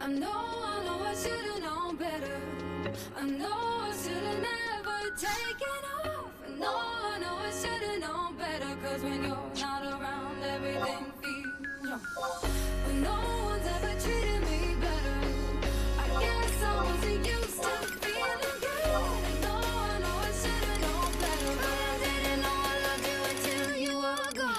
know I should've known better. I know I should've never taken off. I know I should've known better. Cause when you're not around, everything feels wrong. When no one's ever treated me better, I guess I wasn't used to feeling good. I know I should've known better, but I didn't know I loved you until you were gone.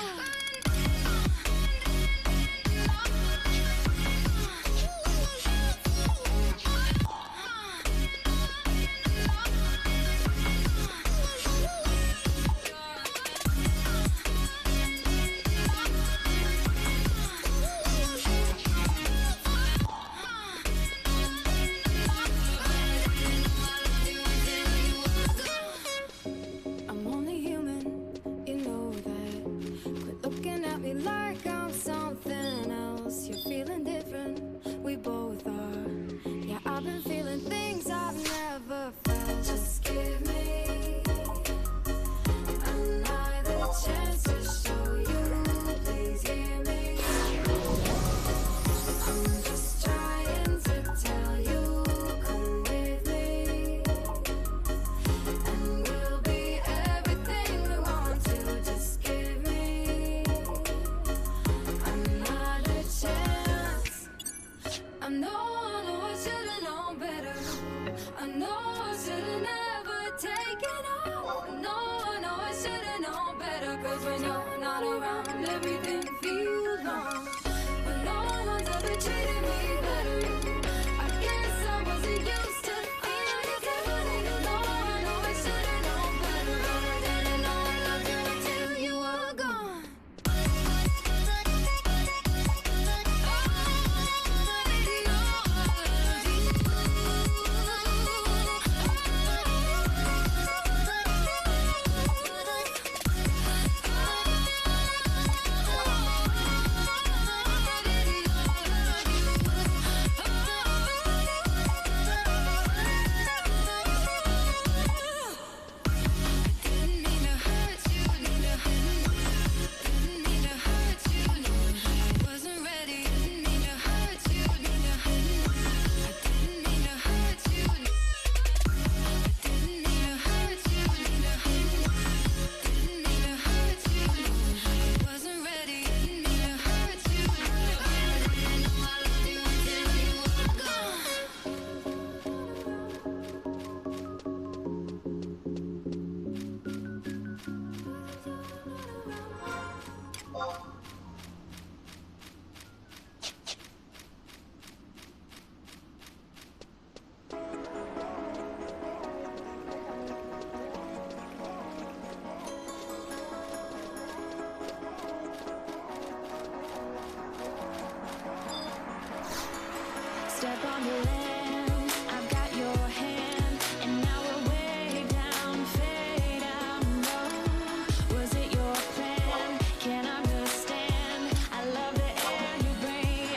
Step on the land, I've got your hand, and now we're way down, fade out low. Was it your plan? Can't understand. I love the air you bring,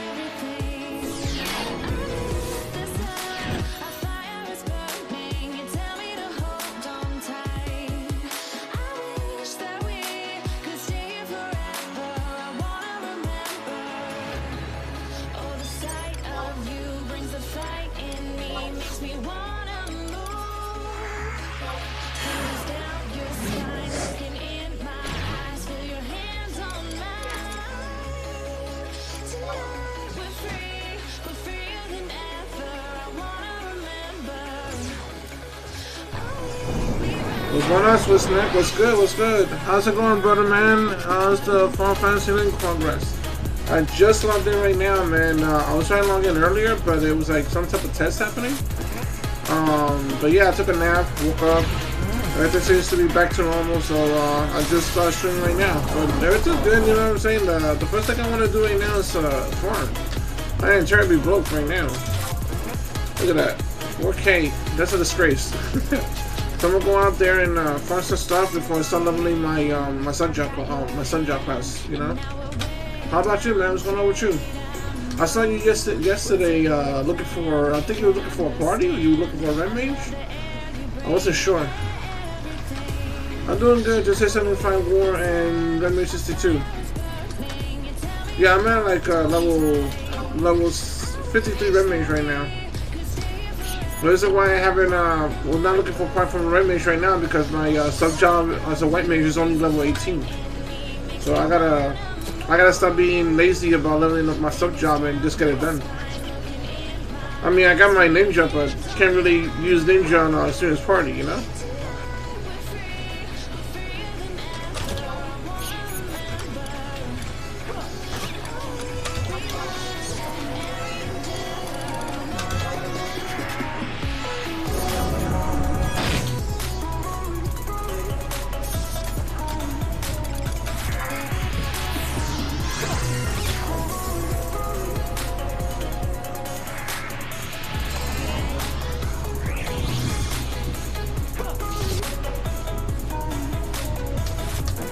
everything. Underneath the sun, a fire is burning. You tell me to hold on tight. I wish that we could stay here forever. I wanna remember. Oh, the sight of you brings the fight in me, makes me wanna move. Hands down your spine, looking in my eyes, feel your hands on mine. Tonight we're freer than ever. I wanna remember. Oh, we What's going on, Swiss Nick? What's good? What's good? How's it going, brother, man? How's the Final Fantasy Link progress? I just logged in right now, man. I was trying to log in earlier, but it was like some type of test happening. But yeah, I took a nap, woke up. Everything seems to be back to normal, so I just started streaming right now. But everything's good, you know what I'm saying? The first thing I want to do right now is farm. I ain't trying to be broke right now. Look at that. 4K. That's a disgrace. So I'm gonna go out there and farm some stuff before I start leveling my my Sunjob class, you know? How about you, man? What's going on with you? I saw you yesterday looking for, I think you were looking for a party, or you were looking for a red mage? I wasn't sure. I'm doing good, just hit 75 war and red mage 62. Yeah, I'm at like level 53 red mage right now. But this is why I haven't, well, not looking for part from a red mage right now, because my sub job as a white mage is only level 18. So I gotta stop being lazy about leveling up my sub job and just get it done. I mean, I got my ninja, but can't really use ninja on a serious party, you know?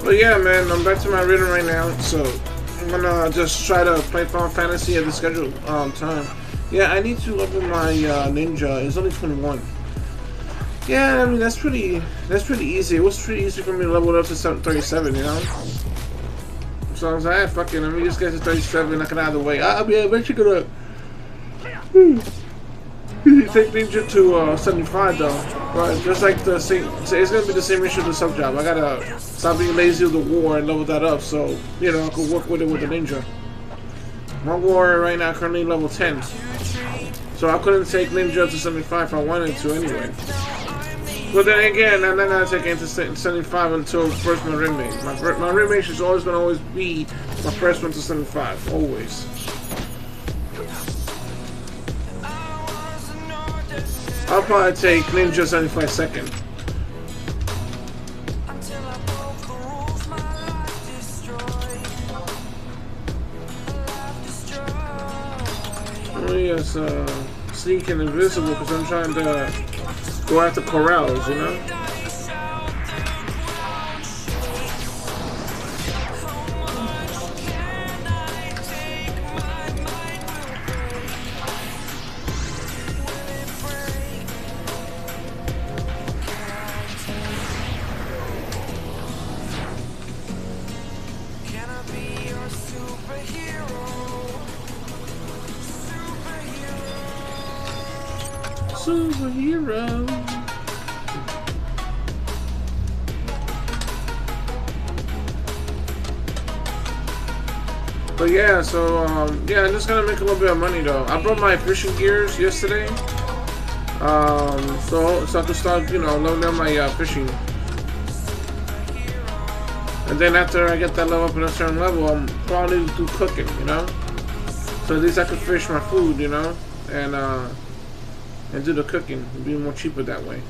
But yeah, man, I'm back to my rhythm right now, so I'm gonna just try to play Final Fantasy at the scheduled time. Yeah, I need to level my ninja. It's only 21. Yeah, I mean that's pretty easy. It was pretty easy for me to level it up to 37, you know. So I was like, fuck it, let me just get to 37, knock it out of the way. I'll be eventually gonna take ninja to 75 though. But just like the same, so it's gonna be the same issue with the sub job. I gotta stop being lazy with the war and level that up, so you know I could work with it with the ninja. My war right now currently level 10, so I couldn't take ninja to 75 if I wanted to anyway. But then again, I'm not gonna take it to 75 until first my rim mage. My rim mage is always gonna be my first one to 75, always. I'll probably take ninja 75 second. Oh yes, sneak and invisible because I'm trying to go after corrals, you know? Superhero. But yeah, so yeah, I'm just gonna make a little bit of money though. I brought my fishing gears yesterday, so I could start, you know, leveling up my fishing. And then after I get that level up at a certain level, I'm probably do cooking, you know. So at least I could fish my food, you know, and do the cooking. It'd be more cheaper that way.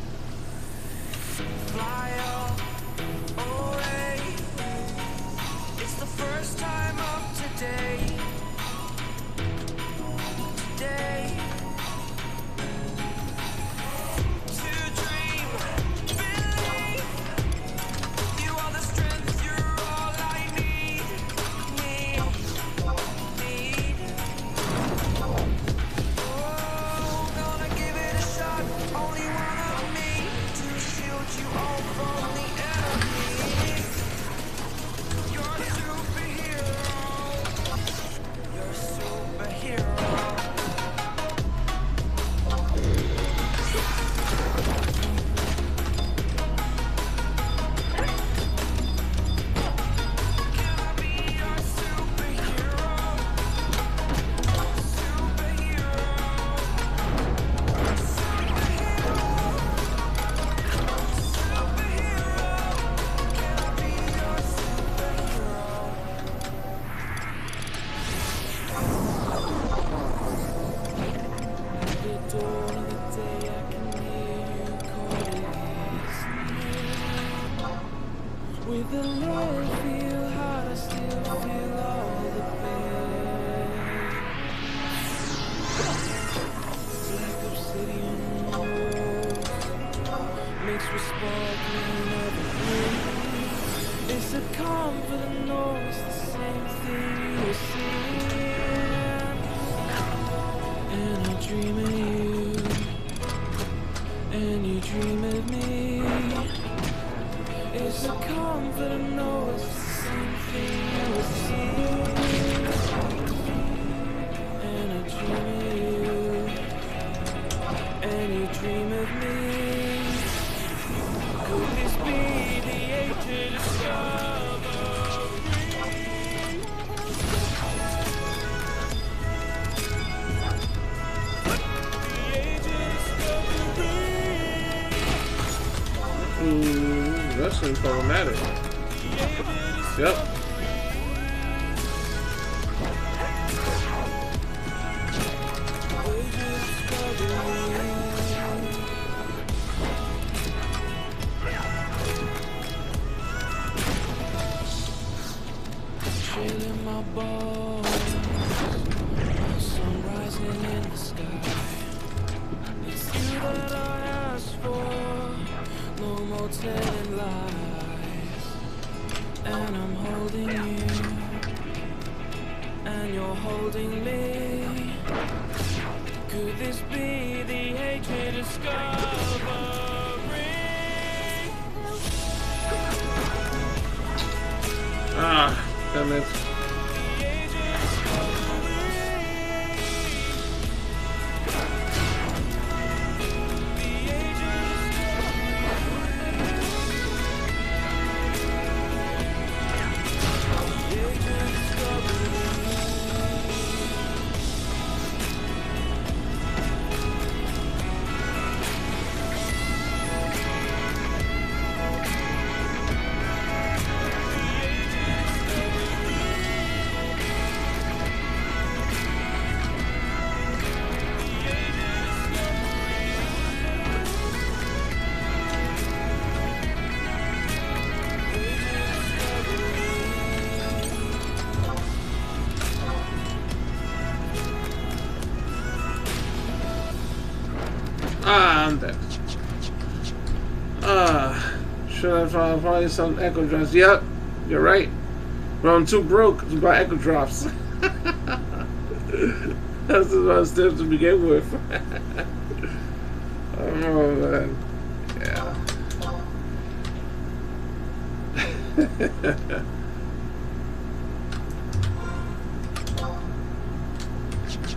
And I dream dream of me? Could this be the age of discovery? The age of discovery. Ooh, that's gonna be problematic. Yep. Chilling my bones, sun rising in the sky. It's you that I asked for, no more telling lies. And I'm holding you, and you're holding me. Could this be the age of discovery? Ah, damn it. Ah, I'm dead. Should I probably some echo drops? Yep, you're right. But I'm too broke to buy echo drops. That's the one step to begin with. Oh man, yeah.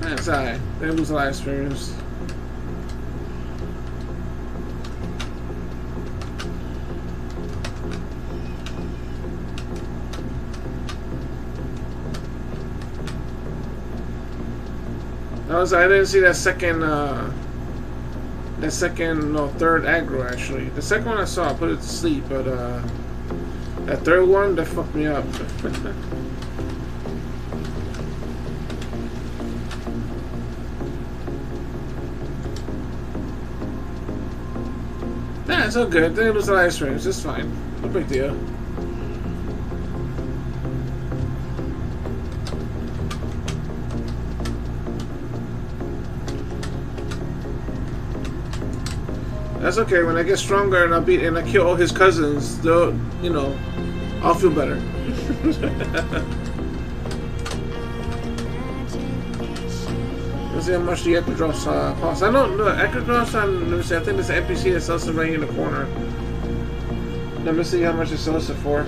That's alright. That was a lot of experience. I didn't see that third aggro actually. The second one I saw, I put it to sleep, but that third one, that fucked me up. Nah, it's all good. It was a live stream. It's fine. No big deal. That's okay. When I get stronger and I kill all his cousins, they'll, you know, I'll feel better. Let's see how much the echo drops cost. I don't know. Echo drops on. Let me see. I think there's an NPC that sells it right in the corner. Let me see how much it sells it for.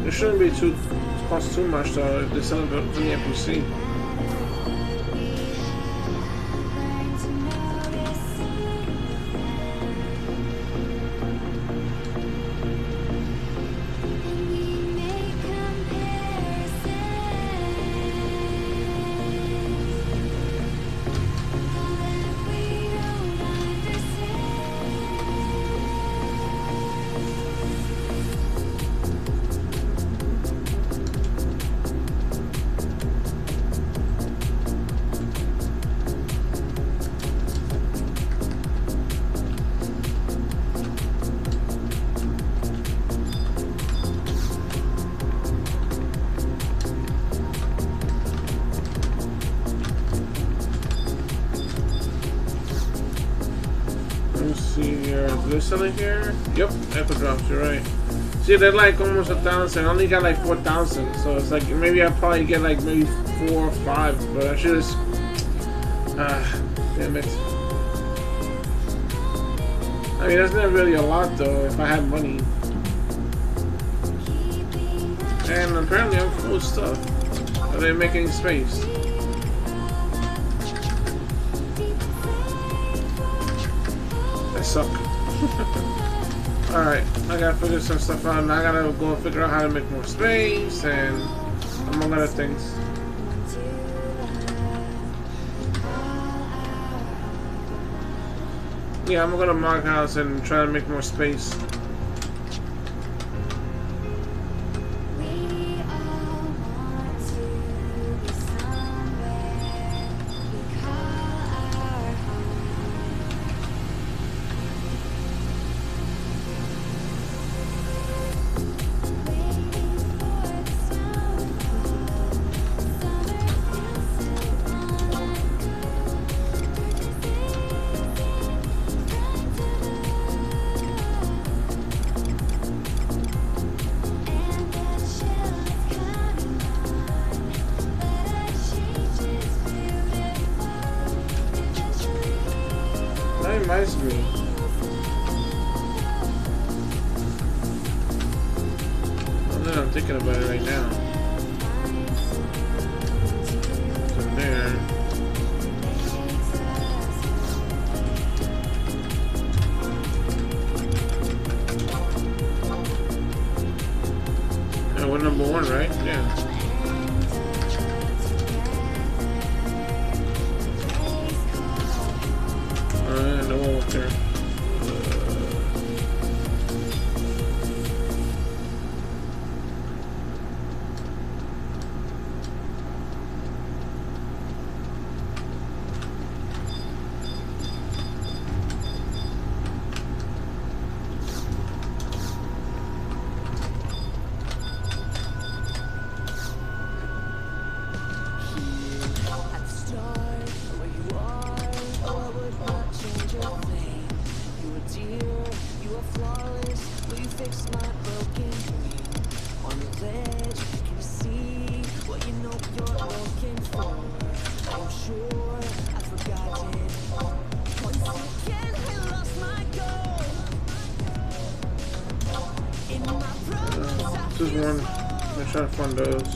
It shouldn't be cost too much though. If they sell it from the NPC. Selling here? Yep, echo drops, you're right. See, they're like almost 1,000. I only got like 4,000, so it's like maybe I'll probably get like maybe 4 or 5, but I should just. Damn it. I mean, that's not really a lot though if I had money. And apparently I'm full of stuff. I didn't make any space. suck. Alright, I gotta figure some stuff out. Now I gotta go figure out how to make more space and among other things. Yeah, I'm gonna go to Mark House and try to make more space. That reminds me. Well, then I'm thinking about it right now. It's in there. Yeah, we're number 1, right? Yeah. No one up there. This is one. I'm trying to find those.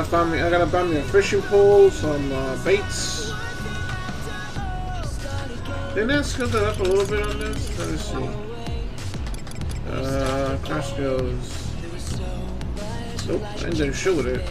I gotta buy me a fishing pole, some baits. Didn't I skill that up a little bit on this? Let me see. Crash skills. Nope, I didn't show it.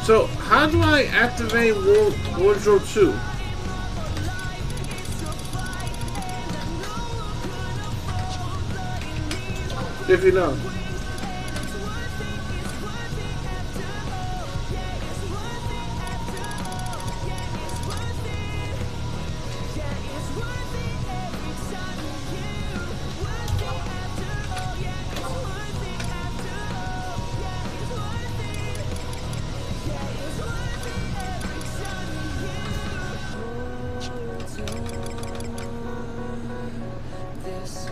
So, how do I activate Wardrobe 2? If you know.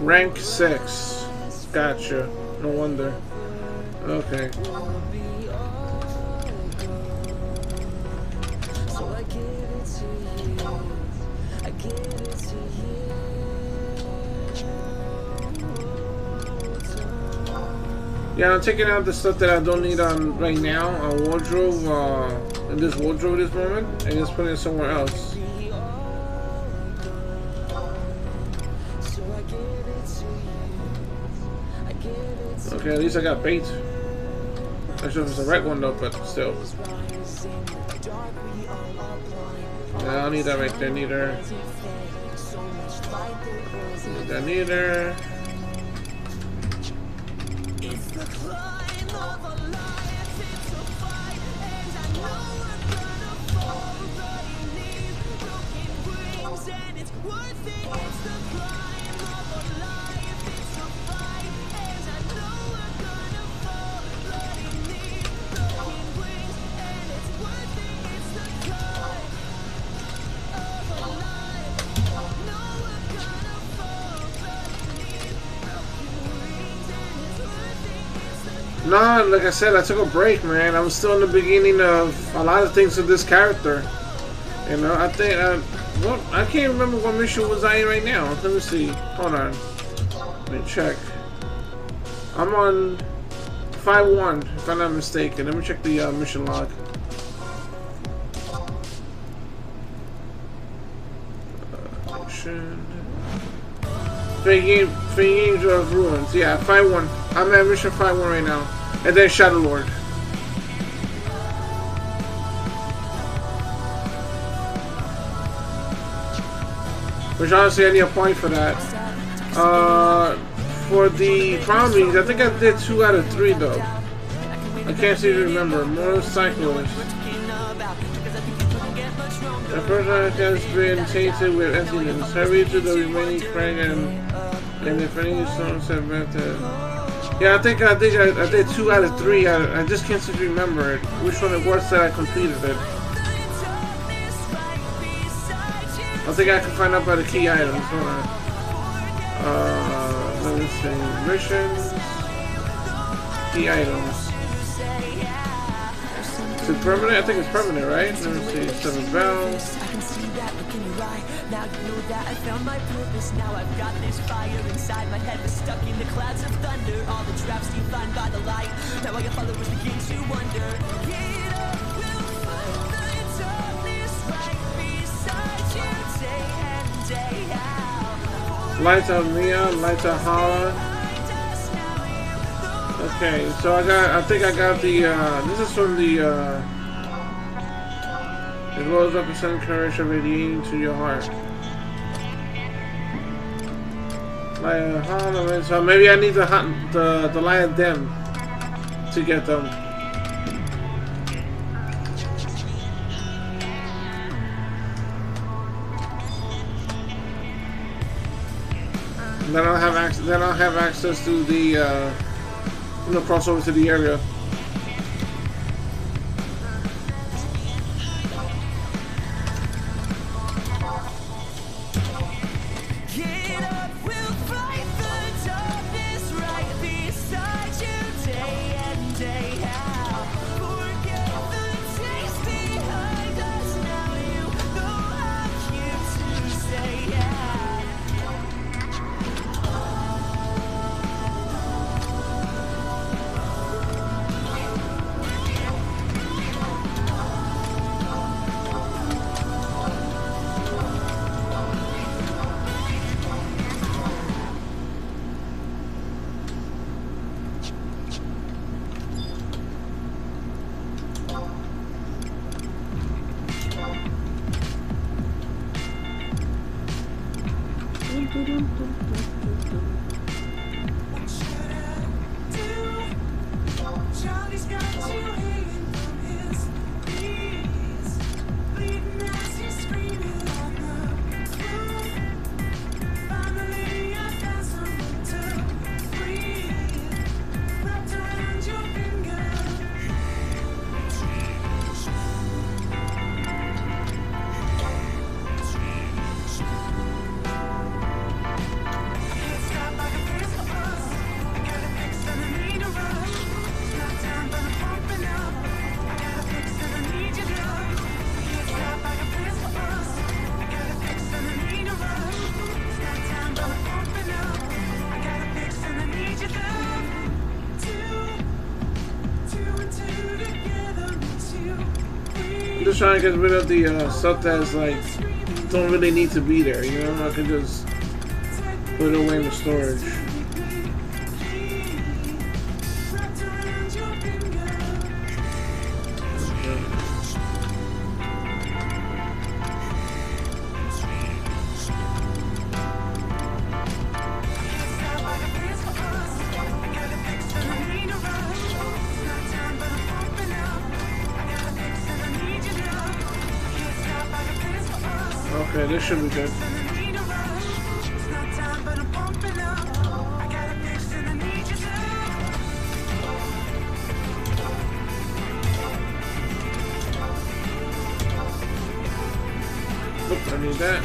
Rank 6. Gotcha. No wonder. Okay. Yeah, I'm taking out the stuff that I don't need on right now on wardrobe, in this wardrobe at this moment, and just putting it somewhere else. Okay, at least I got bait. Not sure if it's the right one though, but still. Yeah, I don't need that right there neither. Need that neither. No, like I said, I took a break, man. I was still in the beginning of a lot of things with this character. You know, I think, well, I can't remember what mission was I in right now. Let me see. Hold on. Let me check. I'm on 5-1, if I'm not mistaken. Let me check the mission log. Mission. Fake games of ruins. Yeah, 5-1. I'm at mission 5-1 right now. And then Shadow Lord. Which honestly I need a point for that. For the Promathia, I think I did 2 out of 3 though. I can't seem to remember. Motorcyclist. The first one has been tainted with emptiness. Hurry to the remaining crag and if any stones have met the... Yeah, I think I did 2 out of 3. I just can't seem to remember it. Which one it was that I completed it. I think I can find out by the key items. Hold on. Let me see. Missions. Key items. Is it permanent? I think it's permanent, right? Let me see. 7 bells. I can see that look in your eye. Now you know that I found my purpose. Now I've got this fire inside my head. Was stuck in the clouds of thunder. All the traps you find by the light. Now I got followers begin to wonder. Get up, we'll fight the darkness right beside you day and day out. Lights out Mia, lights out Hala. Okay, so I think I got the, this is from the, it rolls up a sudden courage of radiating to your heart. Light Hala, so maybe I need to hunt the light of them to get them. And then I'll have access. Then I'll have access to the, cross over to the area. Get up, we'll fight the darkness right beside you day and day out. Forget the taste behind us now. You know I'm here to say yeah. Charlie's got you hanging from his knees, bleeding as he's screaming on the roof. Finally, I found someone to breathe, wrapped around your finger. Can't stop like a fist for us. I got a fix and I need a run. It's not time for the pumping up. I got a fix and I need your love. Can't stop like a fist for us. I got a fix and I need a run. It's not time for the pumping up. I got a fix and I need your love. Two and two together makes you I'm just trying to get rid of the stuff that's like don't really need to be there. You know, I can just put it away in the storage. wrapped around your finger. Stop like a fist for us. I got a fix and I need a run. It's not time for the pumping up. I got a fix and I need your love. Can't stop like a fist for us. Okay, this should be good. And I need a but I'm pumping up. I got a fix and I need your love. Oops, I need that.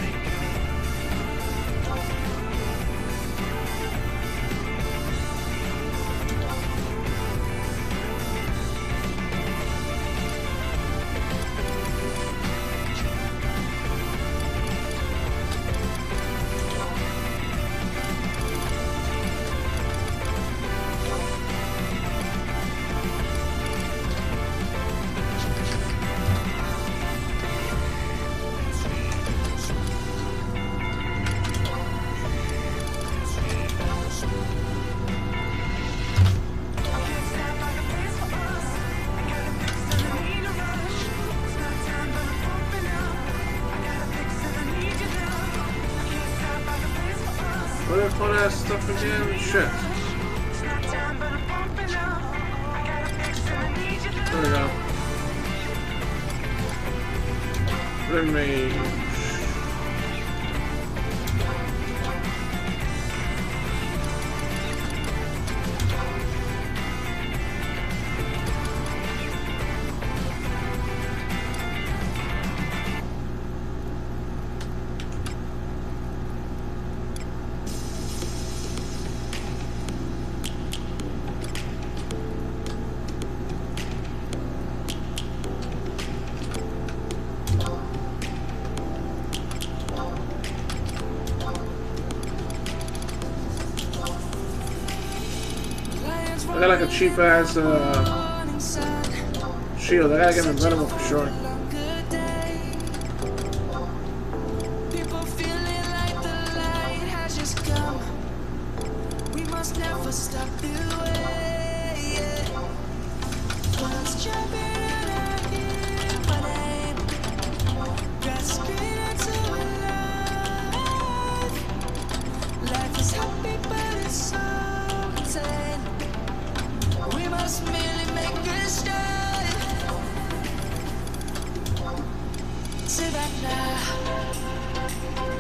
What do I call that stuff again? Shit. There we go. Remain. I got like a cheap ass shield. I gotta get an invisible for sure. People feeling like the light has just come. We must never stop the way. Let's jump in and I hear my name. Grasping into life. Life is happy, but it's so insane. We must merely make a start. Savannah,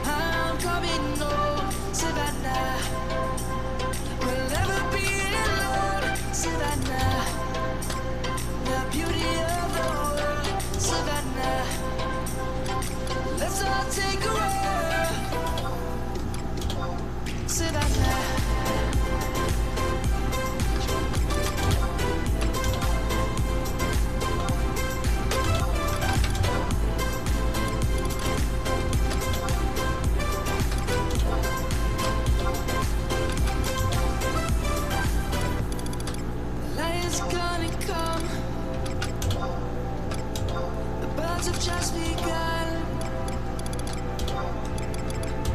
I'm coming home. Savannah, we'll never be alone. Savannah, the beauty of the world. Savannah, let's all take a walk. Savannah. Just begun.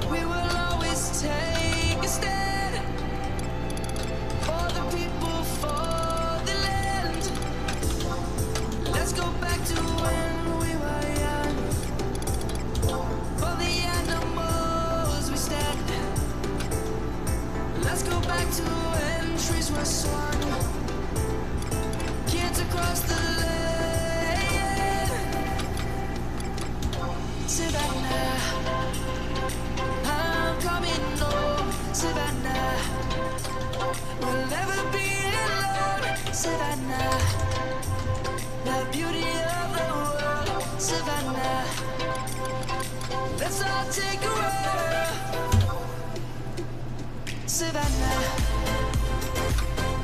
We will always take a stand for the people, for the land. Let's go back to when we were young. For the animals we stand. Let's go back to when trees were swung. Kids across the land. Savannah, I'm coming home. Savannah, we'll never be alone. Savannah, the beauty of the world. Savannah, let's all take a walk. Savannah,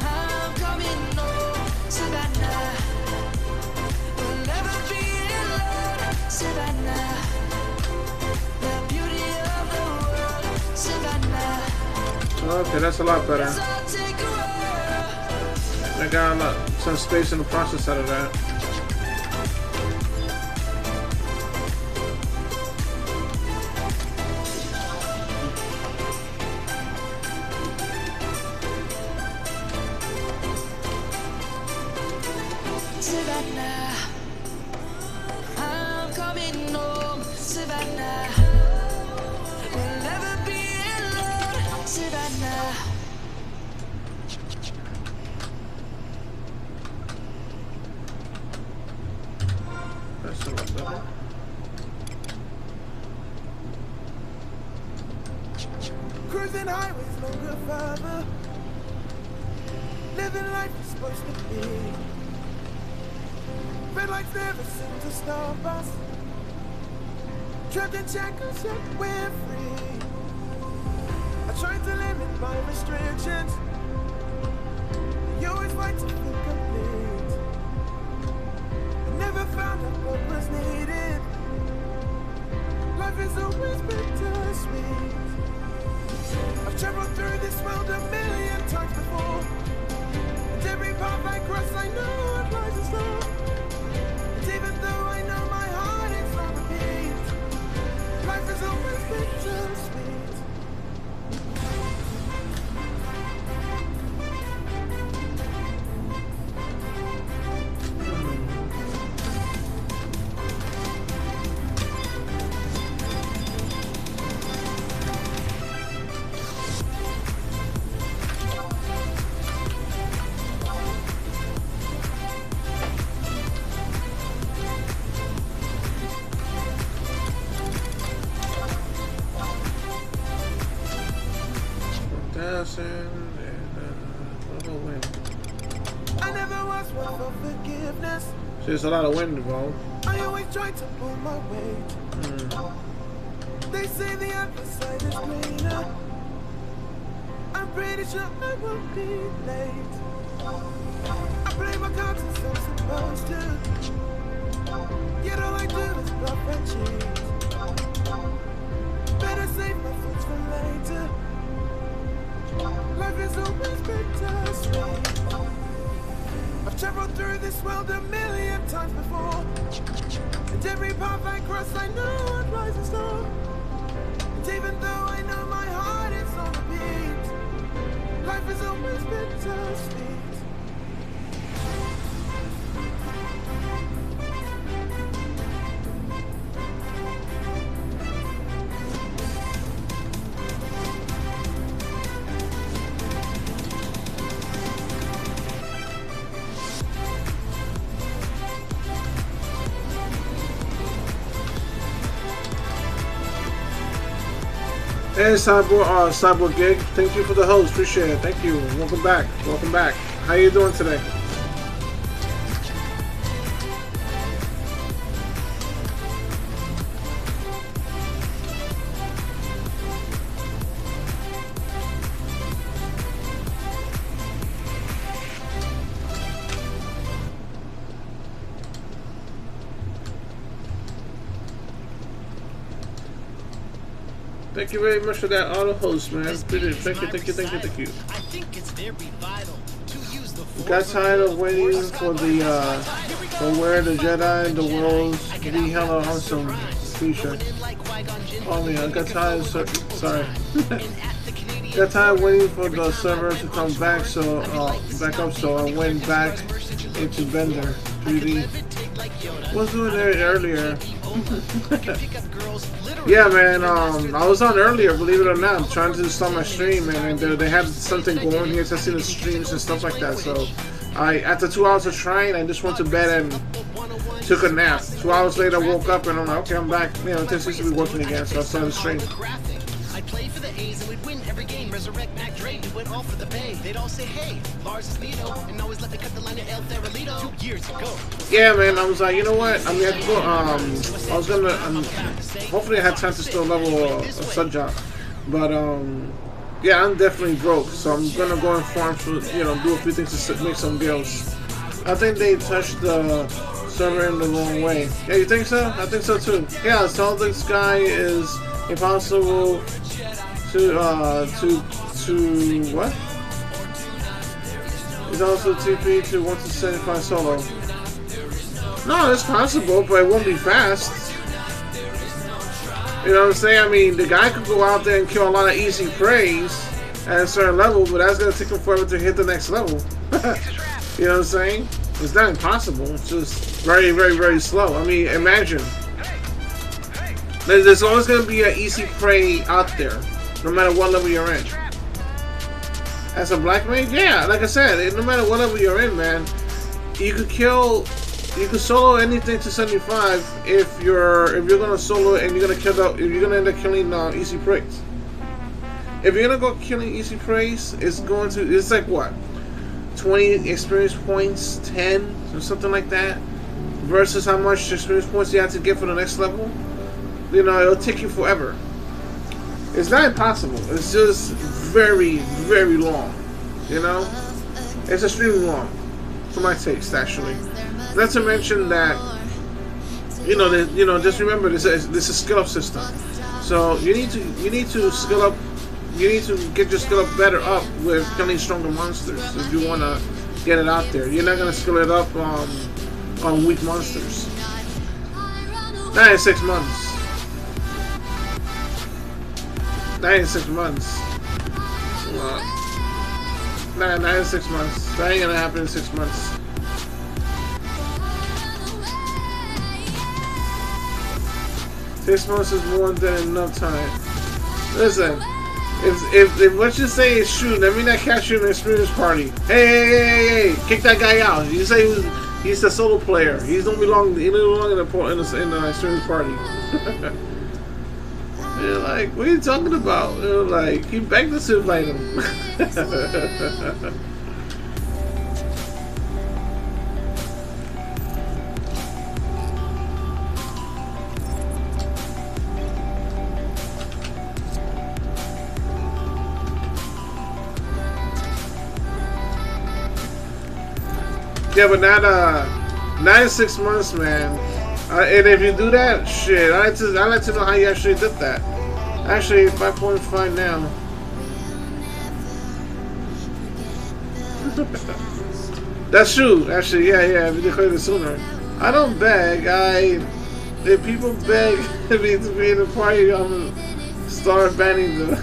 I'm coming home. Savannah, we'll never be alone. Savannah. Okay, that's a lot better. I got some space in the process out of that. Savannah, I'm coming home. Savannah, we'll never be alone. Savannah. That's a lot better. Cruising highways longer further. Living life is supposed to be. Red lights never seem to stop us. Trapped in shackles, yet we're free. I tried to limit my restrictions. You always fight to feel complete. I never found out what was needed. Life is always bittersweet. I've traveled through this world a million times before. And every path I cross, I know what lies in store. And even though I know my heart is on repeat, life is always bittersweet. I never was one for forgiveness. There's a lot of wind involved. I always try to pull my weight. They say the other side is greener. I'm pretty sure I won't be late. I play my cards as I'm supposed to. Yet all I do is bluff and cheat. Better save my thoughts for later. Life is always bittersweet. I've traveled through this world a million times before. And every path I cross, I know what lies in store. And even though I know my heart is on repeat, life is always bittersweet. Hey, Cyborg Gig, thank you for the host, appreciate it, thank you, welcome back, How you doing today? Thank you very much for that auto host, man. Thank you. I think it's very vital to use the You got tired of waiting for the for where the Jedi and the worlds be hella awesome feature. Oh man, I got tired. Sorry. Got tired waiting for the server to come back, back up. So I went back into Bender 3D. Was doing it earlier. Yeah, man. I was on earlier, believe it or not, trying to start my stream, and they had something going here, testing the streams and stuff like that. So, after 2 hours of trying, I just went to bed and took a nap. 2 hours later, I woke up and I'm like, okay, I'm back. You know, it seems to be working again, so I started the stream. I play for the A's and we'd win every game. Resurrect Mac Dre, we went all for the Bay. They'd all say, hey, Lars is Nito, and always let me cut the line of El Ferrolito. 2 years ago. Yeah, man, I was like, you know what? I'm gonna have to go. I was gonna. Hopefully, I had time to still level a sub job, but yeah, I'm definitely broke, so I'm gonna go and farm for, do a few things to make some deals. I think they touched the server in the wrong way. Yeah, you think so? I think so too. Yeah, so this guy is impossible to what? It's also TP to 1 to 75 solo. No, it's possible, but it won't be fast. You know what I'm saying? I mean, the guy could go out there and kill a lot of easy preys at a certain level, but that's gonna take him forever to hit the next level. You know what I'm saying? It's not impossible. It's just very, very, very slow. I mean, imagine. There's always going to be an easy prey out there, no matter what level you're in. As a black mage, yeah, like I said, no matter what level you're in, man, you could solo anything to 75 if you're gonna solo and you're gonna end up killing easy preys. if you're gonna go killing easy praise, it's like what, 20 experience points, 10 or something like that, versus how much experience points you have to get for the next level. You know, it'll take you forever. It's not impossible. It's just very, very long. You know, it's extremely long for my taste, actually. Not to mention that, just remember this is a skill up system. So you need to skill up. You need to get your skill up better up with killing stronger monsters if you want to get it out there. You're not gonna skill it up on weak monsters. Not in 6 months. Not in 6 months. Not in 6 months. That ain't gonna happen in 6 months. Six months is more than enough time. Listen, if what you say is true, let me not catch you in the experience party. Hey, kick that guy out. You say he's a solo player. He don't belong in the experience party. You're like, what are you talking about? You're like, he begged us to invite him. Yeah, but not in 6 months, man. And if you do that, shit, I like to know how you actually did that. Actually, 5.5 now. That's true. Actually, yeah. If you declared it sooner, I don't beg. If people beg me to be in the party, I'm gonna start banning them.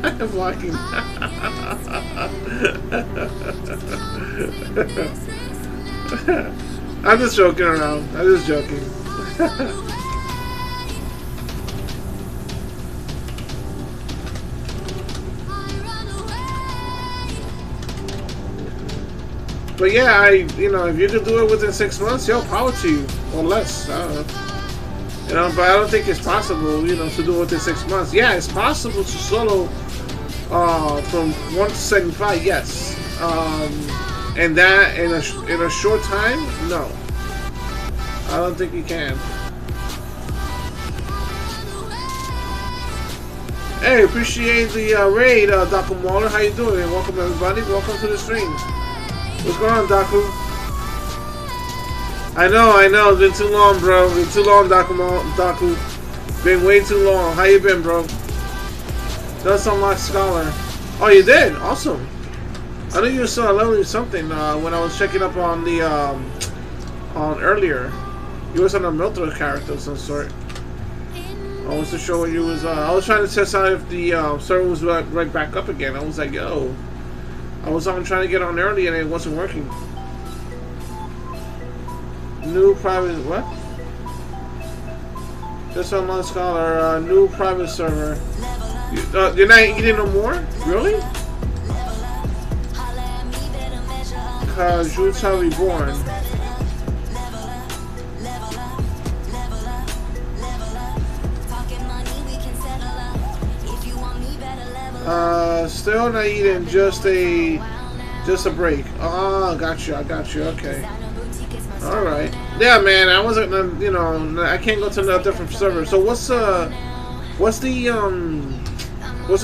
I'm blocking. I'm just joking around. I'm just joking. But yeah, if you could do it within 6 months, yo, power to you, or less. I don't know. But I don't think it's possible, to do it within 6 months. Yeah, it's possible to solo from 1 to 75. Yes. And that in a short time? No. I don't think you can. Hey, appreciate the raid, Dachaosbringer. How you doing? Welcome everybody. Welcome to the stream. What's going on, Daku? I know. It's been too long, bro. Been too long, Daku. Been way too long. How you been, bro? Done some like scholar. Oh, you did? Awesome. I know you were still leveling something when I was checking up on the on earlier. You was on a military character of some sort. I was to show what you was. I was trying to test out if the server was right back up again. I was like, yo, I was trying to get on early and it wasn't working. New private what? Just online scholar. New private server. You're not eating no more? Really? Juta Reborn. Still not eating, just a break. Oh, got you. Okay. All right. Yeah, man. I wasn't. I can't go to a different server. So what's the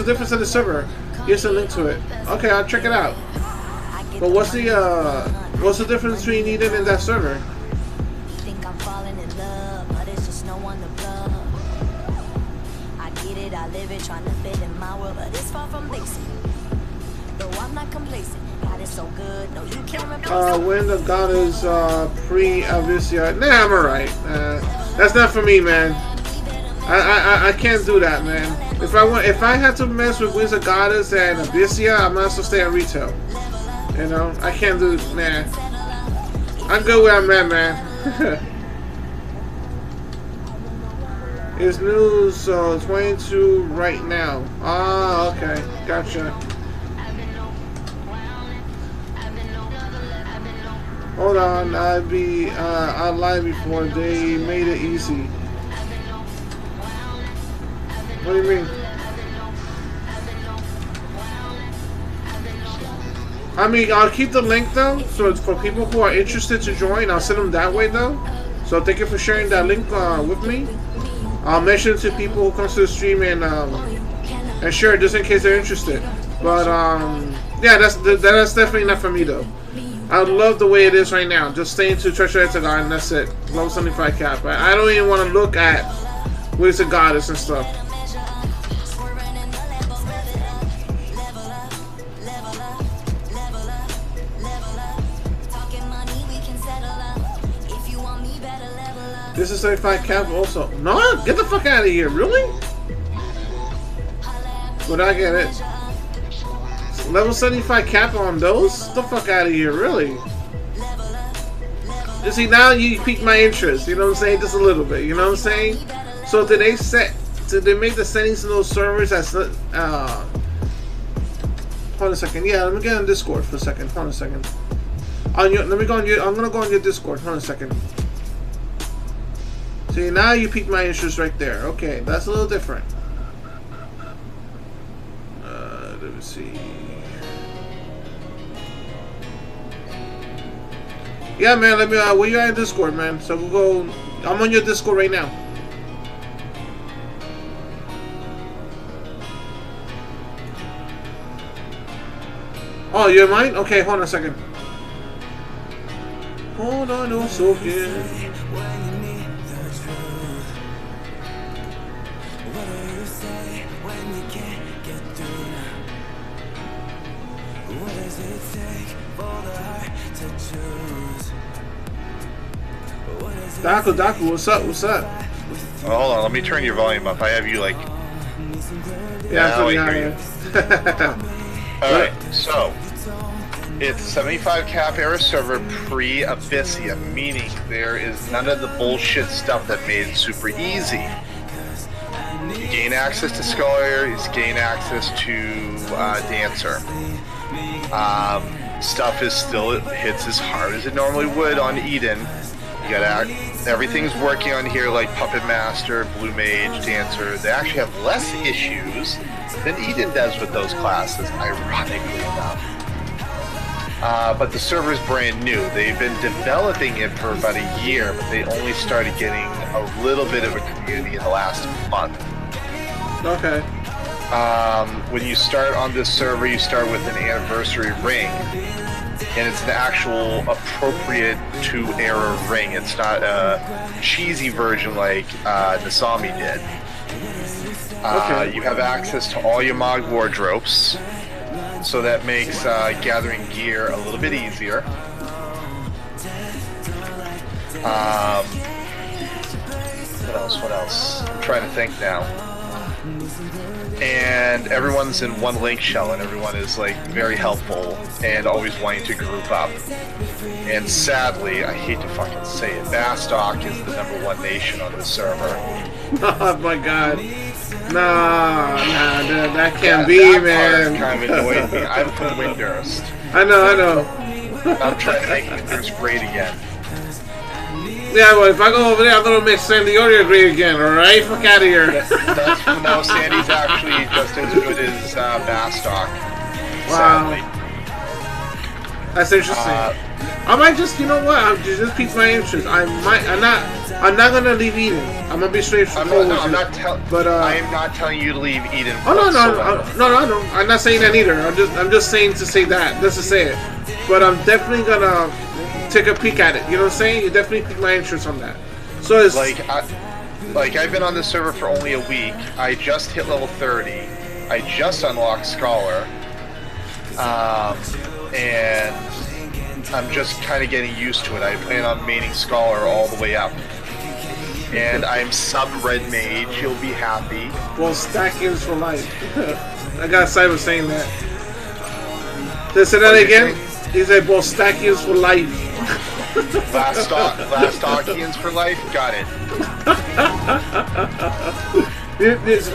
difference in the server? Here's a link to it. Okay, I'll check it out. But what's the difference between eating and that server? Think I'm falling in love, but it's just no one to love. I get it, I live it, trying to fit in my world, but it's far from basic. Though I'm not complacent, God is so good, no you can't replace when the god is pre-Avisia. Nah, I'm alright. That's not for me, man. I can't do that, man. If I had to mess with Wizard Goddess and Abyssia, I might as well stay on retail. I can't do it, man. I'm good where I'm at, man. It's new, so 22 right now. Ah, okay, gotcha. Hold on, I lied before. They made it easy. What do you mean? I mean, I'll keep the link though, so it's for people who are interested to join. I'll send them that way though. So thank you for sharing that link with me. I'll mention it to people who comes to the stream and share it just in case they're interested. But yeah, that's definitely not for me though. I love the way it is right now. Just staying to Treasure Hexagon and that's it. Level 75 cap. I don't even want to look at what is a goddess and stuff. This is 75 cap also. No, get the fuck out of here. Really? Would I get it? Level 75 cap on those? Get the fuck out of here. Really? You see, now you piqued my interest. You know what I'm saying? Just a little bit. You know what I'm saying? So did they make the settings in those servers as hold on a second. Yeah, let me get on Discord for a second. Hold on a second. Let me go on your. I'm gonna go on your Discord. Hold on a second. See, now you piqued my interest right there. Okay, that's a little different. Let me see. Yeah, man. Let me. Where you at in Discord, man? So we'll go. I'm on your Discord right now. Oh, you're mine? Okay, hold on a second. Hold on a second. Daku, what's up? What's up? Oh, hold on, let me turn your volume up. I have you like. Yeah, now I hear you. Alright, so it's 75 cap era server pre-Abyssia, meaning there is none of the bullshit stuff that made it super easy. You gain access to Scholar, you gain access to Dancer. Stuff is still, it hits as hard as it normally would on Eden. You got everything's working on here like Puppet Master, Blue Mage, Dancer. They actually have less issues than Eden does with those classes, ironically enough. But the server's brand new. They've been developing it for about a year, but they only started getting a little bit of a community in the last month. Okay. When you start on this server, you start with an anniversary ring. And it's an actual appropriate to era ring. It's not a cheesy version like Nasami did. Okay. You have access to all your mod wardrobes, so that makes gathering gear a little bit easier. What else? I'm trying to think now. And everyone's in one link shell, and everyone is like very helpful and always wanting to group up. And sadly, I hate to fucking say it, Bastok is the #1 nation on this server. Oh my god. Nah, dude, that can't be, man. That kind of annoyed me. I'm from Windurst. I know. I'm trying to make Windurst great again. Yeah, well, if I go over there, I'm gonna make San Diego great again, alright? Fuck out of here. No, Sandy's actually just as good as Bastok. Wow. Sadly. That's interesting. I might just, you know what? I'm just pique my interest. I'm not gonna leave Eden. I'm gonna be straight from I am not telling you to leave Eden. Oh no, I'm not saying that either. I'm just saying to say that, just to say it. But I'm definitely gonna take a peek at it. You know what I'm saying? You definitely pique my interest on that. So it's like I've been on this server for only a week. I just hit level 30. I just unlocked Scholar, and I'm just kind of getting used to it. I plan on maining Scholar all the way up. And I'm sub-red mage, you'll be happy. Well, stack is for life. I got Cyber saying that. Did I say that again? He said, well, stack is for life. Last Stockians for life? Got it.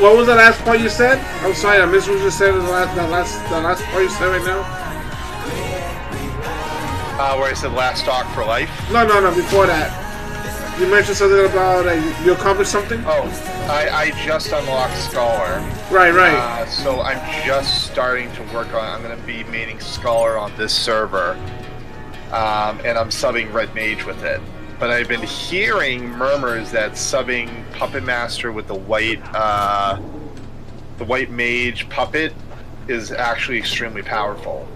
What was the last part you said? I'm sorry, I missed what you said in the last part you said right now. Where I said last stock for life? No, before that. You mentioned something about you accomplished something. Oh, I just unlocked Scholar. Right. So I'm just starting to work on. I'm going to be maining Scholar on this server, and I'm subbing Red Mage with it. But I've been hearing murmurs that subbing Puppet Master with the white mage puppet is actually extremely powerful.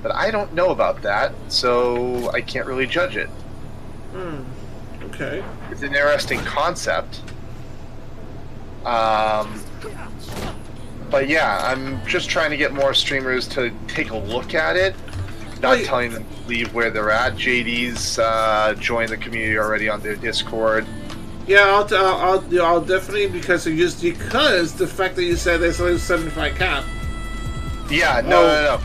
But I don't know about that, so I can't really judge it. Okay. It's an interesting concept. But yeah, I'm just trying to get more streamers to take a look at it. Not telling them to leave where they're at. JD's joined the community already on their Discord. Yeah, I'll definitely because the fact that you said there's only 75 cap. Yeah, no.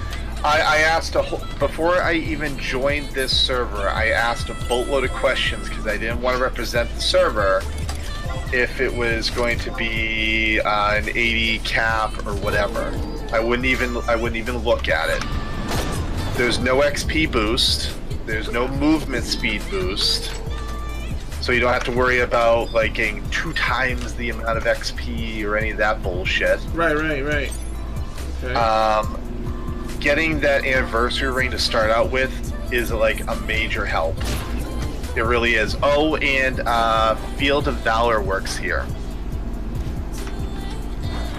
I asked before I even joined this server. I asked a boatload of questions because I didn't want to represent the server. If it was going to be an 80 cap or whatever, I wouldn't even look at it. There's no XP boost. There's no movement speed boost. So you don't have to worry about like getting 2 times the amount of XP or any of that bullshit. Right. Okay. Getting that anniversary ring to start out with is like a major help. It really is. Oh, and Field of Valor works here.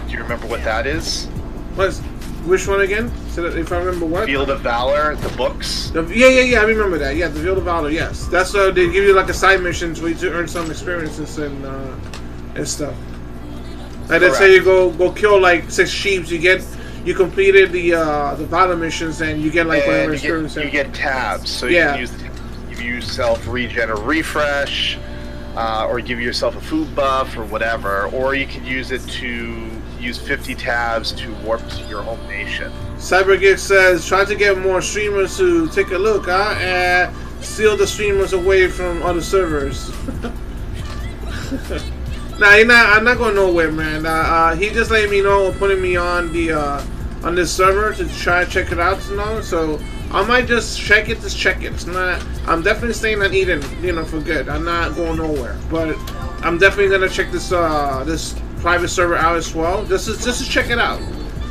Do you remember what that is? Which one again? So if I remember what? Field of Valor, the books. Yeah, I remember that. Yeah, the Field of Valor, yes. That's they give you like a side missions where you to earn some experiences and stuff. And then say you go kill like 6 sheeps, you completed the Valor missions and you get like whatever experience. You get tabs, so you can use the tabs to give yourself regen or refresh, or give yourself a food buff or whatever, or you could use it to use 50 tabs to warp to your home nation. CyberGig says, try to get more streamers to take a look, and steal the streamers away from other servers. Nah, I'm not going nowhere, man. He just let me know, putting me on the on this server to try to check it out, so I might just check it. It's not. I'm definitely staying on Eden, for good. I'm not going nowhere, but I'm definitely gonna check this this private server out as well, just to check it out,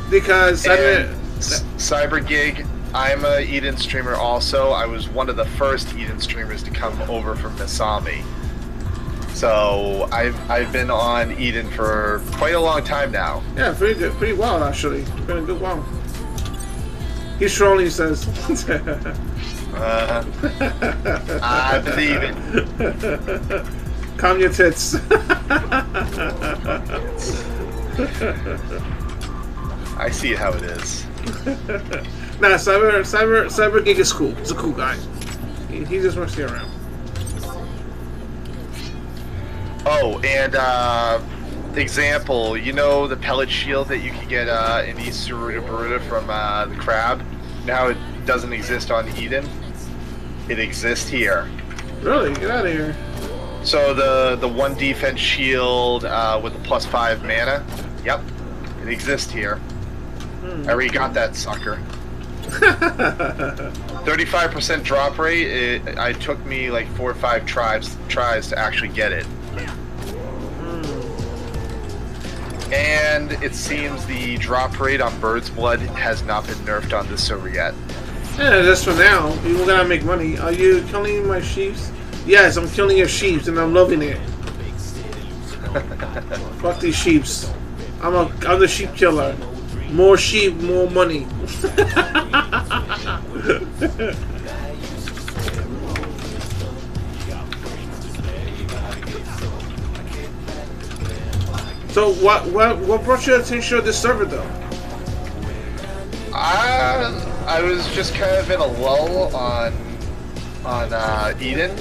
because CyberGig, I'm a Eden streamer also. I was one of the first Eden streamers to come over from Masami. So I've been on Eden for quite a long time now. Yeah, pretty good, pretty well actually. It's been a good while. He's trolling, he says. I believe it. Calm your tits. I see how it is. Nah, CyberGig is cool. He's a cool guy. He just wants to get around. Oh, and example, the pellet shield that you can get in East Saruta from the crab? Now it doesn't exist on Eden. It exists here. Really? Get out of here. So the 1 defense shield with the +5 mana, yep, it exists here. I already got that sucker. 35% drop rate, it took me like 4 or 5 tries to actually get it. And it seems the drop rate on Bird's Blood has not been nerfed on this server yet. Yeah, just for now. We're gonna make money. Are you killing my sheeps? Yes, I'm killing your sheeps, and I'm loving it. Fuck these sheeps. I'm the sheep killer. More sheep, more money. So what brought your attention to this server though? I was just kind of in a lull on Eden.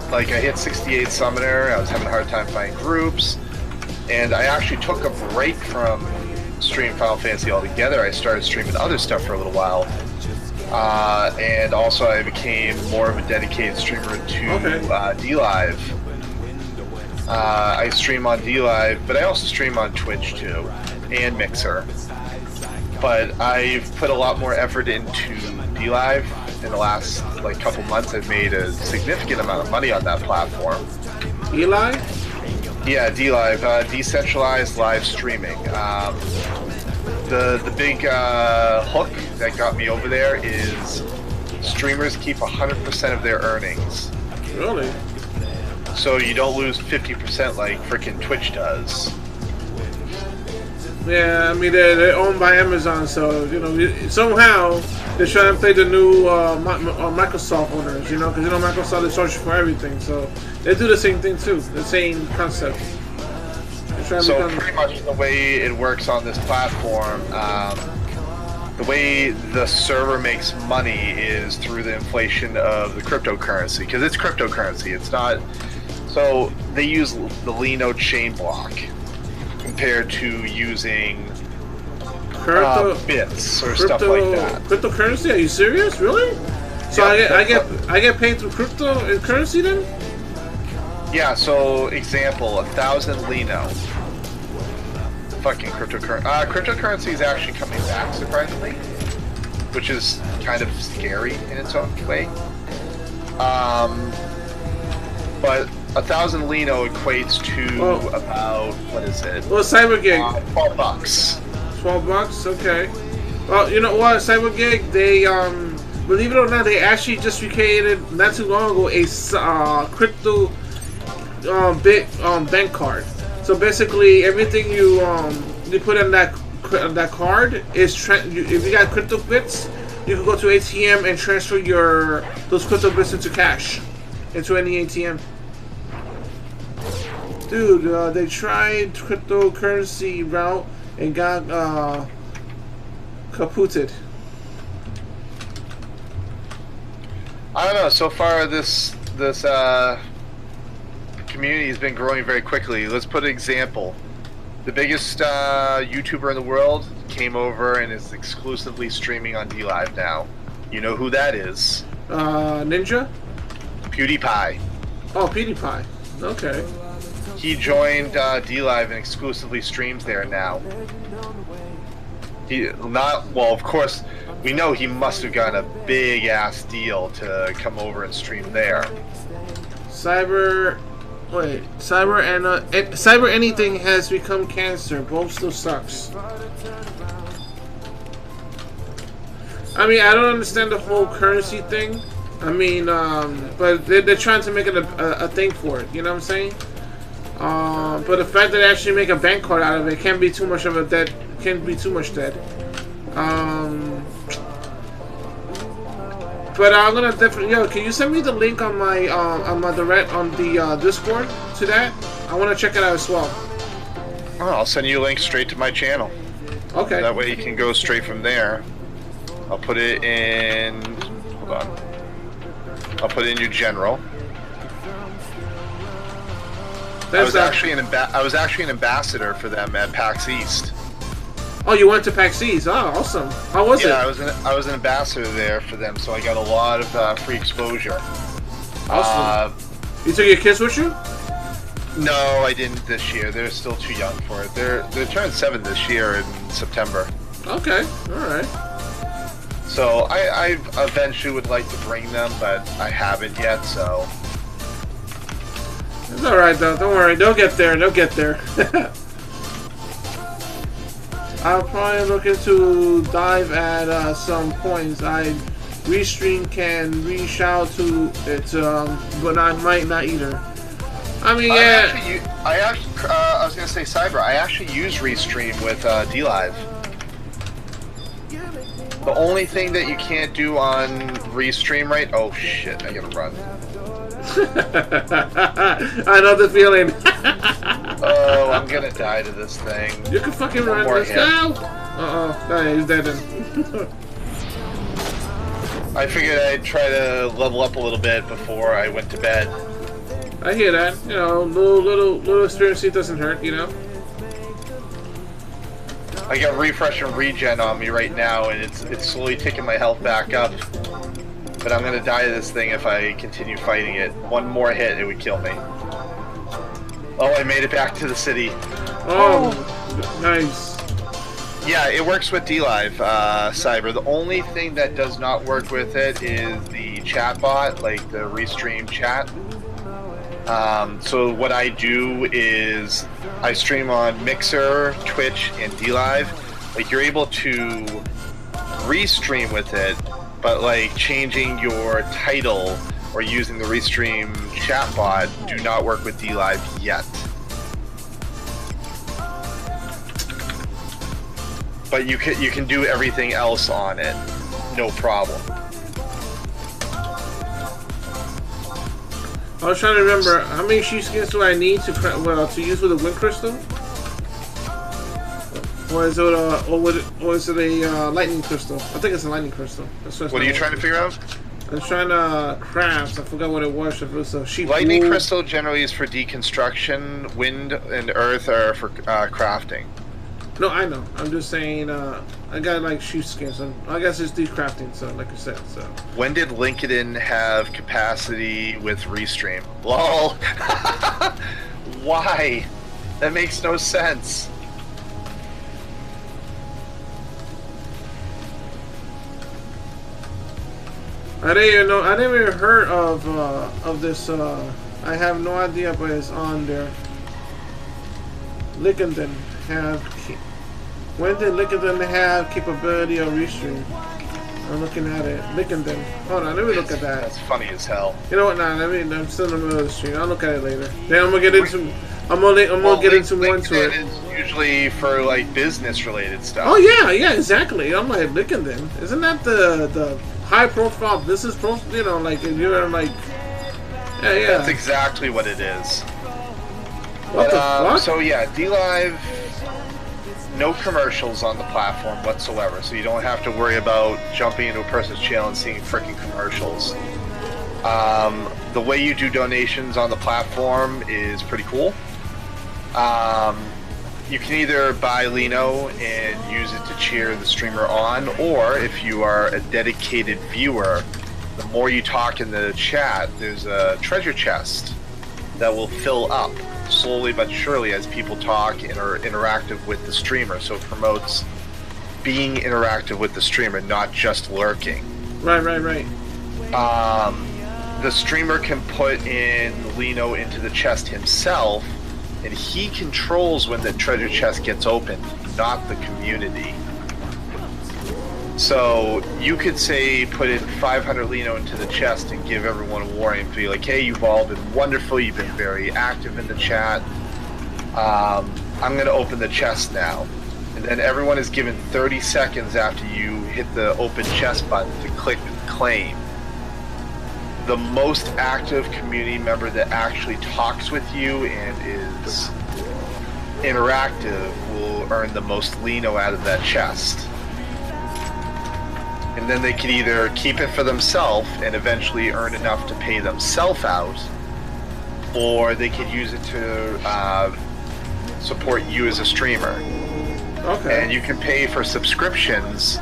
Like I hit 68 Summoner, I was having a hard time finding groups, and I actually took a break from stream Final Fantasy altogether. I started streaming other stuff for a little while, and also I became more of a dedicated streamer to D-Live. I stream on D-Live, but I also stream on Twitch too, and Mixer. But I've put a lot more effort into D-Live in the last couple months. I've made a significant amount of money on that platform. Eli? Yeah, D-Live, decentralized live streaming. The big hook that got me over there is streamers keep 100% of their earnings. Really? So you don't lose 50% like frickin' Twitch does. Yeah, I mean they're owned by Amazon, so you know somehow they're trying to play the new Microsoft owners, you know, because Microsoft is charging for everything, so they do the same thing too, the same concept. So pretty much the way it works on this platform, the way the server makes money is through the inflation of the cryptocurrency, because it's cryptocurrency. It's not. So they use the Lino chain block compared to using bits or stuff like that. Cryptocurrency? Are you serious? Really? So Yeah, I get paid through cryptocurrency then? Yeah. So example, 1,000 Lino. Fucking cryptocurrency. Cryptocurrency is actually coming back surprisingly, which is kind of scary in its own way. But 1,000 Lino equates to about, what is it? Well, CyberGig. $12. $12, okay. Well, you know what, CyberGig, they believe it or not, they actually just recreated not too long ago a crypto bank card. So basically, everything you put in that card is if you got crypto bits, you can go to ATM and transfer those crypto bits into cash, into any ATM. Dude, they tried cryptocurrency route and got kaputted. I don't know. So far, this community has been growing very quickly. Let's put an example. The biggest YouTuber in the world came over and is exclusively streaming on D-Live now. You know who that is? Ninja? PewDiePie. Oh, PewDiePie. Okay. He joined D-Live and exclusively streams there now. Well, of course, we know he must have gotten a big ass deal to come over and stream there. Cyber anything has become cancer. Both still sucks. I mean, I don't understand the whole currency thing. I mean, but they're trying to make it a thing for it. You know what I'm saying? But the fact that they actually make a bank card out of it can't be too much of a dead. Can't be too much dead. But I'm gonna definitely. Yo, can you send me the link on my direct on the Discord to that? I want to check it out as well. Oh, I'll send you a link straight to my channel. Okay. That way you can go straight from there. I'll put it in. Hold on. I'll put it in your general. I was actually an ambassador for them at PAX East. Oh, you went to PAX East. Oh, awesome. How was it? Yeah, I was an ambassador there for them, so I got a lot of free exposure. Awesome. You took your kids with you? No, I didn't this year. They're still too young for it. They're turning 7 this year in September. Okay, all right. So I eventually would like to bring them, but I haven't yet. So it's all right though. Don't worry. They'll get there. They'll get there. I'll probably looking to dive at some points. Restream can reach out to it, but I might not either. I mean, yeah. I was gonna say Cyber. I actually use Restream with D-Live. The only thing that you can't do on Restream, right? Oh shit! I gotta run. I know the feeling. Oh, I'm gonna die to this thing. You can fucking run this now. Uh-oh. No, he's dead then. I figured I'd try to level up a little bit before I went to bed. I hear that. You know, little experience doesn't hurt, you know? I got refresh and regen on me right now, and it's slowly ticking my health back up. But I'm gonna die to this thing if I continue fighting it. One more hit, it would kill me. Oh, I made it back to the city. Oh, nice. Yeah, it works with D-Live, Cyber. The only thing that does not work with it is the chat bot, like the Restream chat. So what I do is I stream on Mixer, Twitch, and DLive. Like, you're able to restream with it, but like changing your title or using the restream chatbot do not work with DLive yet. But you can do everything else on it, no problem. I was trying to remember how many sheepskins do I need to use with a wind crystal, or is it a lightning crystal? I think it's a lightning crystal. What are you trying to figure out? I was trying to craft. I forgot what it was. If it was a sheep. Lightning wool. crystal generally is for deconstruction. Wind and earth are for crafting. No, I know. I'm just saying. I got like sheepskins. So I guess it's decrafting. So, like I said, so. When did LinkedIn have capacity with Restream? Lol. Why? That makes no sense. I didn't even know. I never even heard of this. I have no idea, but it's on there. Lickenden have. When did Lickenden have capability of restream? I'm looking at it. Lickenden. Hold on, let me look at that. That's funny as hell. You know what? Nah, I'm still in the middle of the stream. I'll look at it later. Then I'm gonna get into. I'm gonna get into more into it. It's usually for like business related stuff. Oh yeah, exactly. I'm like Lickenden. Isn't that the high profile business profile? You know, like if you're like. Yeah. That's exactly what it is. What the fuck? So yeah, DLive. No commercials on the platform whatsoever, so you don't have to worry about jumping into a person's channel and seeing freaking commercials. The way you do donations on the platform is pretty cool. You can either buy Lino and use it to cheer the streamer on, or if you are a dedicated viewer, the more you talk in the chat, there's a treasure chest that will fill up slowly but surely as people talk and are interactive with the streamer. So it promotes being interactive with the streamer, not just lurking. Right. The streamer can put in Lino into the chest himself, and he controls when the treasure chest gets opened, not the community. So you could say put in 500 Lino into the chest and give everyone a warning to be like, hey, you've all been wonderful, you've been very active in the chat. I'm going to open the chest now. And then everyone is given 30 seconds after you hit the open chest button to click claim. The most active community member that actually talks with you and is interactive will earn the most Lino out of that chest. And then they could either keep it for themselves and eventually earn enough to pay themselves out, or they could use it to support you as a streamer. Okay. And you can pay for subscriptions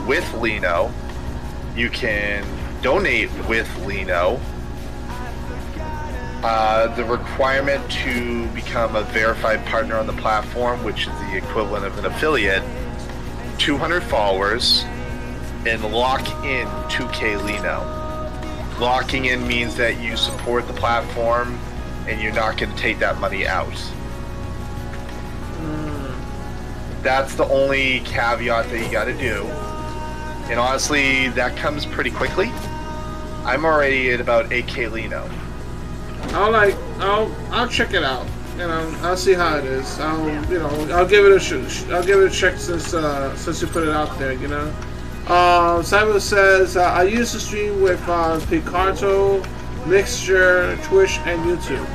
with Lino. You can donate with Lino. The requirement to become a verified partner on the platform, which is the equivalent of an affiliate, 200 followers, and lock in 2K Lino. Locking in means that you support the platform and you're not going to take that money out. That's the only caveat that you got to do. And honestly, that comes pretty quickly. I'm already at about 8K Lino. I'll check it out. You know, I'll see how it is. I'll give it a check since you put it out there. You know. Simon says, I used to stream with Picarto, Mixture, Twitch, and YouTube.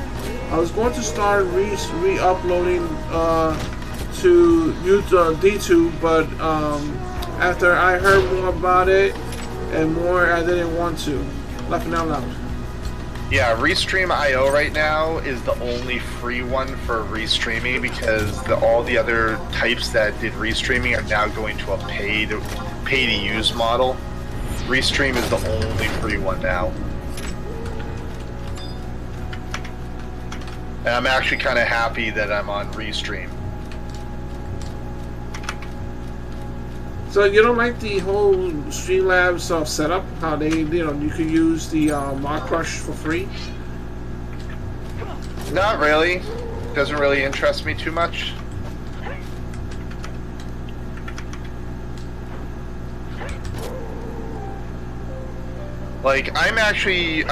I was going to start re-uploading to YouTube, D2, but after I heard more about it and more, I didn't want to. Laughing out loud. Yeah, Restream.io right now is the only free one for restreaming because all the other types that did restreaming are now going to a pay-to-use model. Restream is the only free one now. And I'm actually kind of happy that I'm on Restream. So you don't like the whole Streamlabs setup? How they, you could use the Mod Crush for free? Not really. Doesn't really interest me too much. Like, I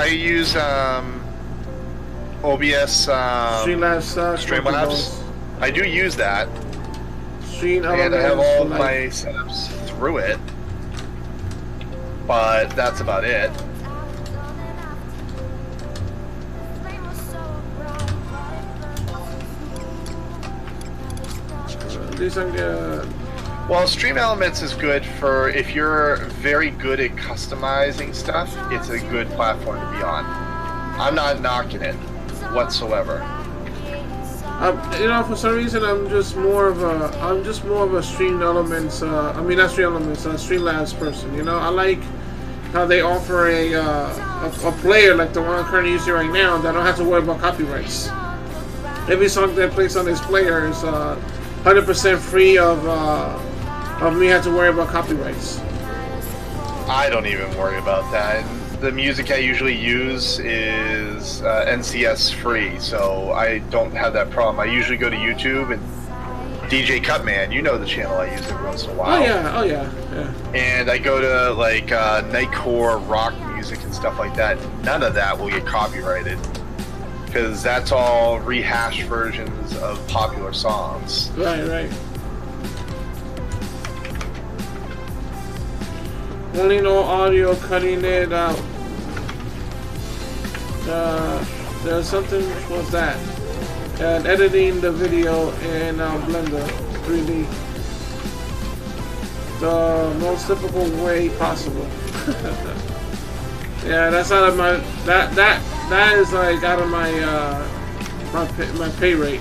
use OBS Streamlabs. I do use that. And I have all my setups through it. But that's about it. These are good. Well, Stream Elements is good for if you're very good at customizing stuff. It's a good platform to be on. I'm not knocking it whatsoever. You know, for some reason, I'm just more of a Stream Elements. I mean, not Stream Elements, Streamlabs person. You know, I like how they offer a player like the one I'm currently using right now that I don't have to worry about copyrights. Every song that plays on this player is 100% free of me having to worry about copyrights. I don't even worry about that. The music I usually use is NCS free, so I don't have that problem. I usually go to YouTube and DJ Cutman, you know the channel I use every once in a while. Oh yeah. And I go to like Nightcore rock music and stuff like that. None of that will get copyrighted, because that's all rehashed versions of popular songs. Right. Only no audio, cutting it out. There's something, what's that? And editing the video in Blender 3D. The most typical way possible. Yeah, that's out of my, that is like out of my my pay rate.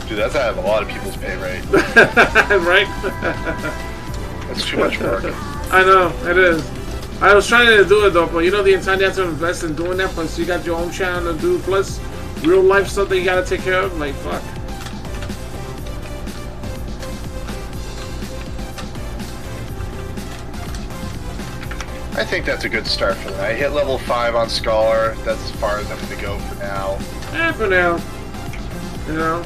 Dude, that's out of a lot of people's pay rate. Right? That's too much work. I know, it is. I was trying to do it though, but you know the entire you have to invest in doing that, plus you got your own channel to do, plus real life stuff that you gotta take care of, like fuck. I think that's a good start for that. I hit level 5 on Scholar. That's as far as I'm going to go for now. For now. You know.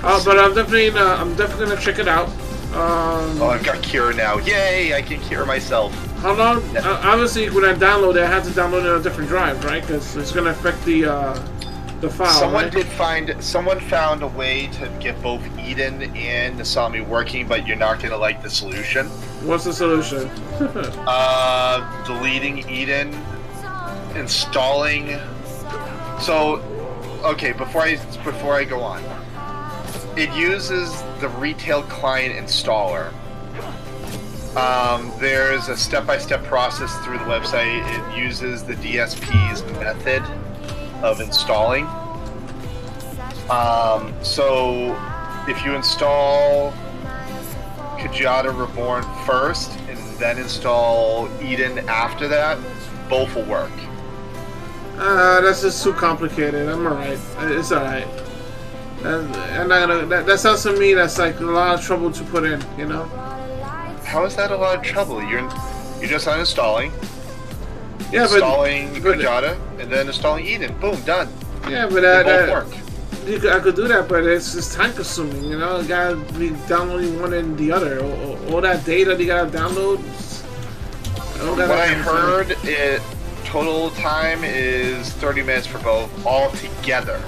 But I'm definitely gonna check it out. Oh, I've got Cure now. Yay! I can cure myself. How long? Obviously, when I download it, I have to download it on a different drive, right? Because it's gonna affect the file. Someone found a way to get both Eden and Nasami working, but you're not gonna like the solution. What's the solution? Deleting Eden, installing. So, okay, before I go on, it uses the retail client installer. There's a step-by-step process through the website. It uses the DSP's method of installing. So if you install Kajata Reborn first and then install Eden after that, both will work. That's just too complicated. I'm alright. It's alright. That sounds to me that's like a lot of trouble to put in, you know? How is that a lot of trouble? You're just uninstalling, installing Kajata, and then installing Eden. Boom, done. Yeah, but both work. I could do that, but it's just time consuming, you know? You gotta be downloading one and the other. All that data you gotta download. What I heard, total time is 30 minutes for both, all together.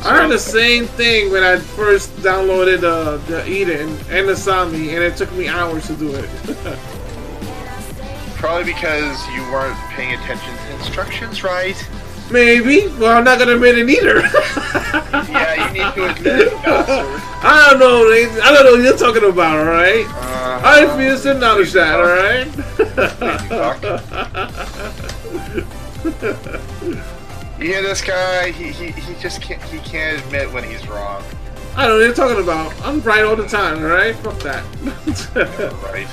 I heard the same thing when I first downloaded the Eden and the Sami, and it took me hours to do it. Probably because you weren't paying attention to instructions, right? Maybe. Well, I'm not gonna admit it either. Yeah, you need to admit it, bastard. I don't know what you're talking about, alright? I refuse to acknowledge that, alright? You hear this guy? He just can't admit when he's wrong. I don't know what you're talking about. I'm right all the time, alright? Fuck that. Right.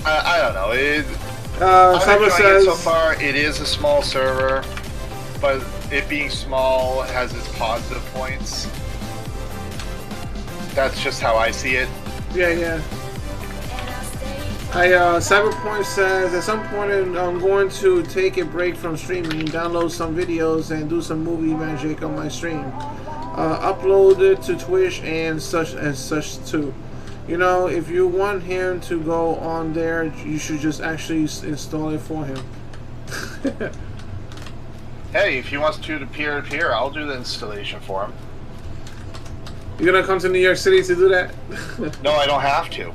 I don't know. I'm enjoying it so far. It is a small server, but it being small has its positive points. That's just how I see it. Yeah. Cyberpoint says, at some point I'm going to take a break from streaming, download some videos, and do some movie magic on my stream. Upload it to Twitch and such too. You know, if you want him to go on there, you should just actually install it for him. Hey, if he wants to peer-to-peer, I'll do the installation for him. You gonna come to New York City to do that? No, I don't have to.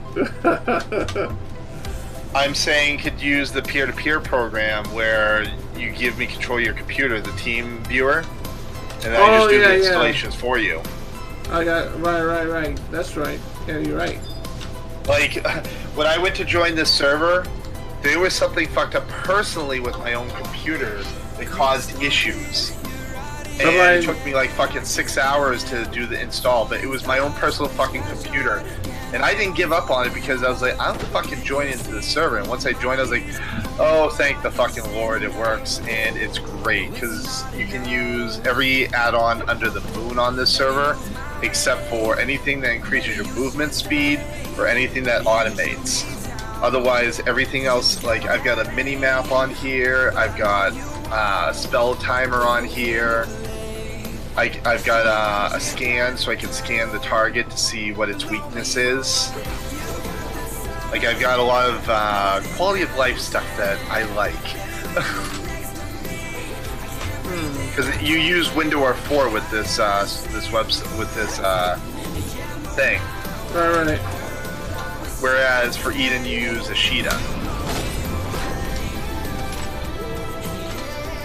I'm saying could use the peer-to-peer program where you give me control of your computer, the team viewer, and then I just do the installations for you. I got right. That's right. Yeah, you're right. Like when I went to join this server, there was something fucked up personally with my own computer that caused issues. And it took me like fucking 6 hours to do the install, but it was my own personal fucking computer. And I didn't give up on it because I was like, I have to fucking join into the server. And once I joined, I was like, oh, thank the fucking Lord, it works. And it's great because you can use every add-on under the moon on this server, except for anything that increases your movement speed or anything that automates. Otherwise, everything else, like I've got a mini map on here, I've got a spell timer on here. I've got a scan so I can scan the target to see what its weakness is. Like I've got a lot of quality of life stuff that I like. Because you use Window 4 with this website with this thing. Right. Whereas for Eden you use Ashita.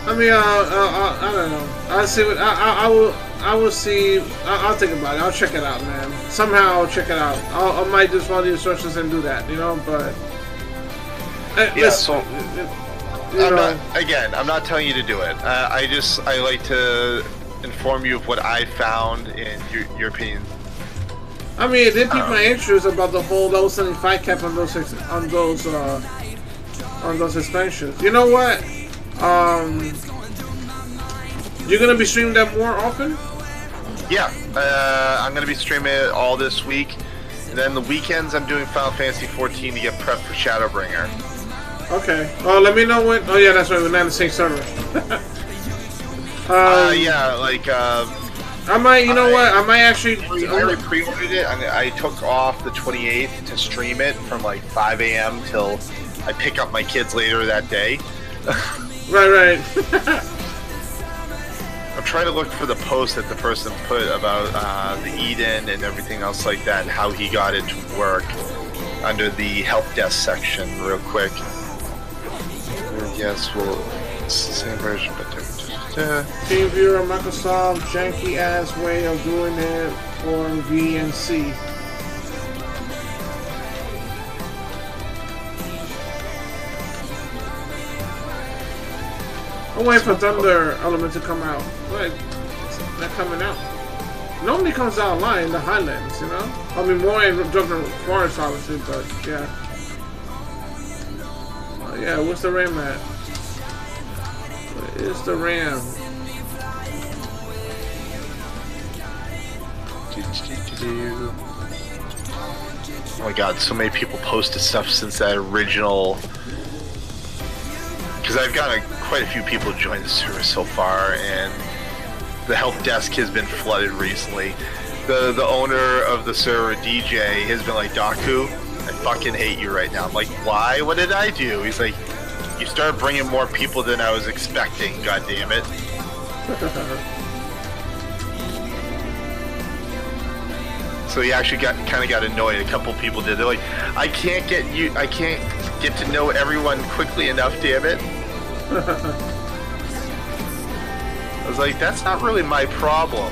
I mean, I don't know. I'll see what I will see. I'll think about it. I'll check it out, man. Somehow I'll check it out. I might just follow the instructions and do that, you know. But yeah, so I'm not telling you to do it. I like to inform you of what I found and your opinion. I mean, it did pique my interest about the whole level 75 cap on those expansions. You know what? You're gonna be streaming that more often? Yeah, I'm gonna be streaming it all this week, and then the weekends I'm doing Final Fantasy 14 to get prepped for Shadowbringer. Okay. Oh, let me know when. Oh yeah, that's right. We're not in the same server. Yeah, like I might. You know what? I might actually. I already pre-ordered it. I took off the 28th to stream it from like 5 a.m. till I pick up my kids later that day. Right. I'm trying to look for the post that the person put about the Eden and everything else like that and how he got it to work under the help desk section real quick. Yes, well, it's the same version, but TeamViewer, Microsoft, janky ass way of doing it for VNC. I'm waiting for Thunder Element to come out. Wait, it's not coming out. Normally comes out online in the Highlands, you know? I mean, more in Drunken Forest, obviously, but yeah. Yeah, what's the RAM at? Where is the RAM? Oh my god, so many people posted stuff since that original. Because I've got quite a few people join the server so far, and the help desk has been flooded recently. The owner of the server, DJ, has been like, Daku, I fucking hate you right now. I'm like, why? What did I do? He's like, you started bringing more people than I was expecting, god damn it. So he actually kind of got annoyed. A couple people did. They're like, I can't get to know everyone quickly enough, damn it. I was like, that's not really my problem.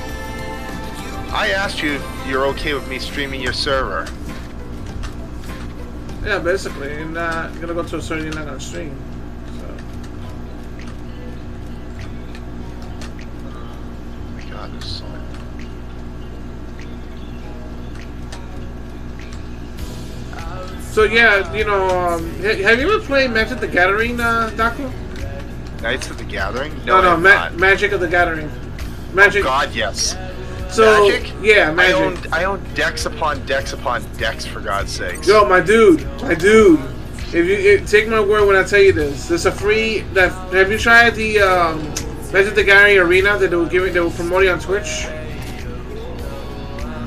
I asked you if you're okay with me streaming your server. Yeah, basically, you're not gonna go to a server you're not gonna stream. Oh my god, this is so... So yeah, you know, have you ever played Magic the Gathering, Daku? Knights of the Gathering? No, Magic of the Gathering. Magic. Oh god, yes. So, Magic? Yeah, Magic. I own decks upon decks upon decks, for God's sakes. Yo, my dude. If you take my word when I tell you this, there's a free. Have you tried the Legendary Arena that they were promoting on Twitch?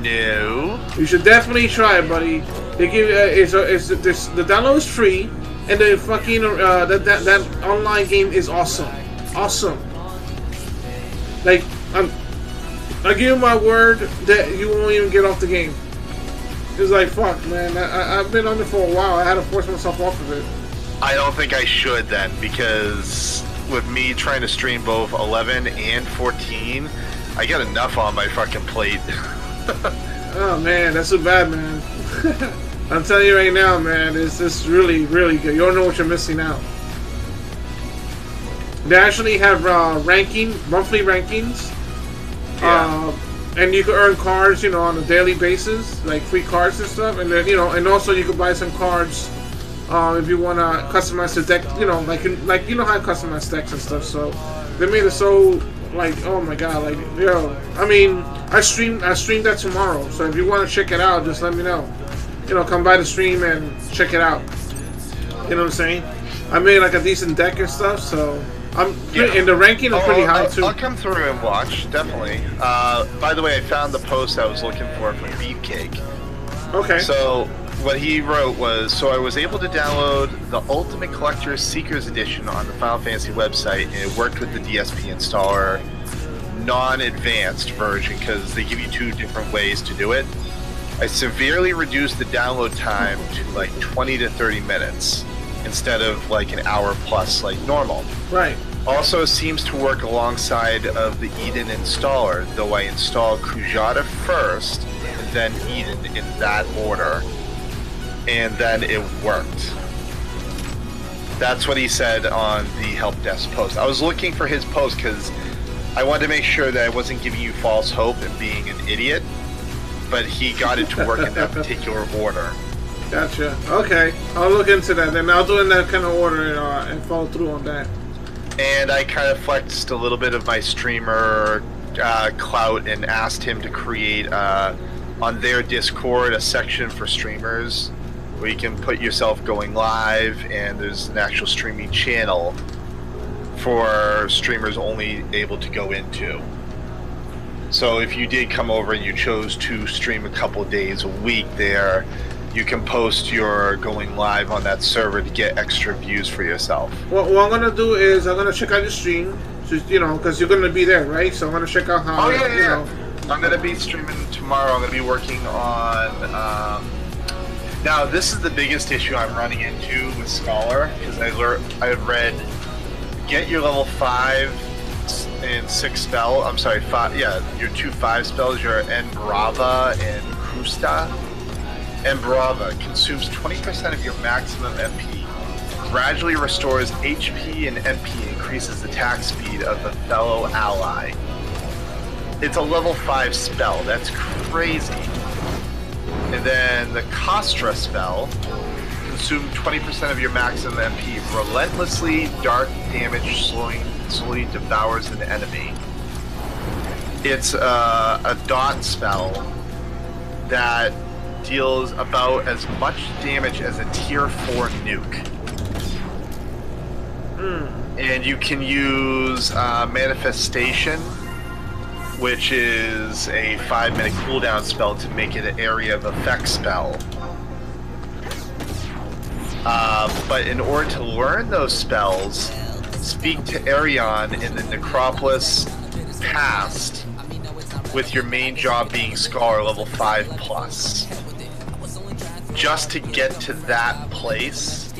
No. You should definitely try it, buddy. They give the download is free, and the fucking that online game is awesome, awesome. Like I give you my word that you won't even get off the game. It's like, fuck, man. I've been on it for a while. I had to force myself off of it. I don't think I should then, because with me trying to stream both 11 and 14, I got enough on my fucking plate. Oh, man, that's so bad, man. I'm telling you right now, man, it's just really, really good. You don't know what you're missing out. They actually have monthly rankings. Yeah. And you can earn cards, you know, on a daily basis, like free cards and stuff. And then, you know, and also you can buy some cards if you want to customize the deck, you know, like you know how to customize decks and stuff. So they made it so, like, oh my god, like, yo, I mean, I stream that tomorrow. So if you want to check it out, just let me know. You know, come by the stream and check it out. You know what I'm saying? I made like a decent deck and stuff, so. In the ranking, I'm pretty high too. I'll come through and watch, definitely. By the way, I found the post I was looking for Beefcake. Okay. So what he wrote was, so I was able to download the Ultimate Collector's Seekers Edition on the Final Fantasy website, and it worked with the DSP installer non-advanced version because they give you 2 different ways to do it. I severely reduced the download time to like 20 to 30 minutes instead of like an hour plus like normal. Right. Also seems to work alongside of the Eden installer, though I installed Kujata first and then Eden in that order, and then it worked. That's what he said on the help desk post. I was looking for his post because I wanted to make sure that I wasn't giving you false hope and being an idiot, but he got it to work in that particular order. Gotcha. Okay, I'll look into that. Then I'll do it in that kind of order and follow through on that. And I kind of flexed a little bit of my streamer clout and asked him to create on their Discord a section for streamers where you can put yourself going live, and there's an actual streaming channel for streamers only able to go into. So if you did come over and you chose to stream a couple of days a week there, you can post your going live on that server to get extra views for yourself. Well, what I'm gonna do is I'm gonna check out your stream, just, you know, because you're gonna be there, right? So I'm gonna check out how. Oh yeah, you know. I'm gonna be streaming tomorrow. I'm gonna be working on. Now this is the biggest issue I'm running into with Scholar, because I've read get your level 5 and 6 spell. I'm sorry, 5. Yeah, your 2 5 spells. Your Enbrava and Krusta. Embrava consumes 20% of your maximum MP, gradually restores HP and MP, increases attack speed of the fellow ally. It's a level 5 spell, that's crazy. And then the Kostra spell, consume 20% of your maximum MP, relentlessly dark damage slowly devours an enemy. It's a dot spell that deals about as much damage as a tier 4 nuke. And you can use Manifestation, which is a 5-minute cooldown spell to make it an area of effect spell. But in order to learn those spells, speak to Arion in the Necropolis past, with your main job being Scholar level 5+. Just to get to that place,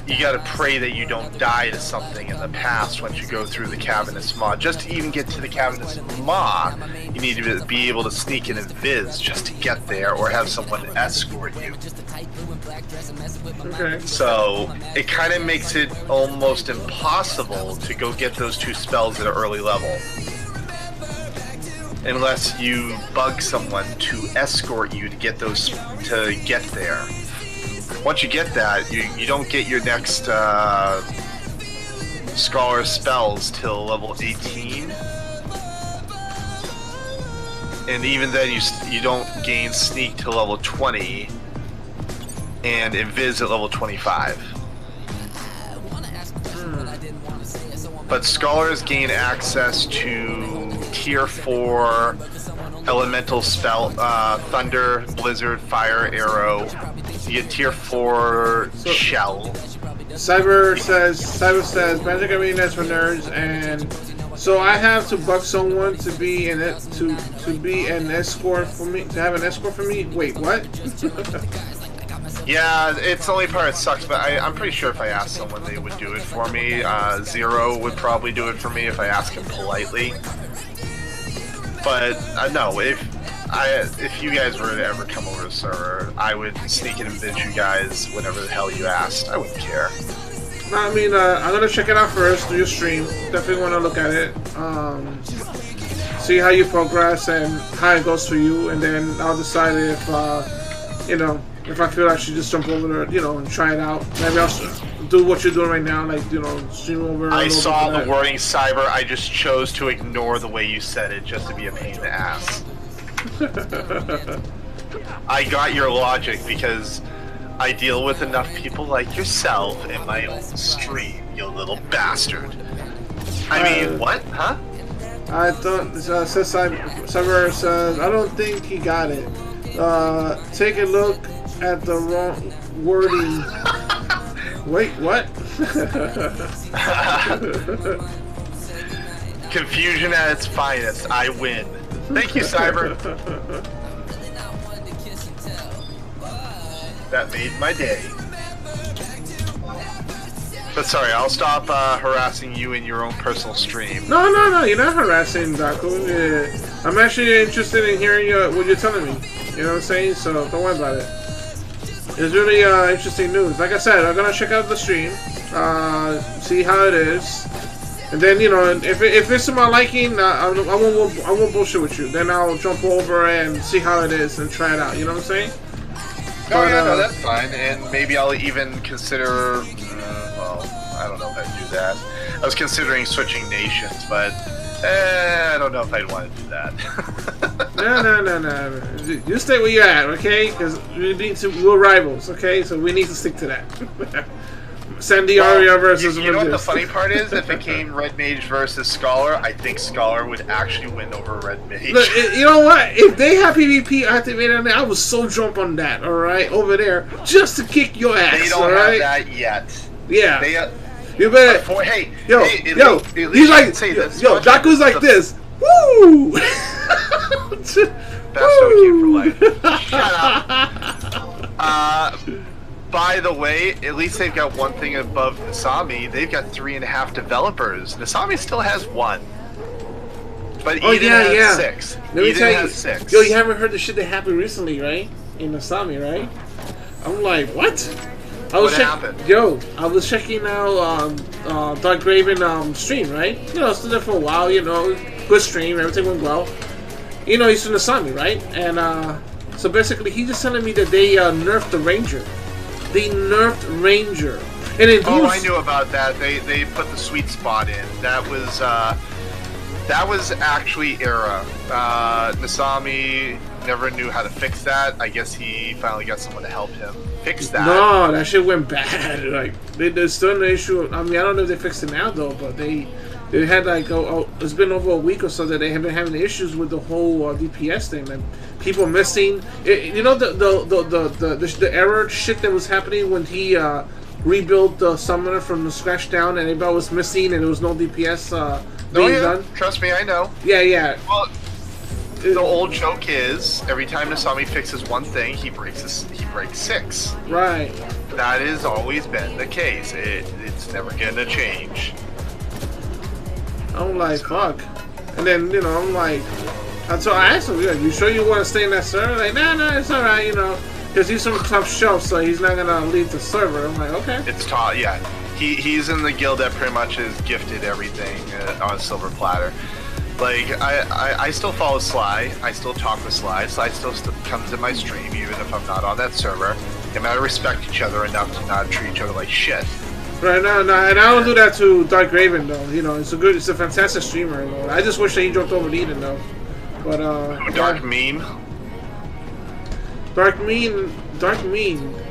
you gotta pray that you don't die to something in the past once you go through the Cavernous Maw. Just to even get to the Cavernous Maw, you need to be able to sneak in and viz just to get there, or have someone escort you. Okay. So it kind of makes it almost impossible to go get those 2 spells at an early level, unless you bug someone to escort you to get those there. Once you get that, you don't get your next Scholar spells till level 18, and even then you don't gain sneak till level 20, and Invis at level 25. But Scholars gain access to Tier 4 elemental spell, Thunder, Blizzard, Fire, Arrow. You get Tier 4 Shell. Cyber says Magic Arena is for nerds, and so I have to buck someone to be an escort for me, to have an escort for me. Wait, what? Yeah, it's the only part that sucks, but I'm pretty sure if I asked someone, they would do it for me. Zero would probably do it for me if I ask him politely. But no, if you guys were to ever come over to the server, I would sneak in and bid you guys whatever the hell you asked. I wouldn't care. No, I mean, I'm gonna check it out first, do your stream. Definitely want to look at it. See how you progress and how it goes for you, and then I'll decide if, you know, if I feel I should just jump over there, you know, and try it out. Maybe I'll do what you're doing right now, like, you know, stream over. I saw the wording Cyber, I just chose to ignore the way you said it just to be a pain in the ass. I got your logic because I deal with enough people like yourself in my own stream, you little bastard. I mean, what? Huh? I thought, says Cyber says, I don't think he got it. Take a look at the wrong wording. Wait, what? Confusion at its finest. I win. Thank you, Cyber. That made my day. But sorry, I'll stop harassing you in your own personal stream. No, you're not harassing Daku. I'm actually interested in hearing what you're telling me. You know what I'm saying? So don't worry about it. It's really interesting news. Like I said, I'm gonna check out the stream, see how it is, and then, you know, if it's to my liking, I won't bullshit with you. Then I'll jump over and see how it is and try it out. You know what I'm saying? Oh yeah, no, that's fine. And maybe I'll even consider. Well, I don't know if I'd do that. I was considering switching nations, but I don't know if I'd want to do that. No. You stay where you're at, okay? Because we're rivals, okay? So we need to stick to that. Sandiaria versus you know what the funny part is? If it came Red Mage versus Scholar, I think Scholar would actually win over Red Mage. Look, you know what? If they have PvP activated on there, I would so jump on that, alright? Over there, just to kick your ass, they don't have that yet. Yeah. They, you better. Hey, he's like, yo, Daku's like this. Woo! Best OG for life. Shut up. By the way, at least they've got one thing above Nasami. They've got 3.5 developers. Nasami still has 1. But Eden has 6. Let me tell you, has 6. Yo, you haven't heard the shit that happened recently, right? In Nasami, right? I'm like, what? What happened? Yo, I was checking out Dark Raven stream, right? You know, stood there for a while, you know, good stream, everything went well. You know, he's from Nasami, right? And so basically, he's just telling me that they nerfed the Ranger. They nerfed Ranger. And it I knew about that. They put the sweet spot in. That was actually error. Nasami never knew how to fix that. I guess he finally got someone to help him fix that. No, that shit went bad. Like there's still an issue. I mean, I don't know if they fixed it now though, but they had like it's been over a week or so that they have been having issues with the whole DPS thing. Like people missing. You know the error shit that was happening when he rebuilt the summoner from the scratch down, and everybody was missing, and there was no DPS being done. Trust me, I know. Yeah. Well, the old joke is every time Nasami fixes one thing, he breaks 6. Right. That has always been the case. It's never gonna change. I'm like, fuck. And then, you know, I'm like, so I asked him, you sure you want to stay in that server? Like, nah, it's alright, you know, because he's some tough shelf, so he's not gonna leave the server. I'm like, okay. It's taught, yeah. He's in the guild that pretty much is gifted everything on a silver platter. Like, I still follow Sly. I still talk with Sly. Sly still comes in my stream, even if I'm not on that server. And I respect each other enough to not treat each other like shit. Right, no, and I don't do that to Dark Raven though. You know, it's a fantastic streamer. You know? I just wish that he jumped over to Eden though. But Dark Meme. Dark Mean.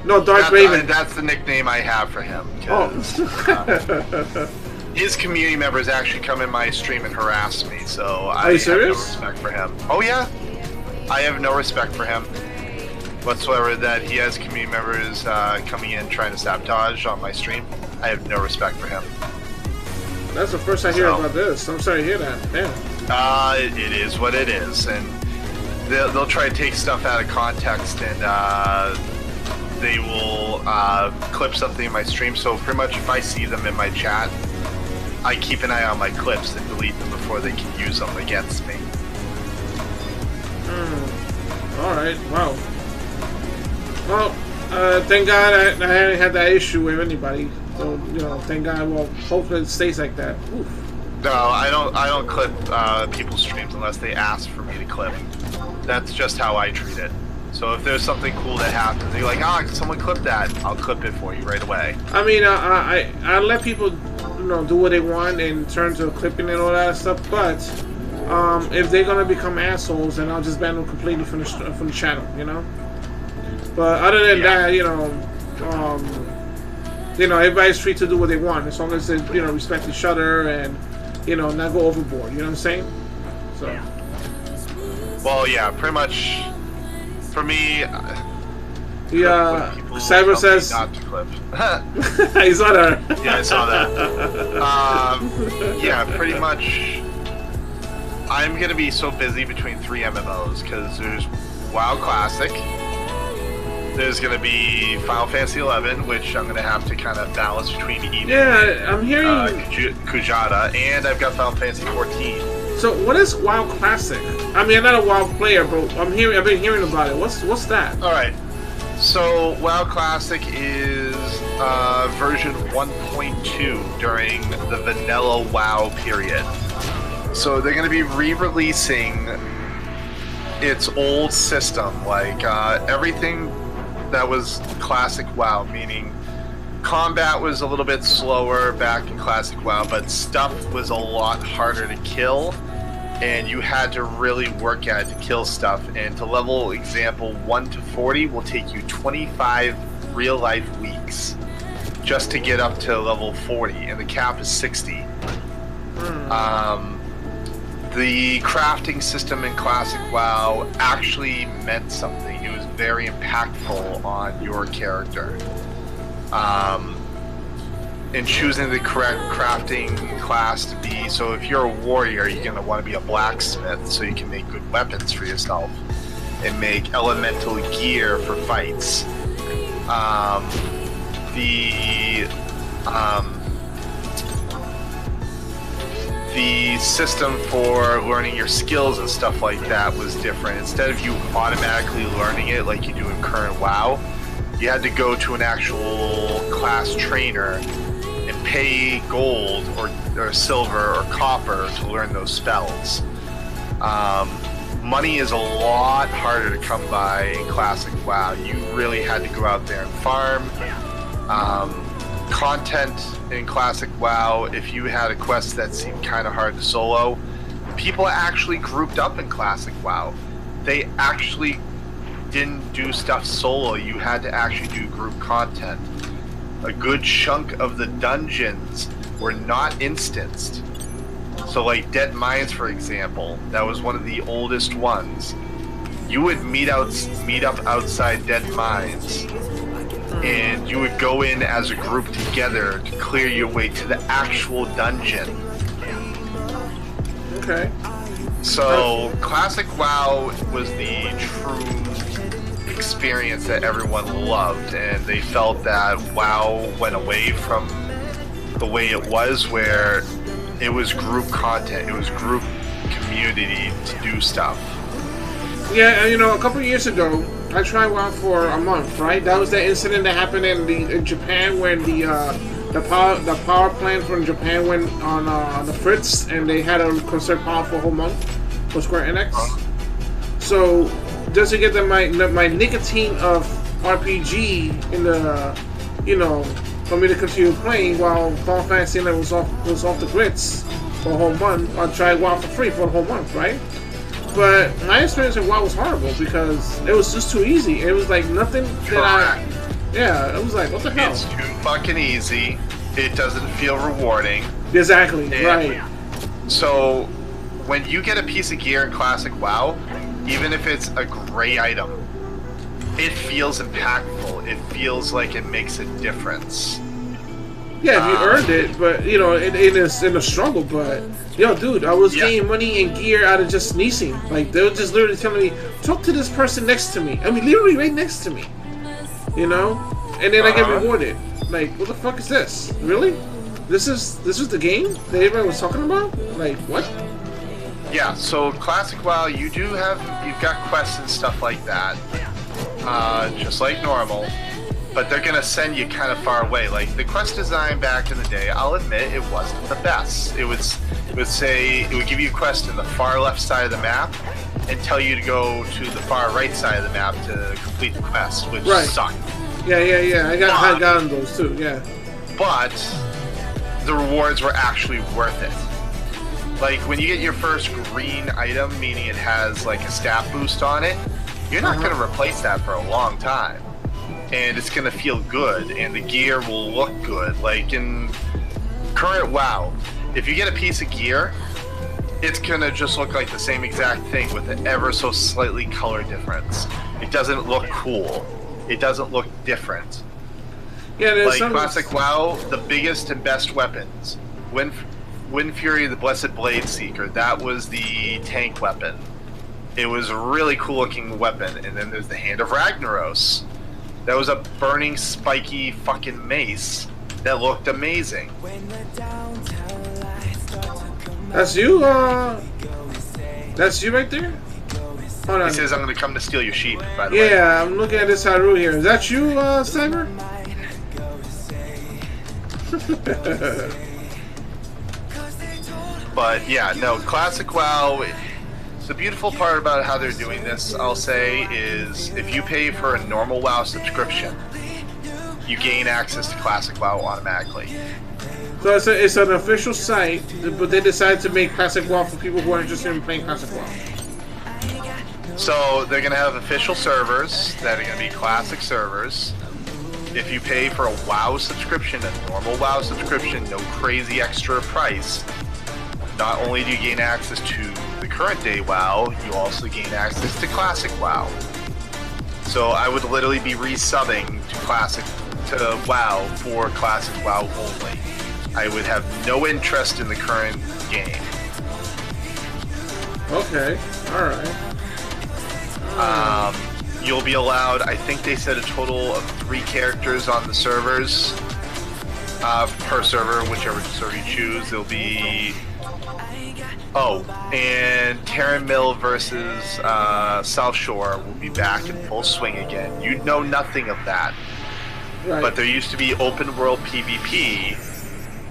No, Dark That's, Raven. that's the nickname I have for him. Oh. 'Cause, his community members actually come in my stream and harass me, so I Are you have serious? no respect for him. Oh yeah, I have no respect for him whatsoever. That he has community members coming in trying to sabotage on my stream. I have no respect for him. That's the first I hear about this. I'm sorry to hear that. Damn. It is what it is, and they'll try to take stuff out of context, and they will clip something in my stream. So pretty much, if I see them in my chat, I keep an eye on my clips and delete them before they can use them against me. All right. Wow. Well, thank God I haven't had that issue with anybody. So thank God. Well, hopefully it stays like that. Oof. No, I don't clip people's streams unless they ask for me to clip. That's just how I treat it. So if there's something cool that happens, they're like, "Ah, someone clip that," I'll clip it for you right away. I mean, I let people, do what they want in terms of clipping and all that stuff. But if they're gonna become assholes, then I'll just ban them completely from the channel. But other than that, everybody's free to do what they want as long as they, respect each other and, not go overboard. You know what I'm saying? So. Well, yeah, pretty much. For me, yeah. Cyber says not to clip. I saw that. Yeah, I saw that. Yeah, pretty much. I'm gonna be so busy between 3 MMOs because there's WoW Classic. There's gonna be Final Fantasy 11, which I'm gonna have to kind of balance between Eden Yeah, I'm hearing Kujata, and I've got Final Fantasy 14. So what is WoW Classic? I mean, I'm not a WoW player, but I've been hearing about it. What's that? All right. So WoW Classic is version 1.2 during the vanilla WoW period. So they're going to be re-releasing its old system, like everything that was classic WoW, meaning combat was a little bit slower back in classic WoW, but stuff was a lot harder to kill, and you had to really work at it to kill stuff. And to level example 1 to 40 will take you 25 real-life weeks just to get up to level 40, and the cap is 60. The crafting system in classic WoW actually meant something. It was very impactful on your character. In choosing the correct crafting class to be, so if you're a warrior, you're going to want to be a blacksmith so you can make good weapons for yourself and make elemental gear for fights. The system for learning your skills and stuff like that was different. Instead of you automatically learning it like you do in current WoW, you had to go to an actual class trainer and pay gold or silver or copper to learn those spells. Money is a lot harder to come by in classic WoW. You really had to go out there and farm. Content in classic WoW, if you had a quest that seemed kind of hard to solo, people actually grouped up in classic WoW. They actually didn't do stuff solo. You had to actually do group content. A good chunk of the dungeons were not instanced. So like Dead Mines, for example, that was one of the oldest ones. You would meet up outside Dead Mines, and you would go in as a group together to clear your way to the actual dungeon. Okay. So classic WoW was the true experience that everyone loved, and they felt that WoW went away from the way it was, where it was group content, it was group community to do stuff. Yeah, and a couple of years ago, I tried WoW for a month, right? That was the incident that happened in Japan when the power plant from Japan went on the fritz, and they had to conserve power for a whole month for Square Enix. So just to get my nicotine of RPG in the, for me to continue playing while Final Fantasy was off the grids for a whole month, I tried WoW for free for a whole month, right? But my experience with WoW was horrible because it was just too easy. It was like nothing that yeah, it was like, what the hell? It's too fucking easy. It doesn't feel rewarding. Exactly, And right. So, when you get a piece of gear in Classic WoW, even if it's a gray item, it feels impactful. It feels like it makes a difference. Yeah, if you earned it, but you know, in a struggle. But yo, dude, I was getting money and gear out of just sneezing. Like they were just literally telling me, talk to this person next to me. I mean, literally right next to me. You know, and then I get rewarded. Like, what the fuck is this? Really? This is the game that everybody was talking about? Like, what? Yeah. So Classic WoW, you've got quests and stuff like that, just like normal. But they're gonna send you kind of far away. Like the quest design back in the day, I'll admit it wasn't the best. It would give you a quest in the far left side of the map and tell you to go to the far right side of the map to complete the quest, which sucked. Yeah. I got those too. Yeah. But the rewards were actually worth it. Like when you get your first green item, meaning it has like a stat boost on it, you're not gonna replace that for a long time. And it's gonna feel good, and the gear will look good. Like in current WoW, if you get a piece of gear, it's gonna just look like the same exact thing with an ever so slightly color difference. It doesn't look cool. It doesn't look different. Yeah, like Classic WoW, the biggest and best weapons. Wind Fury, the Blessed Blade Seeker, that was the tank weapon. It was a really cool looking weapon. And then there's the Hand of Ragnaros. That was a burning, spiky fucking mace that looked amazing. That's you, that's you right there? Hold on. He says, I'm gonna come to steal your sheep, by the way. Yeah, I'm looking at this Haru here. Is that you, Cyber? But yeah, no, Classic WoW, the beautiful part about how they're doing this, I'll say, is if you pay for a normal WoW subscription, you gain access to Classic WoW automatically. So it's an official site, but they decided to make Classic WoW for people who are interested in playing Classic WoW. So they're going to have official servers that are going to be Classic servers. If you pay for a WoW subscription, a normal WoW subscription, no crazy extra price, not only do you gain access to the current day WoW, you also gain access to Classic WoW. So I would literally be resubbing to WoW for Classic WoW only. I would have no interest in the current game. Okay, alright. You'll be allowed, I think they said a total of 3 characters on the servers. Per server, whichever server you choose. There'll be... Oh, and Terran Mill versus South Shore will be back in full swing again. You know nothing of that. Right. But there used to be open world PvP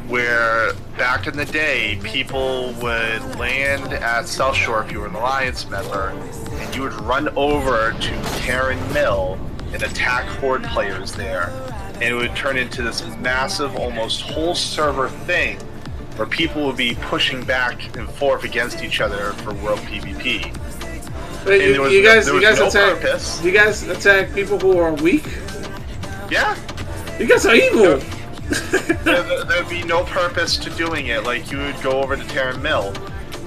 where back in the day people would land at South Shore if you were an Alliance member, and you would run over to Terran Mill and attack Horde players there. And it would turn into this massive, almost whole server thing where people would be pushing back and forth against each other for world PvP. But you guys attack people who are weak? Yeah. You guys are evil! There'd be no purpose to doing it. Like, you would go over to Terran Mill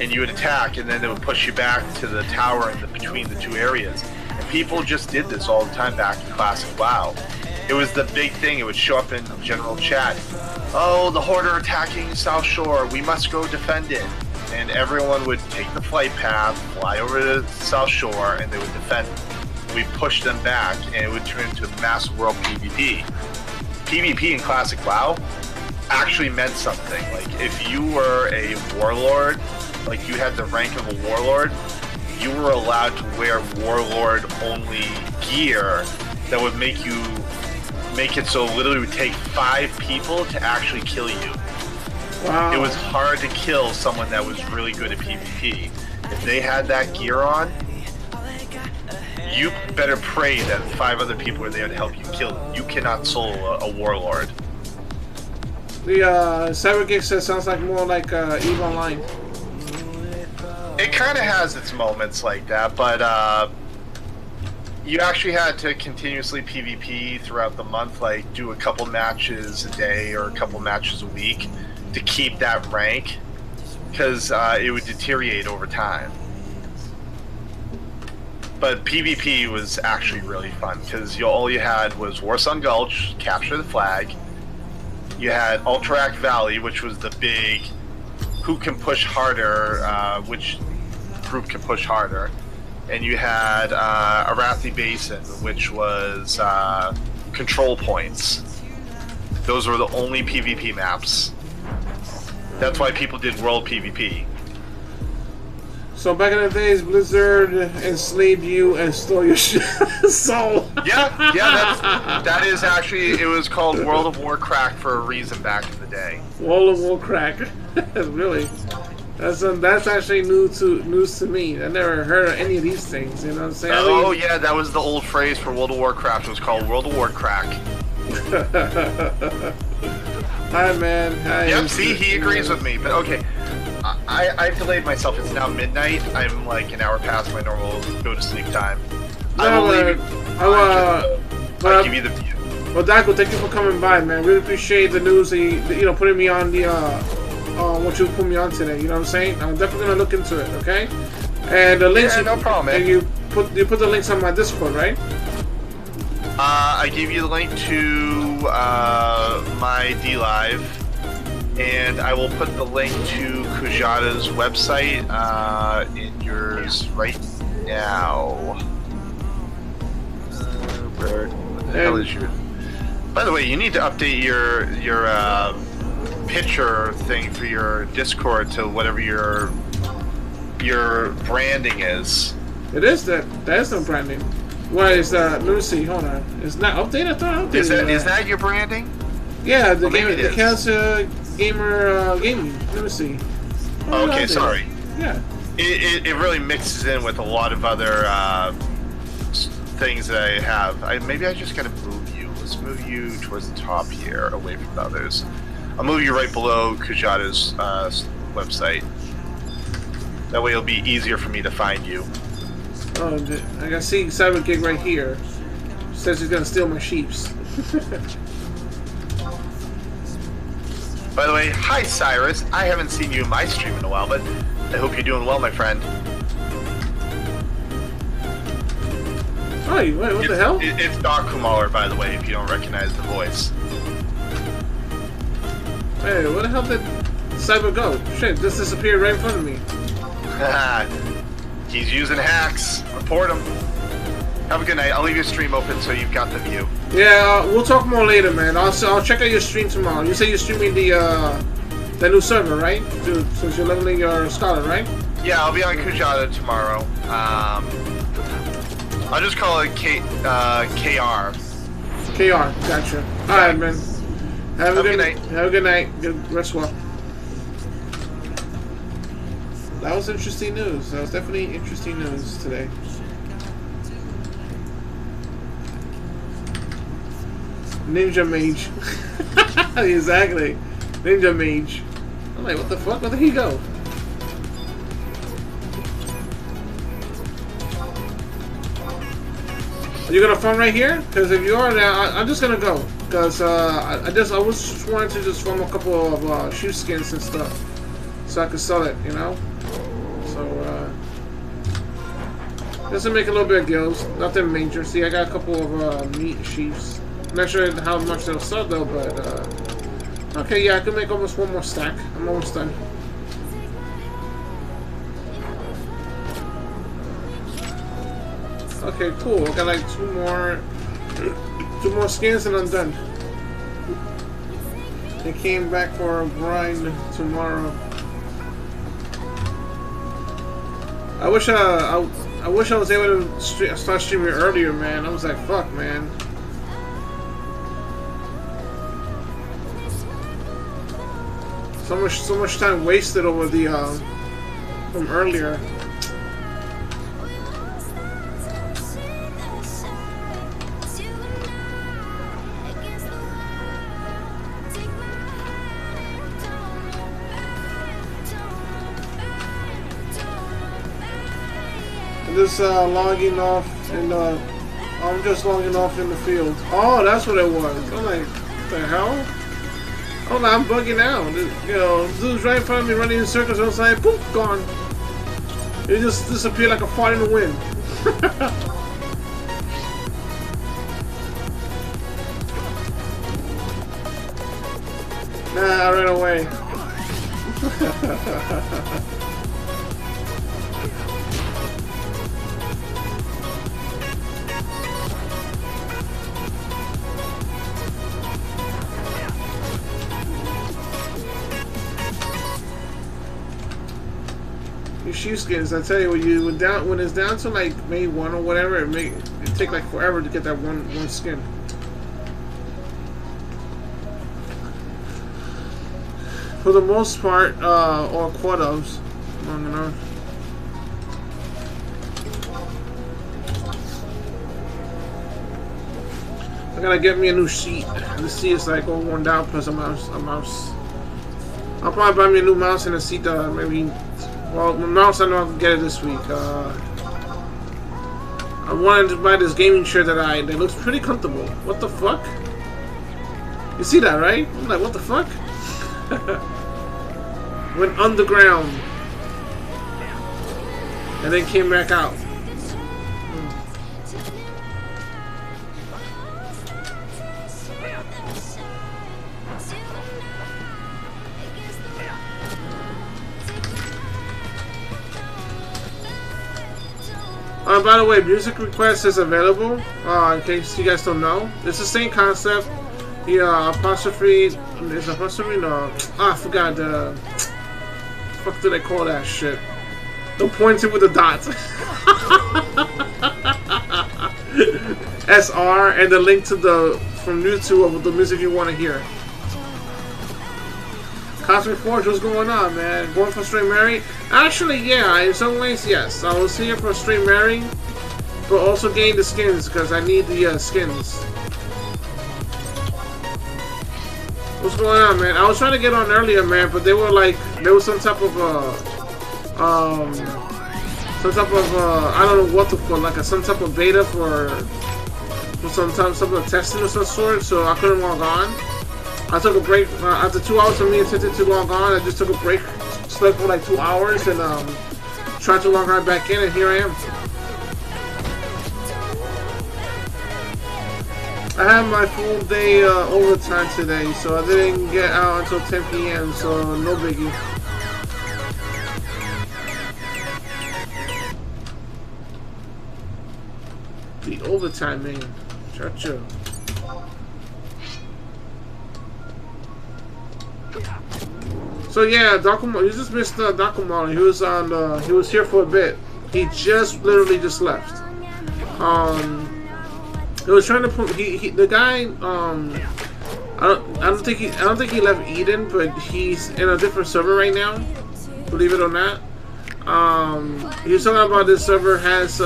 and you would attack, and then they would push you back to the tower in between the 2 areas. And people just did this all the time back in Classic WoW. It was the big thing. It would show up in general chat. Oh, the Horde are attacking South Shore. We must go defend it. And everyone would take the flight path, fly over to South Shore, and they would defend it. We'd push them back, and it would turn into massive world PvP. PvP in Classic WoW actually meant something. Like, if you were a warlord, like you had the rank of a warlord, you were allowed to wear warlord-only gear that would make it so literally it would take 5 people to actually kill you. Wow. It was hard to kill someone that was really good at PvP. If they had that gear on, you better pray that 5 other people are there to help you kill them. You cannot solo a warlord. The Cyber Geek says sounds like more like EVE Online. It kind of has its moments like that, but you actually had to continuously PvP throughout the month, like do a couple matches a day or a couple matches a week to keep that rank, because it would deteriorate over time. But PvP was actually really fun, because all you had was Warsun Gulch, capture the flag. You had Ultrarak Valley, which was the big who can push harder, which group can push harder. And you had Arathi Basin, which was control points. Those were the only PvP maps. That's why people did world PvP. So back in the days, Blizzard enslaved you and stole your soul. Yeah, that is actually, it was called World of Warcraft for a reason back in the day. World of Warcraft. Really? That's actually news to me. I never heard of any of these things. You know what I'm saying? Oh yeah, that was the old phrase for World of Warcraft. It was called World of Warcraft. Hi, man. Hi. Yep. See, he agrees with me. But okay, I've delayed myself. It's now midnight. I'm like an hour past my normal go to sleep time. I'll give you the view. Well, Daco, thank you for coming by, man. Really appreciate the news that you putting me on the what you put me on today. You know what I'm saying? I'm definitely gonna look into it. Okay. And the links. Yeah, no problem, man. And you put the links on my Discord, right? I gave you the link to my DLive, and I will put the link to Kujata's website in yours right now. Where the hell is your? By the way, you need to update your picture thing for your Discord to whatever your branding is. It is that. That's no branding. What is that? Let me see. Hold on. It's not updated. I thought I updated. Is that your branding? Yeah, the Well, game. The Cancer Gamer Gaming. Let me see. Oh, Okay, sorry. Yeah. It really mixes in with a lot of other things that I have. Maybe I just gotta move you. Let's move you towards the top here, away from the others. I'll move you right below Kujata's website. That way it'll be easier for me to find you. Oh, I can see Cyber Gig right here. Says he's gonna steal my sheeps. By the way, hi Cyrus. I haven't seen you in my stream in a while, but I hope you're doing well, my friend. Oh, wait, what the hell? It's Doc Kumalar, by the way, if you don't recognize the voice. Hey, where the hell did Cyber go? Shit, this disappeared right in front of me. He's using hacks. Report him. Have a good night. I'll leave your stream open so you've got the view. Yeah, we'll talk more later, man. I'll check out your stream tomorrow. You say you're streaming the new server, right? Since you're leveling your scholar, right? Yeah, I'll be on Kujata tomorrow. I'll just call it KR. KR, gotcha. Alright, man. Have a good night. Have a good night. Good rest well. That was interesting news. That was definitely interesting news today. Ninja Mage. Exactly. Ninja Mage. I'm like, what the fuck? Where did he go? Are you gonna farm right here? Because if you are now, I'm just gonna go. Because I was just wanting to just farm a couple of sheepskins and stuff, so I could sell it, you know. So just to make a little bit of gills, nothing major. See, I got a couple of meat sheeps. Not sure how much they'll sell though, but okay, yeah, I can make almost one more stack. I'm almost done. Okay, cool. I got like two more skins and I'm done. They came back for a grind tomorrow. I wish I was able to start streaming earlier, man. I was like, fuck, man. So much time wasted over the from earlier. just logging off in the. I'm just logging off in the field. Oh, that's what it was. I'm like, what the hell? Oh, no, I'm bugging out. You know, dude's right in front of me running in circles. I was like, poof, gone. It just disappeared like a fart in the wind. Nah, I ran away. These shoe skins, I tell you, when it's down to like May 1 or whatever, it take like forever to get that one skin. For the most part, or quotas, long enough. I gotta get me a new sheet. The seat is like all worn down, plus a mouse. I'll probably buy me a new mouse and a seat. Maybe. Well, the mouse I know I can get it this week. I wanted to buy this gaming chair that looks pretty comfortable. What the fuck? You see that, right? I'm like, what the fuck? Went underground and then came back out. By the way, music request is available. In case you guys don't know, it's the same concept. The apostrophe is apostrophe. No, I forgot the. Fuck do they call that shit? Don't point it with the dots. SR and the link to the from YouTube of the music you want to hear. Cosmic Forge, what's going on, man? Going for Straight Mary? Actually, yeah, in some ways, yes. I was here for Straight Mary, but also gain the skins because I need the skins. What's going on, man? I was trying to get on earlier, man, but they were like, there was some type of I don't know what to call, like some type of beta for some type of testing of some sort, so I couldn't log on. I took a break after 2 hours of me attempting to log on. I just took a break, slept for like 2 hours, and tried to log right back in, and here I am. I had my full day overtime today, so I didn't get out until 10 p.m. So no biggie. The overtime, man. Cha-cha. So yeah, you just missed Dachaosbringer. He was here for a bit. He just literally just left. He was trying to put the guy. I don't think he left Eden, but he's in a different server right now. Believe it or not. He was talking about this server has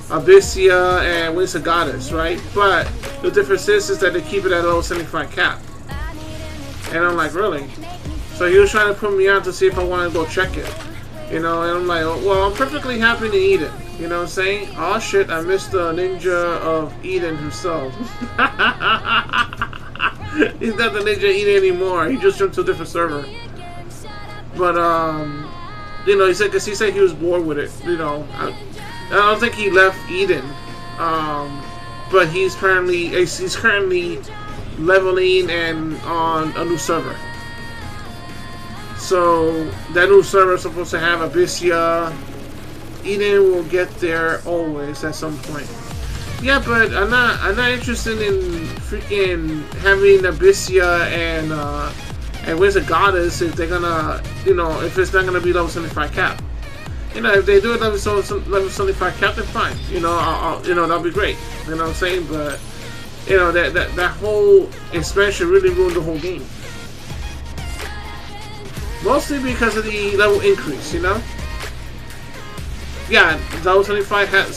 Abyssia and Wings of Goddess, right? But the difference is that they keep it at a level 75 cap. And I'm like, really? So he was trying to put me on to see if I wanted to go check it. You know, and I'm like, well, I'm perfectly happy to eat it. You know what I'm saying? Oh shit, I missed the ninja of Eden himself. He's not the ninja of Eden anymore. He just jumped to a different server. But, you know, he said he was bored with it. You know, I don't think he left Eden. But he's currently leveling and on a new server. So that new server is supposed to have Abyssia. Eden will get there always at some point. Yeah, but I'm not interested in freaking having Abyssia and Wings of Goddess if they're gonna, you know, if it's not gonna be level 75 cap. You know, if they do it level 75 cap, then fine. You know, you know, that'll be great. You know what I'm saying? But you know that whole expansion really ruined the whole game. Mostly because of the level increase, you know? Yeah, level 75 cap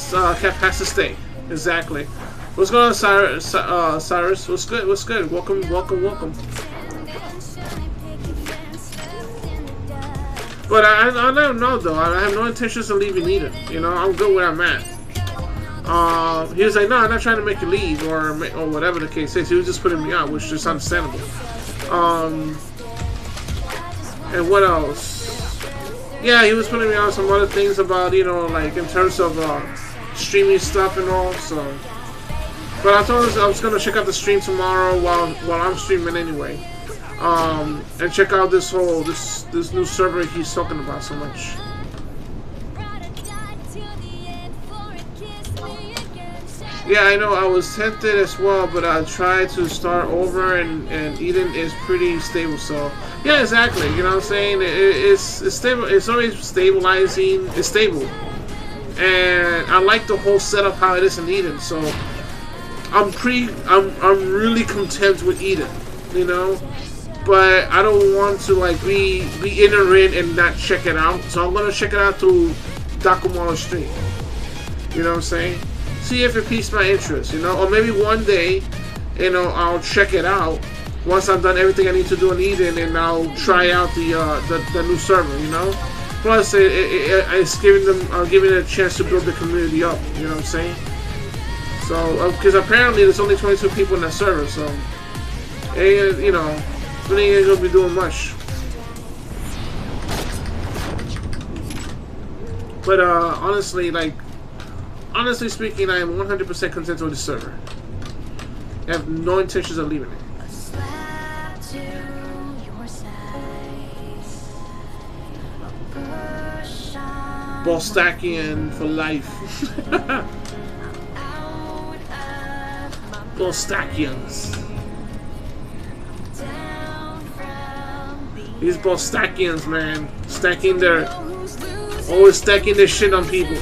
has to stay. Exactly. What's going on, Cyrus? What's good? What's good? Welcome, welcome, welcome. But I let him know though. I have no intentions of leaving Eden. You know, I'm good where I'm at. He was like, no, I'm not trying to make you leave or whatever the case is. He was just putting me out, which is understandable. And what else? Yeah, he was putting me on some other things about, you know, like in terms of streaming stuff and all. So, but I told him I was gonna check out the stream tomorrow while I'm streaming anyway. And check out this new server he's talking about so much. Yeah, I know. I was tempted as well, but I tried to start over, and Eden is pretty stable. So, yeah, exactly. You know what I'm saying? It's stable. It's always stabilizing. It's stable, and I like the whole setup how it is in Eden. So, I'm really content with Eden. You know, but I don't want to like be ignorant and not check it out. So I'm gonna check it out through Dachaosbringer stream. You know what I'm saying? See if it piques my interest, you know, or maybe one day, you know, I'll check it out once I've done everything I need to do in Eden, and I'll try out the new server, you know. Plus, it's giving it a chance to build the community up, you know what I'm saying? So, because apparently there's only 22 people in that server, so you know, we ain't gonna be doing much. But honestly speaking, I am 100% content with the server. I have no intentions of leaving it. Bolstakian for life. Bolstakians. These Bolstakians, man, always stacking their shit on people.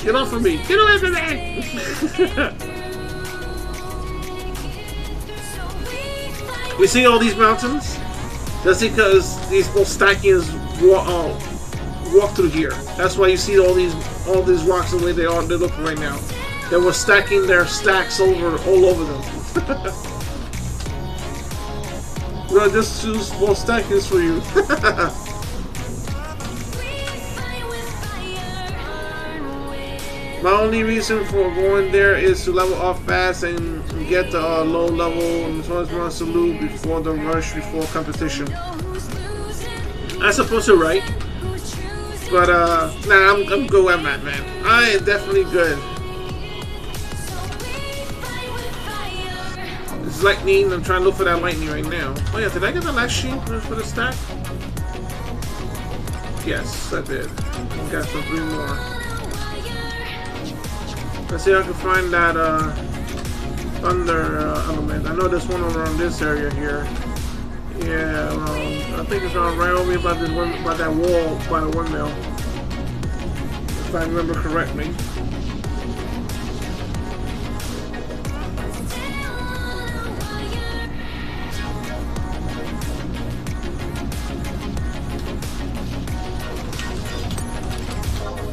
Get off of me! Get away from me! You see all these mountains? That's because these Bolstakians walk through here. That's why you see all these rocks the way they look right now. They were stacking their stacks all over them. Well, just choose Bolstakians for you. My only reason for going there is to level up fast and get the low level and so loot before the rush before competition. I suppose you're right, but nah, I'm good where I'm at, man. I am definitely good. It's lightning. I'm trying to look for that lightning right now. Oh yeah, did I get the last sheet for the stack? Yes, I did. Got some 3 more. Let's see if I can find that thunder element. I know there's one around this area here. Yeah, I think it's around right over here by that wall by the windmill, if I remember correctly.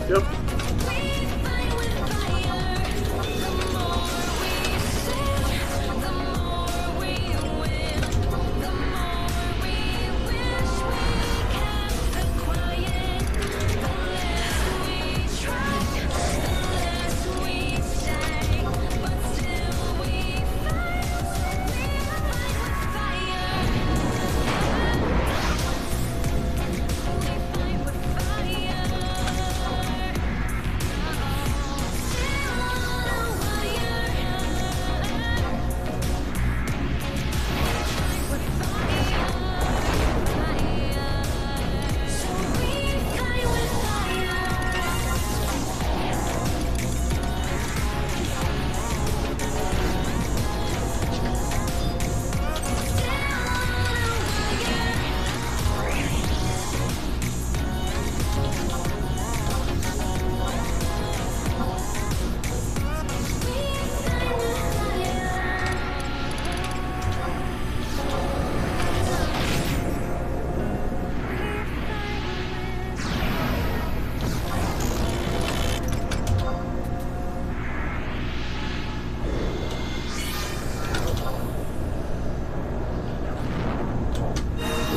Yep.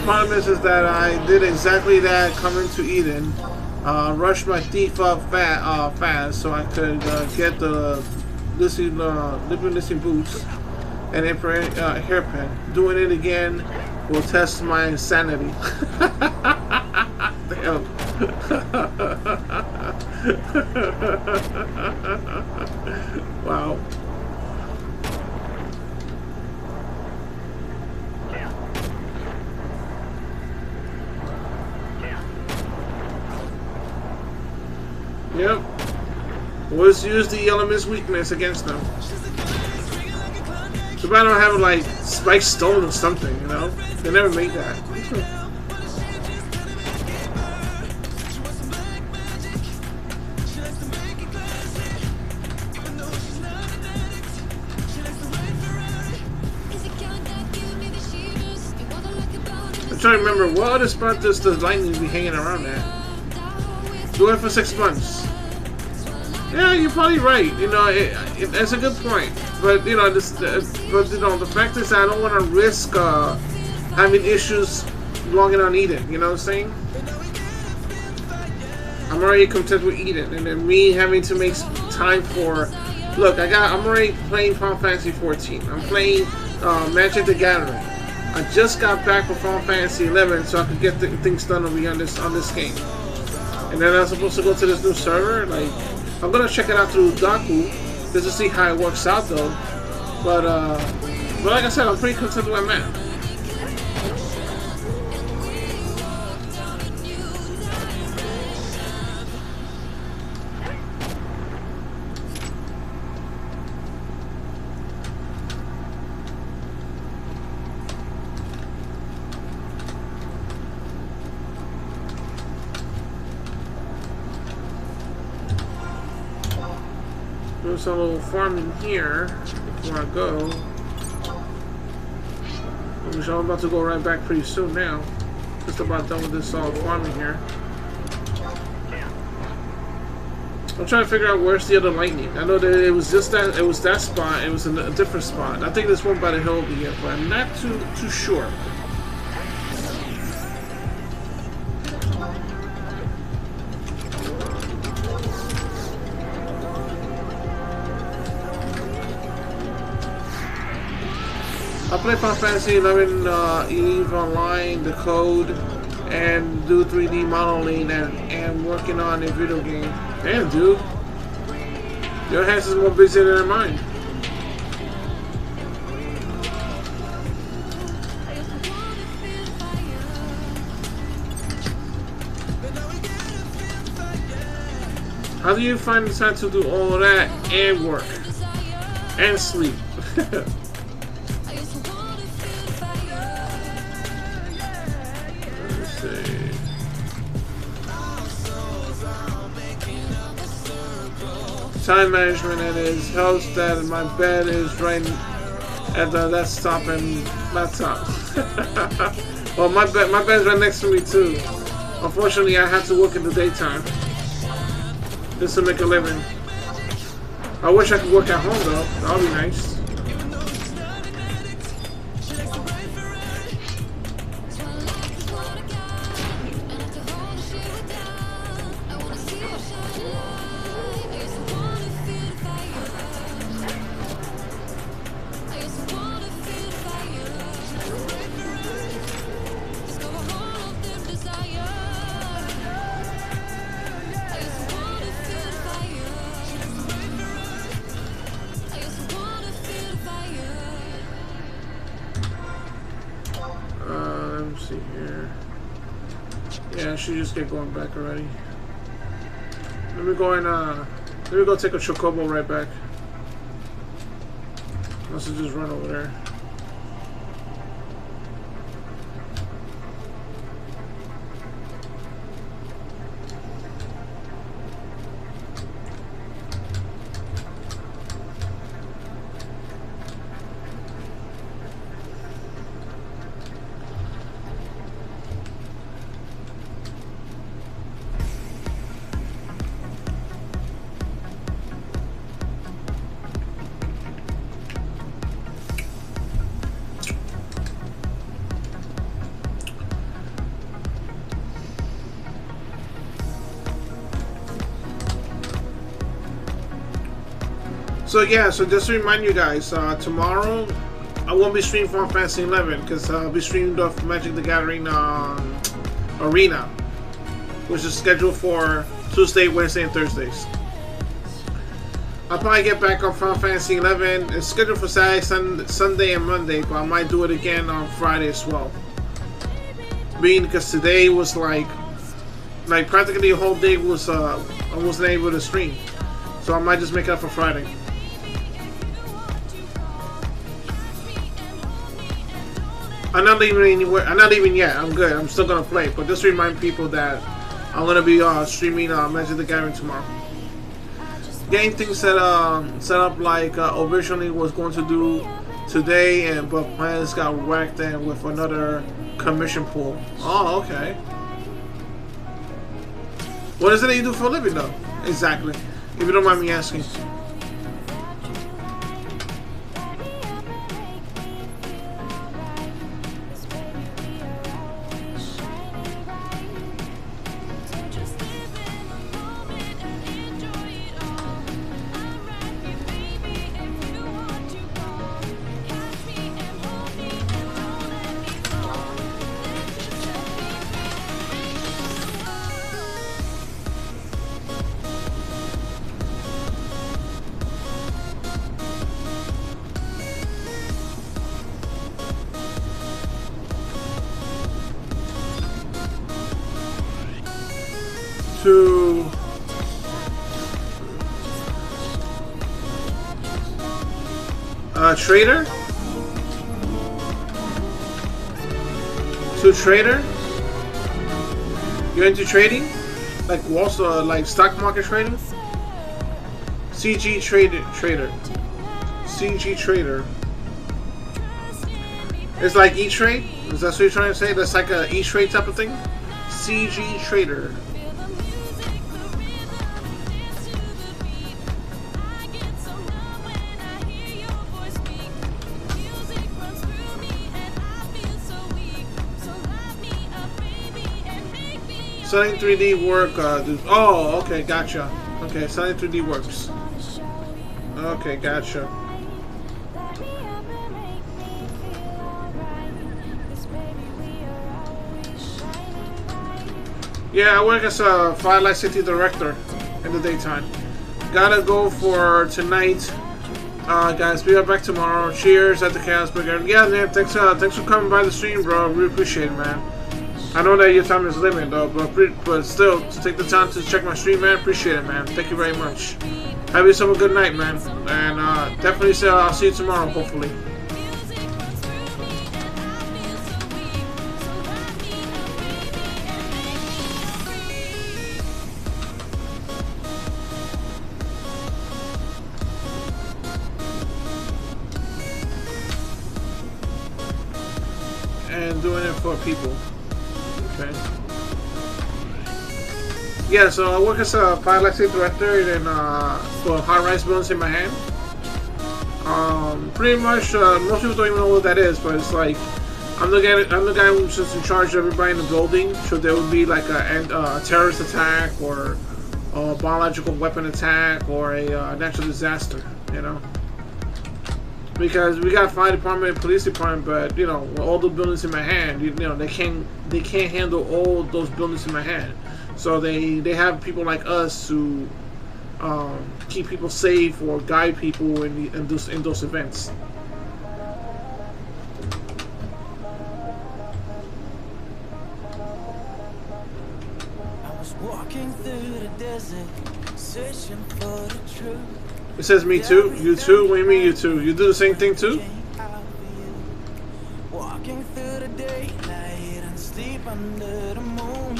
problem is that I did exactly that coming to Eden. Rushed my thief up fast so I could get the living boots and hairpin. Doing it again will test my insanity. Damn. Wow. Yep. Let's use the element's weakness against them. Too bad I don't have like spike stone or something, you know? They never made that. I'm trying to remember what other spot does the lightning be hanging around at? Do it for 6 months. Yeah, you're probably right. You know, it's a good point. But you know, the fact is, I don't want to risk having issues logging on Eden. You know what I'm saying? I'm already content with Eden, and then me having to make time for. Look, I'm already playing Final Fantasy 14. I'm playing Magic the Gathering. I just got back from Final Fantasy 11, so I could get things done over here on this game. And then I'm supposed to go to this new server. Like, I'm gonna check it out through Daku just to see how it works out, though. But like I said, I'm pretty content with where I'm at. There's a little farming here before I go. Which I'm about to go right back pretty soon now. Just about done with this farming here. I'm trying to figure out where's the other lightning. I know that it was just that spot. It was in a different spot. I think there's one by the hill over here, but I'm not too sure. I play Final Fantasy 11 EVE Online, the code, and do 3D modeling and working on a video game. Damn, dude. Your hands is more busy than mine. How do you find the time to do all of that and work? And sleep? Time management it is helps that my bed is right at the desktop and laptop. Well, my bed's right next to me too. Unfortunately, I have to work in the daytime just to make a living. I wish I could work at home though. That would be nice. Get going back already. Let me go take a chocobo right back. Let's just run over there. So yeah, so just to remind you guys, tomorrow I won't be streaming Final Fantasy 11 because I'll be streaming off Magic the Gathering Arena, which is scheduled for Tuesday, Wednesday, and Thursdays. I'll probably get back on Final Fantasy 11. It's scheduled for Saturday, Sunday, and Monday, but I might do it again on Friday as well. Being because today was like practically the whole day was I wasn't able to stream, so I might just make it up for Friday. I'm not leaving anywhere. I'm not leaving yet. I'm good. I'm still gonna play, but just to remind people that I'm gonna be streaming Magic the Gathering tomorrow. Getting things set up like originally was going to do today, but plans got whacked in with another commission pool. Oh, okay. What is it that you do for a living, though? Exactly. If you don't mind me asking. To trader? To trader? You're into trading? Like also like stock market trading? CG trader. CG trader. It's like E-Trade? Is that what you're trying to say? That's like a E-Trade type of thing? CG trader. Selling 3D work, oh, okay, gotcha. Okay, selling 3D works. Okay, gotcha. Yeah, I work as a Firelight City director in the daytime. Gotta go for tonight. Guys, be right back tomorrow. Cheers at the Dachaosbringer. Yeah, man, thanks for coming by the stream, bro. Really appreciate it, man. I know that your time is limited, though, but still, to take the time to check my stream, man, appreciate it, man. Thank you very much. Have yourself a good night, man, and definitely I'll see you tomorrow, hopefully. And doing it for people. Okay. Yeah, so I work as a pilot safety director and for high-rise buildings in my hand. Pretty much, most people don't even know what that is, but it's like I'm the guy who's just in charge of everybody in the building. So there would be like a terrorist attack or a biological weapon attack or a natural disaster, you know. Because we got fire department and police department, but you know, all the buildings in my hand, you know, they can't handle all those buildings in my hand. So they have people like us who keep people safe or guide people in those events. I was walking through the desert, searching for the truth. It says me too. You too? What do you mean you too? You do the same thing too? Walking through the daylight and sleep under the moon.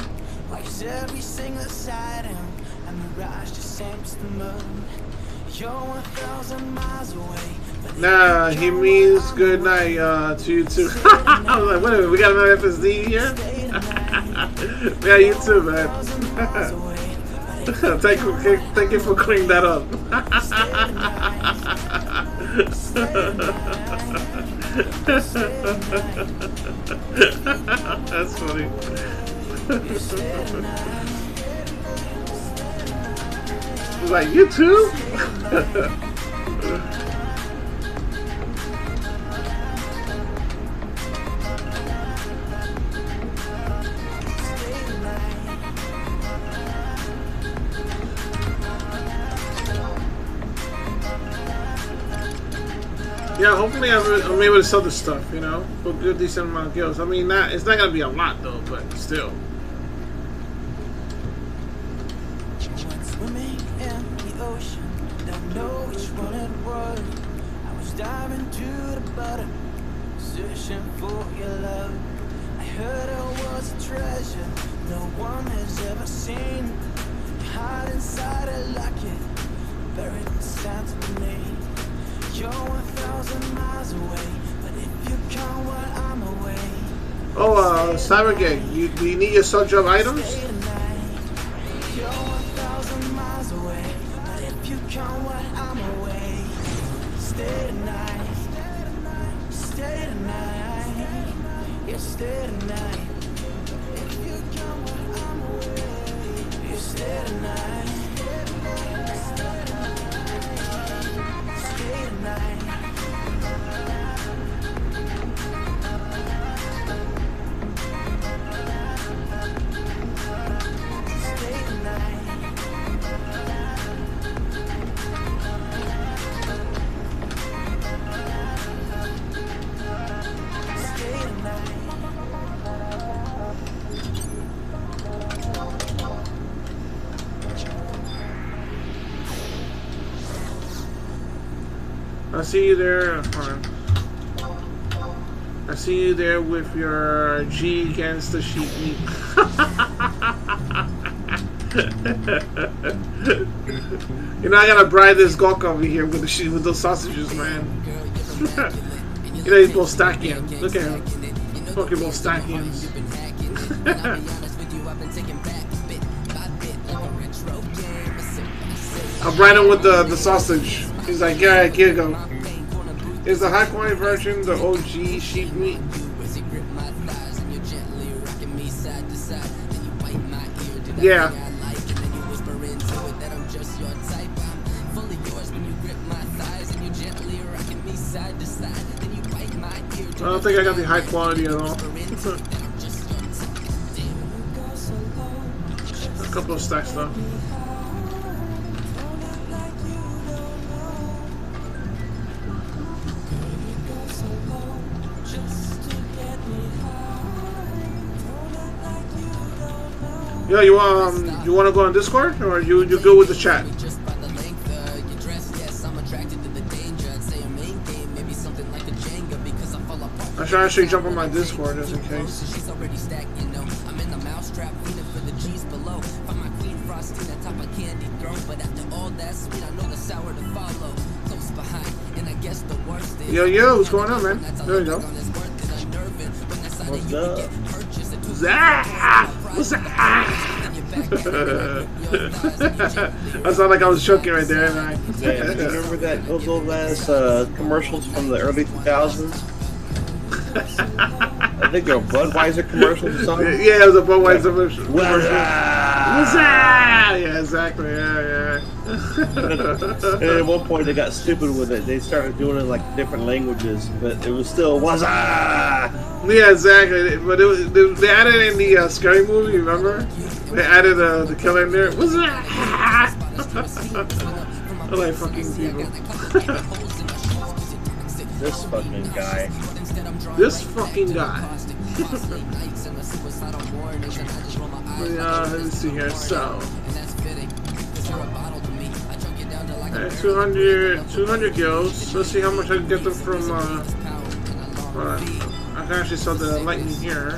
Watch every single sighting and the mirage just seems to moon. You're 1,000 miles away. Nah, he means good night to you too. I was like, wait a minute, we got another FSD here? Yeah, you too, man. Thank you for cleaning that up. That's funny. Like, you too? Yeah, hopefully I'm able to sell this stuff, you know, for a good decent amount of gills. I mean, it's not gonna be a lot though, but still. Went swimming in the ocean, don't know which one it was. I was diving to the bottom, searching for your love. I heard it was a treasure no one has ever seen. You hide inside a locket, buried inside of me. You're 1,000 miles away, but if you come while I'm away. Oh, Cybergig, do you need your sub-job items? Stay tonight. You're 1,000 miles away, but if you come while I'm away. Stay tonight. Stay tonight. Yeah, stay tonight. If you come while I'm away. You stay tonight. Stay tonight. Stay tonight. Stay tonight. I see you there. Hold on. I see you there with your G against the sheep meat. You're not gonna bribe this gawk over here with the sheep with those sausages, man. You know he's Bostakian. Look at him. Fucking Bostakians. I'll bribe him with the sausage. He's like, yeah, here you go. Is the high quality version the OG sheep meat? Yeah. I don't think I got the high quality at all. A couple of stacks though. Yo, you want to go on Discord, or you good with the chat? I should actually jump on my Discord just in case. Yo, what's going on, man? There you go. What's up? What's that? I sound like I was choking right there, man. Yeah, you remember that those old ass commercials from the early 2000s? I think they were Budweiser commercials or something. Yeah, it was a Budweiser commercial. What's Yeah, exactly. Yeah. And at one point they got stupid with it. They started doing it in like different languages, but it was still was. Yeah, exactly. But they added in the Scary Movie. Remember? They added the killer in there. What's that? I like fucking people. This fucking guy. This fucking guy. Let's see here. So, 200 gills. Let's see how much I can get them from. I can actually sell the lightning here.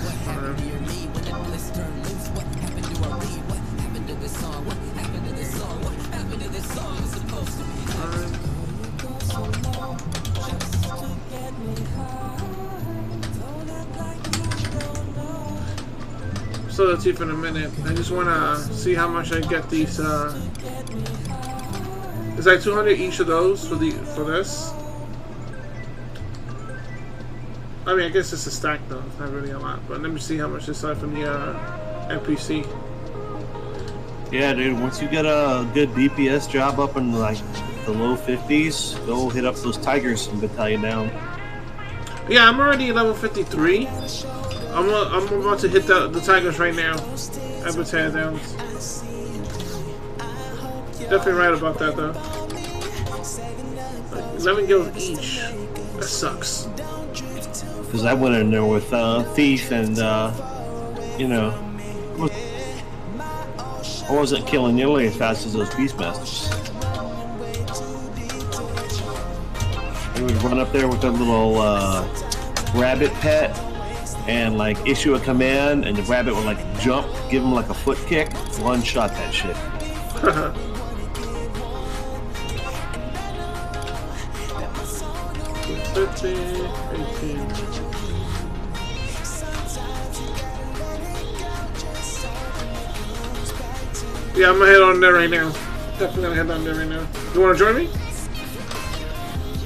So let's see for a minute. I just want to see how much I get these. Is like 200 each of those for this? I mean, I guess it's a stack though. It's not really a lot. But let me see how much this is from the NPC. Yeah, dude. Once you get a good DPS job up and like the low 50s, go hit up those tigers and battalion down. Yeah, I'm already level 53. I'm about to hit the tigers right now. I battalion downs. Definitely right about that though. Like 11 kills each. That sucks. Because I went in there with Thief and, you know, I wasn't killing nearly as fast as those Beastmasters. They would run up there with their little rabbit pet and like issue a command, and the rabbit would like jump, give him like a foot kick, one shot that shit. 15, 18. Yeah, I'm gonna head on there right now. Definitely gonna head on there right now. You wanna join me?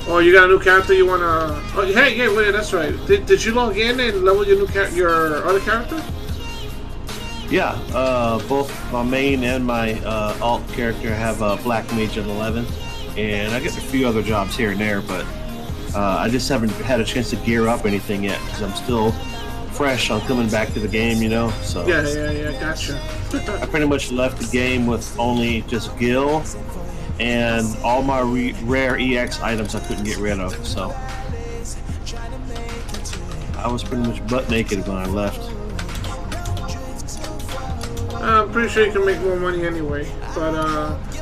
Oh, you got a new character you wanna... Oh, hey, yeah, wait, that's right. Did you log in and level your your other character? Yeah, both my main and my alt character have a black mage at 11, and I get a few other jobs here and there, but I just haven't had a chance to gear up anything yet because I'm still fresh on coming back to the game, you know. So Yeah, gotcha. I pretty much left the game with only just Gil and all my rare EX items I couldn't get rid of. So I was pretty much butt naked when I left. I'm pretty sure you can make more money anyway. But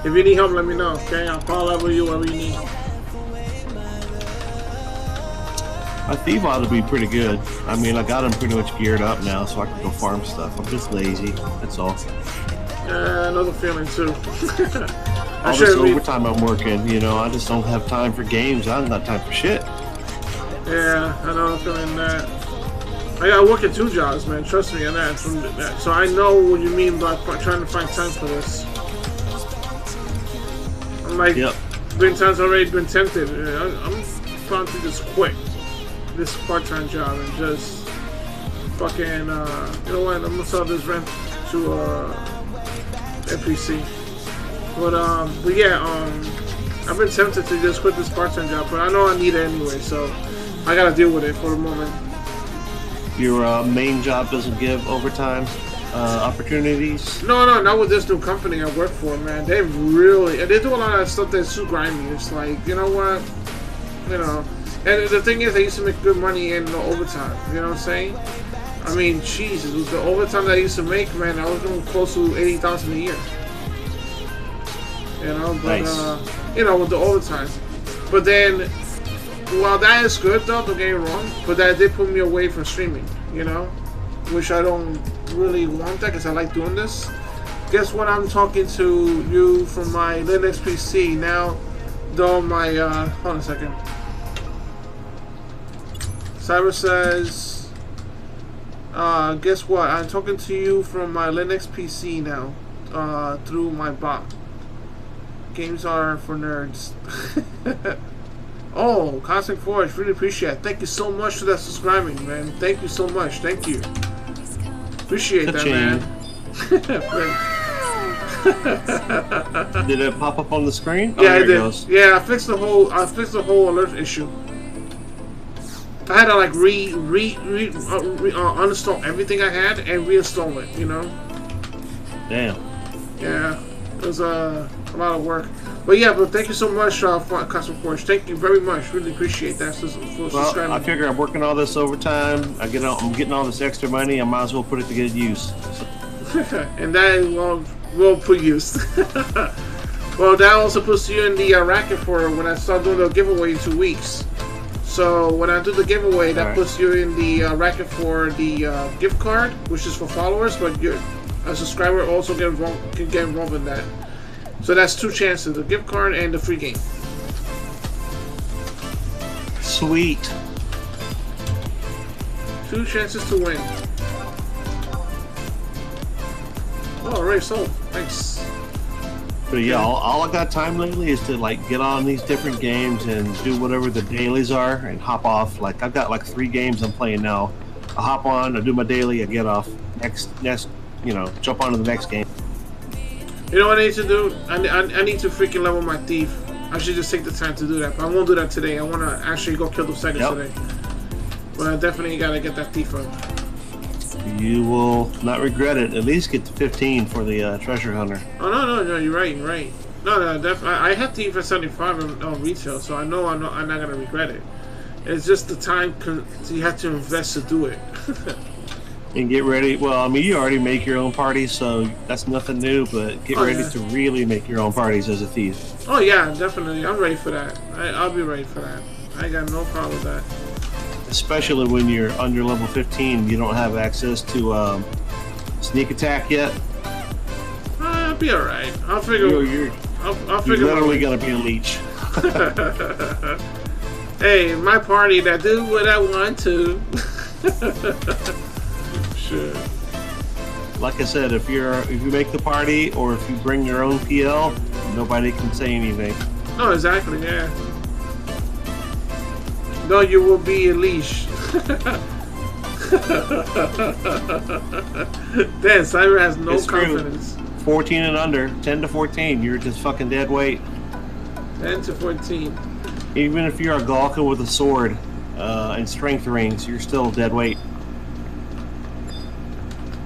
if you need help, let me know, okay? I'll power level you whatever you need. My thief ought to be pretty good. I mean, I got him pretty much geared up now, so I can go farm stuff. I'm just lazy, that's all. Another feeling too. All this overtime I'm working, you know, I just don't have time for games. I don't got time for shit. Yeah, I know I'm feeling that. I gotta work at 2 jobs, man. Trust me on that. So I know what you mean by trying to find time for this. I'm like, been times already been tempted. I'm trying to just quit this part-time job and just fucking, you know what? I'm gonna sell this rent to NPC. But yeah, I've been tempted to just quit this part-time job, but I know I need it anyway, so I gotta deal with it for the moment. Your main job doesn't give overtime opportunities? No, not with this new company I work for, man. They do a lot of stuff that's too grimy. It's like, you know what? You know, and the thing is, I used to make good money in the overtime. You know what I'm saying? I mean, Jesus, with the overtime that I used to make, man, I was doing close to $80,000 a year. You know, but nice. You know, with the overtime. But then, while that is good, though, don't get me wrong, but that did put me away from streaming. You know, which I don't really want that because I like doing this. Guess what? I'm talking to you from my Linux PC now. Though my hold on a second. Cyber says, guess what? I'm talking to you from my Linux PC now, through my bot. Games are for nerds. Oh, Cosmic Forge, really appreciate it. Thank you so much for that subscribing, man. Thank you so much. Thank you. Appreciate that, man. Did it pop up on the screen? Yeah, it did. Yeah, I fixed the whole alert issue. I had to like uninstall everything I had and reinstall it, you know? Damn. Yeah, it was a lot of work. But yeah, but thank you so much for Cosmic Forge. Thank you very much. Really appreciate that for subscribing. I figure I'm working all this overtime. I'm getting all this extra money. I might as well put it to good use. And that will put use. Well, that also puts you in the racket for when I start doing the giveaway in 2 weeks. So when I do the giveaway, that puts you in the racket for the gift card, which is for followers, but a subscriber also can get involved in that. So that's 2 chances: the gift card and the free game. Sweet. 2 chances to win. Oh, already sold. Thanks. But yeah, all I got time lately is to like get on these different games and do whatever the dailies are and hop off. Like I've got like 3 games I'm playing now. I hop on, I do my daily, I get off. Next, you know, jump onto the next game. You know what I need to do? I need to freaking level my thief. I should just take the time to do that. But I won't do that today. I want to actually go kill those tigers today. But I definitely gotta get that thief up. You will not regret it. At least get to 15 for the treasure hunter. Oh no! You're right. No, definitely. I have thief at 75 on retail, so I'm not gonna regret it. It's just the time you have to invest to do it. And get ready. Well, I mean, you already make your own parties, so that's nothing new. But get ready to really make your own parties as a thief. Oh yeah, definitely. I'm ready for that. I'll be ready for that. I got no problem with that. Especially when you're under level 15, you don't have access to sneak attack yet. I'll be all right. I'll figure. I'll figure. You're literally gonna be a leech. Hey, my party that do what I want to. Sure. Like I said, if you make the party or if you bring your own PL, nobody can say anything. No, exactly. Yeah. No, you will be a leash. Damn, Cyber has no confidence. 14 and under, 10 to 14, you're just fucking dead weight. 10 to 14. Even if you're a Galka with a sword and strength rings, you're still dead weight.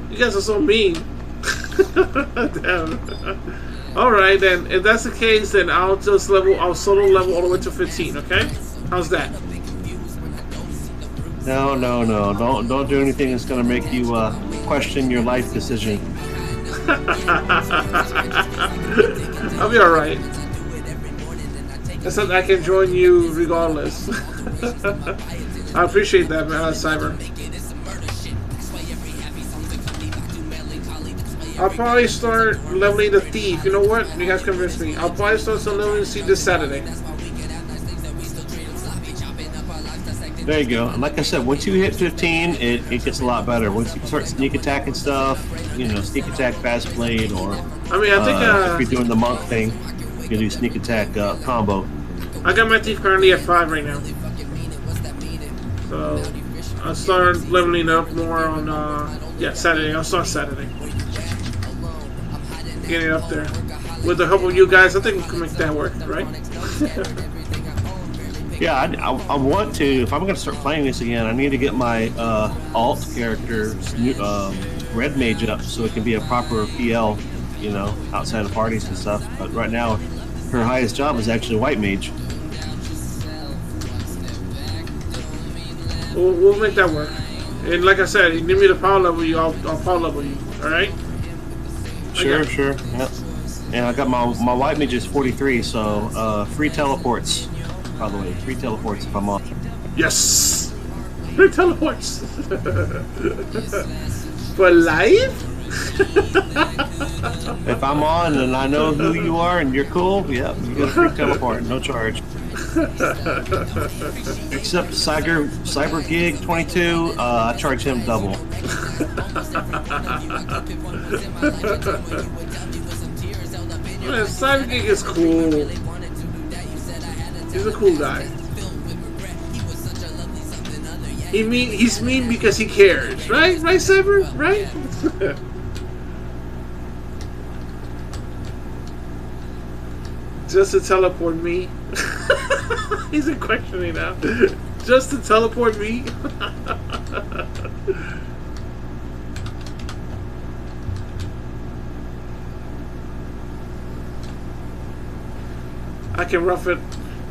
You guys are so mean. Damn. Alright then, if that's the case, then I'll solo level all the way to 15, okay? How's that? No. Don't do anything that's gonna make you question your life decision. I'll be alright. Except I can join you regardless. I appreciate that, man, Cyber. I'll probably start leveling the thief. You know what? You guys convinced me. I'll probably start some leveling the thief this Saturday. There you go. And like I said, once you hit 15, it gets a lot better. Once you start sneak attacking stuff, you know, sneak attack fast blade, or I mean, I think if you're doing the monk thing, you can do sneak attack combo. I got my thief currently at 5 right now. So I'll start leveling up more on Saturday. I'll start Saturday. Get it up there. With the help of you guys, I think we can make that work, right? Yeah, I want to. If I'm going to start playing this again, I need to get my alt character, Red Mage, up so it can be a proper PL, you know, outside of parties and stuff. But right now, her highest job is actually White Mage. We'll make that work. And like I said, you need me to power level you, I'll power level you. All right? Sure. Yep. And I got my White Mage is 43, so free teleports. By the way, free teleports if I'm on. Yes! Free teleports! For life? If I'm on and I know who you are and you're cool, yeah, you get a free teleport, no charge. Except Cyber Gig 22, I charge him double. Man, Cyber Gig is cool. He's a cool guy. He's mean because he cares, right? Right, Cyber? Right? Just to teleport me? He's questioning now. Just to teleport me? I can rough it.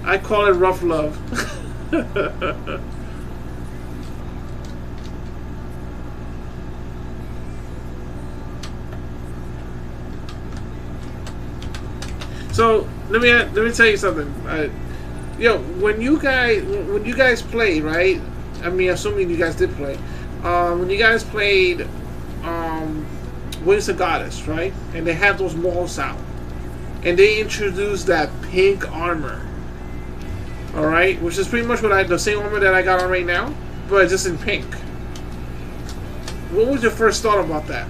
I call it rough love. So let me tell you something. When you guys played, right? I mean, assuming you guys did play. When you guys played, Wings of Goddess, right? And they had those malls out, and they introduced that pink armor. All right, which is pretty much the same armor that I got on right now, but just in pink. What was your first thought about that?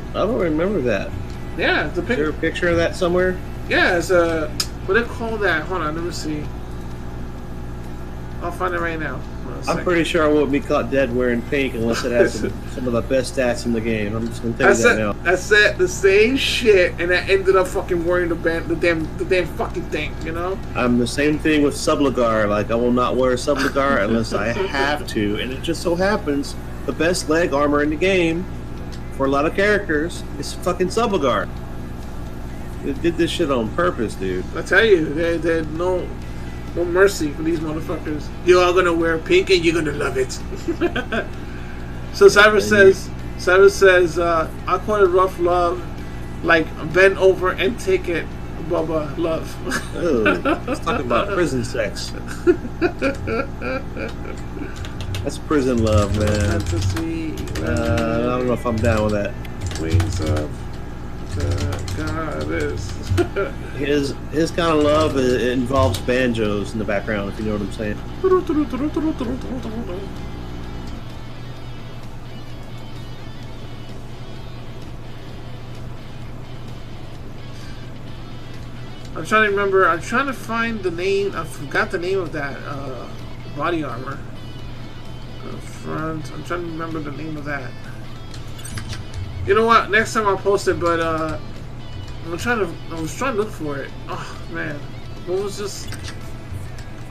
I don't remember that. Yeah, the pink. Is there a picture of that somewhere? Yeah, it's a what do they call that? Hold on, let me see. I'll find it right now. I'm pretty sure I wouldn't be caught dead wearing pink unless it has some of the best stats in the game. I'm just gonna tell you that now. I said the same shit, and I ended up fucking wearing the damn fucking thing. You know. I'm the same thing with Subligar. Like I will not wear Subligar unless I have to, and it just so happens the best leg armor in the game for a lot of characters is fucking Subligar. They did this shit on purpose, dude. I tell you, they no mercy for these motherfuckers. You're all gonna wear pink and you're gonna love it. So Cyrus says, I call it rough love, like bend over and take it, Bubba love. Ugh, let's talk about prison sex. That's prison love, man. Fantasy, I don't know if I'm down with that. Wings of the goddess. His kind of love it involves banjos in the background, if you know what I'm saying. I'm trying to remember. I'm trying to find the name. I forgot the name of that body armor. Front. I'm trying to remember the name of that. You know what? Next time I'll post it. But I was trying to look for it. Oh man, what was this?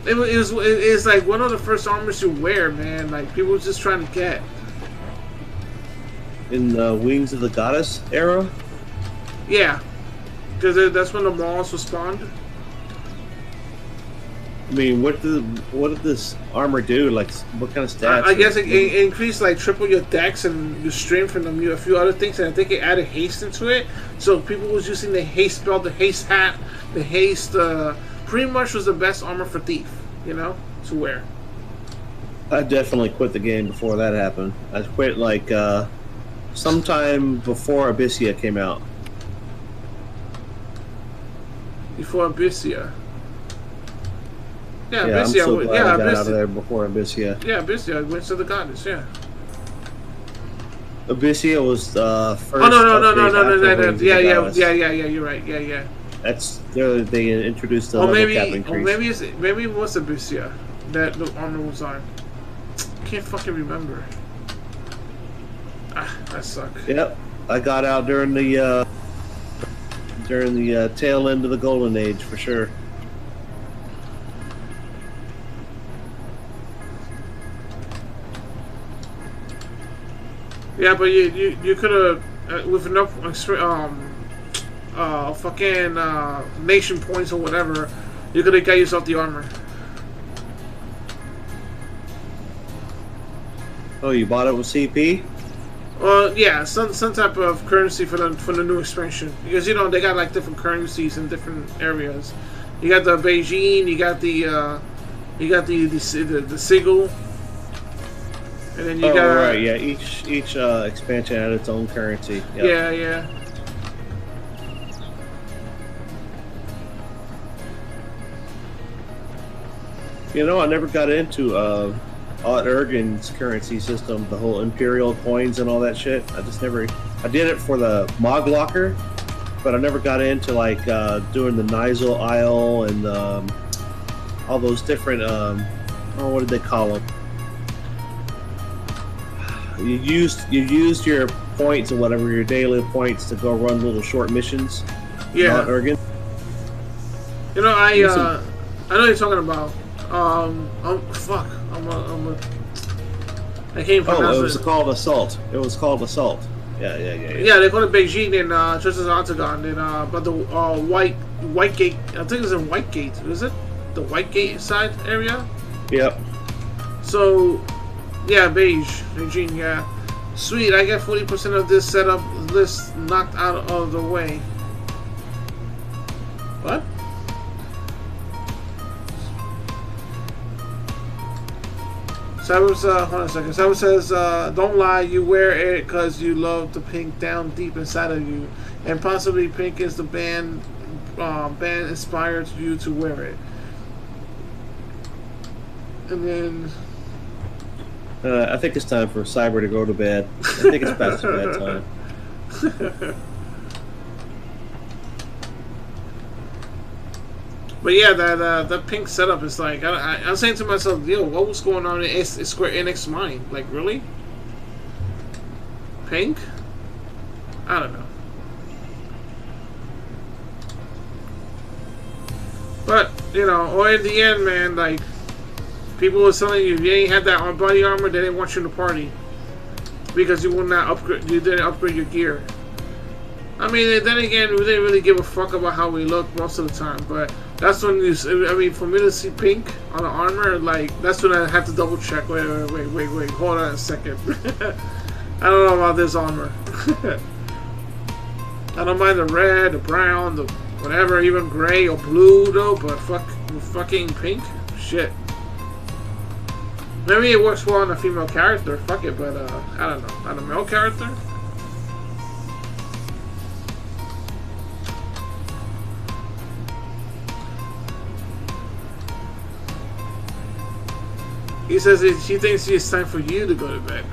It's like one of the first armors you wear, man. Like people were just trying to get. In the Wings of the Goddess era? Yeah, because that's when the Mauls was spawned. I mean, what did this armor do? Like, what kind of stats? I guess it increased like triple your dex and your strength and a few other things, and I think it added haste into it. So people was using the haste spell, the haste hat, the haste. Pretty much was the best armor for thief, you know, to wear. I definitely quit the game before that happened. I quit like sometime before Abyssia came out. Before Abyssia. Yeah, I'm Abyssia. so glad I got Abyssia. out of there before Abyssia. Yeah, Abyssia. Went to the goddess. Yeah. Abyssia was first. Oh no. Wings of the Goddess. Yeah. You're right. Yeah. That's they introduced the Or level cap increase. maybe it was Abyssia that the armor was on. Can't fucking remember. Ah, that suck. Yep, I got out during the tail end of the Golden Age for sure. Yeah, but you could have with enough fucking nation points or whatever, you could have got yourself the armor. Oh, you bought it with CP? Yeah, some type of currency for the new expansion, because you know they got like different currencies in different areas. You got the Beijing, you got the sigil, and then you got right, yeah. Each expansion had its own currency. Yep. yeah. You know, I never got into Urhgan's currency system, the whole Imperial coins and all that shit. I did it for the Mog Locker, but I never got into like doing the Nizal Isle and all those different what did they call them? You used your points or whatever, your daily points to go run little short missions. Yeah. On Urhgan. You know, I know what you're talking about. Fuck. I can't pronounce it was called Assault. It was called Assault. Yeah. Yeah, they call it Beijing in Churches Octagon, and but the White Gate. I think it's in White Gate. Is it the White Gate side area? Yep. So, yeah, Beijing. Yeah, sweet. I get 40% of this setup list knocked out of the way. What? Cyrus, hold on a second. Cyrus says, don't lie, you wear it because you love the pink down deep inside of you. And possibly pink is the band inspired you to wear it. And then... I think it's time for Cyber to go to bed. I think it's past bedtime. But yeah, that pink setup is like I'm saying to myself, yo, what was going on in Square Enix mind? Like really? Pink? I don't know. But you know, or in the end, man, like people were telling you, if you ain't had that body armor, they didn't want you to party because you would not upgrade. You didn't upgrade your gear. I mean, then again, we didn't really give a fuck about how we look most of the time, but that's when you. I mean, for me to see pink on the armor, like that's when I have to double check. Wait, hold on a second. I don't know about this armor. I don't mind the red, the brown, the whatever, even gray or blue though, but fucking pink, shit. Maybe it works well on a female character. Fuck it, but I don't know, on a male character. He says he thinks it's time for you to go to bed.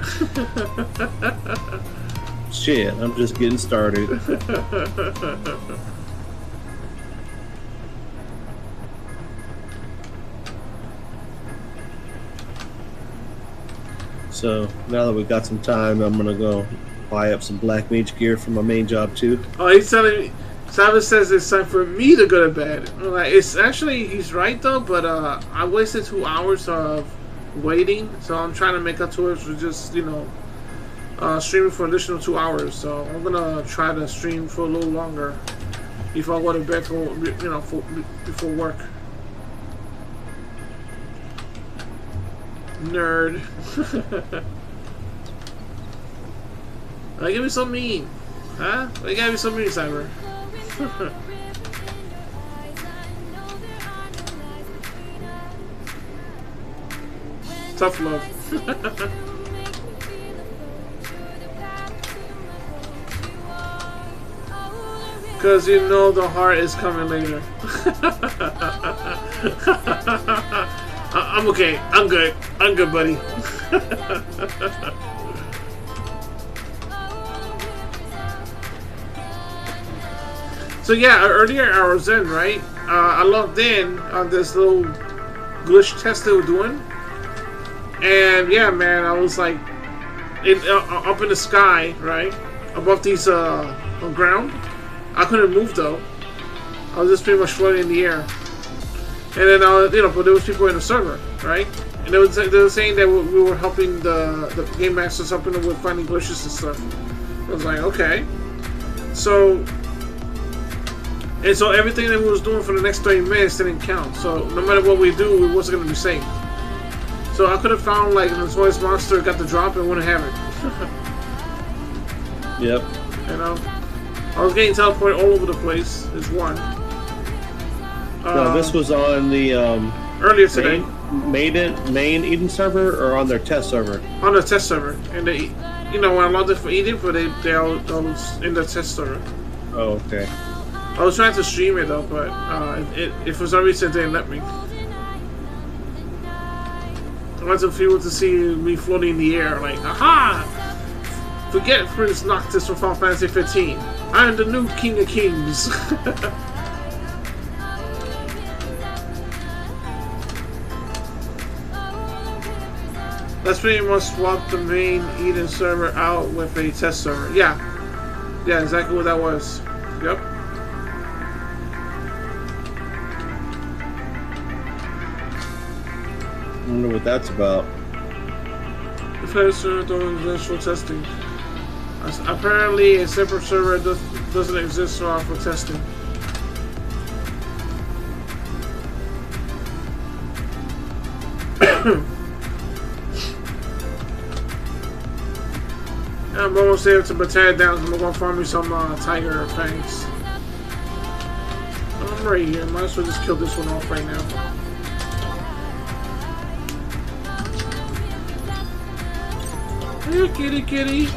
Shit, I'm just getting started. So now that we got some time, I'm gonna go buy up some black mage gear for my main job too. Oh, he's telling me. Simon says it's time for me to go to bed. Like, it's actually, he's right though, but I wasted 2 hours of waiting, so I'm trying to make up to it for just, you know, streaming for additional 2 hours. So I'm gonna try to stream for a little longer before I go to bed for, you know, before work. Nerd. Why you be so mean? Huh? Why you gotta be so mean, Cyber? Tough love. Because you know the heart is coming later. I'm okay. I'm good. I'm good, buddy. So yeah, earlier I was in, right? I logged in on this little glitch test they were doing. And yeah, man, I was like up in the sky, right? Above these ground. I couldn't move though. I was just pretty much floating in the air. And then you know, but there was people in the server, right? And they were saying that we were helping the game masters, helping them with finding glitches and stuff. I was like, okay. So everything that we was doing for the next 30 minutes didn't count. So no matter what we do, we wasn't gonna be safe. So I could have found like the notorious monster, got the drop, and wouldn't have it. Yep. You know, I was getting teleported all over the place. Is one. No, this was on the earlier today. Main Eden server or on their test server? On the test server, and they, you know, when I logged in for Eden, but they all was in the test server. Oh, okay. I was trying to stream it though, but it for some reason didn't let me. I wanted people to see me floating in the air, like, aha! Forget Prince Noctis from Final Fantasy 15. I am the new King of Kings. Let's pretty much swap the main Eden server out with a test server. Yeah, exactly what that was. Yep. I wonder what that's about. The first server doing initial testing. Apparently, a separate server doesn't exist for testing. I'm almost able to tear it down, so I'm gonna farm me some tiger fangs. I'm right here. Might as well just kill this one off right now. Hey, kitty, kitty.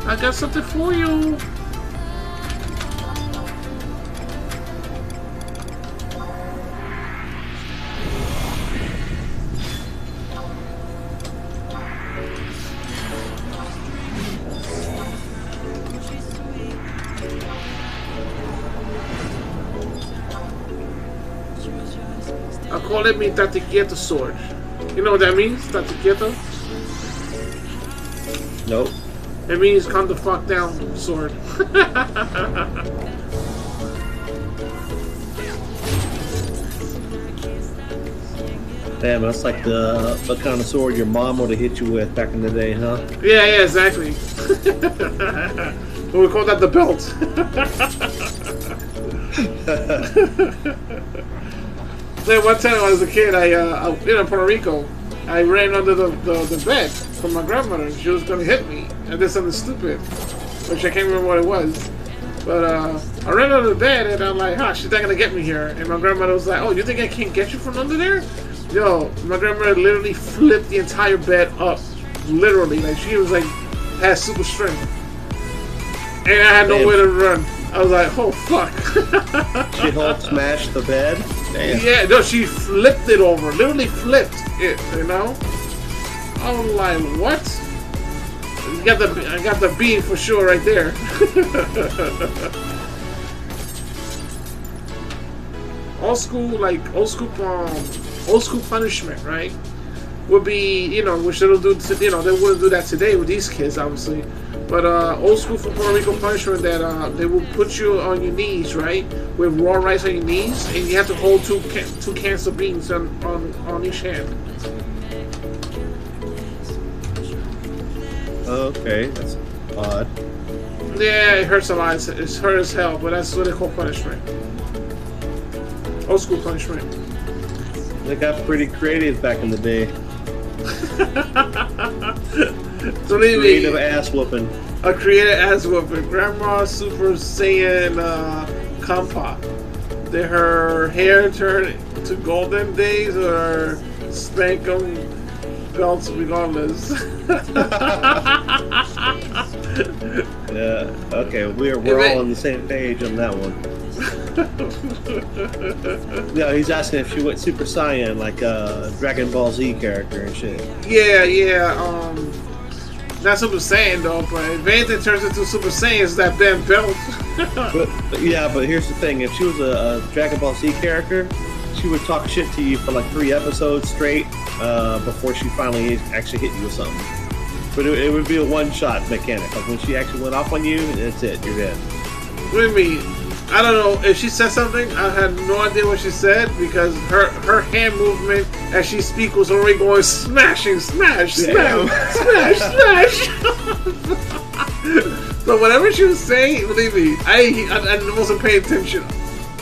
I got something for you. call it mi tatiquieto sword. You know what that means? Tatiquieto? Nope. It means calm the fuck down sword. Damn, that's like the kind of sword your mom would have hit you with back in the day, huh? Yeah, exactly. We call that the belt. Then one time when I was a kid, I in Puerto Rico, I ran under the bed from my grandmother. She was gonna hit me. I did something stupid, which I can't remember what it was. But I ran under the bed and I'm like, she's not gonna get me here. And my grandmother was like, oh, you think I can't get you from under there? Yo, my grandmother literally flipped the entire bed up. Literally, like she was like, had super strength. And I had nowhere to run. I was like, oh fuck. She Hulk smashed the bed? Damn. Yeah, no, she flipped it over. Literally flipped it, you know? I was like, what? I got the beam for sure right there. Old school punishment, right? Would be, which they don't do, they wouldn't do that today with these kids, obviously. But old school for Puerto Rico punishment that they will put you on your knees, right, with raw rice on your knees, and you have to hold two cans of beans on each hand. Okay, that's odd. Yeah, it hurts a lot. It's hurt as hell, but that's what they call punishment. Old school punishment. They got pretty creative back in the day. So creative ass whooping. A creative ass whooping. Grandma Super Saiyan Kampa. Did her hair turn to golden days or spank them belts regardless? Yeah, okay, we're all on the same page on that one. Yeah, he's asking if she went Super Saiyan like a Dragon Ball Z character and shit. Yeah, not Super Saiyan though, but if anything turns into Super Saiyan, it's that damn belt. but here's the thing: if she was a Dragon Ball Z character, she would talk shit to you for like 3 episodes straight before she finally actually hit you with something. But it would be a one-shot mechanic. Like when she actually went off on you, that's it. You're dead. What do you mean? I don't know if she said something. I had no idea what she said because her hand movement as she speak was already going smashing, smash. So whatever she was saying, believe me, I wasn't paying attention.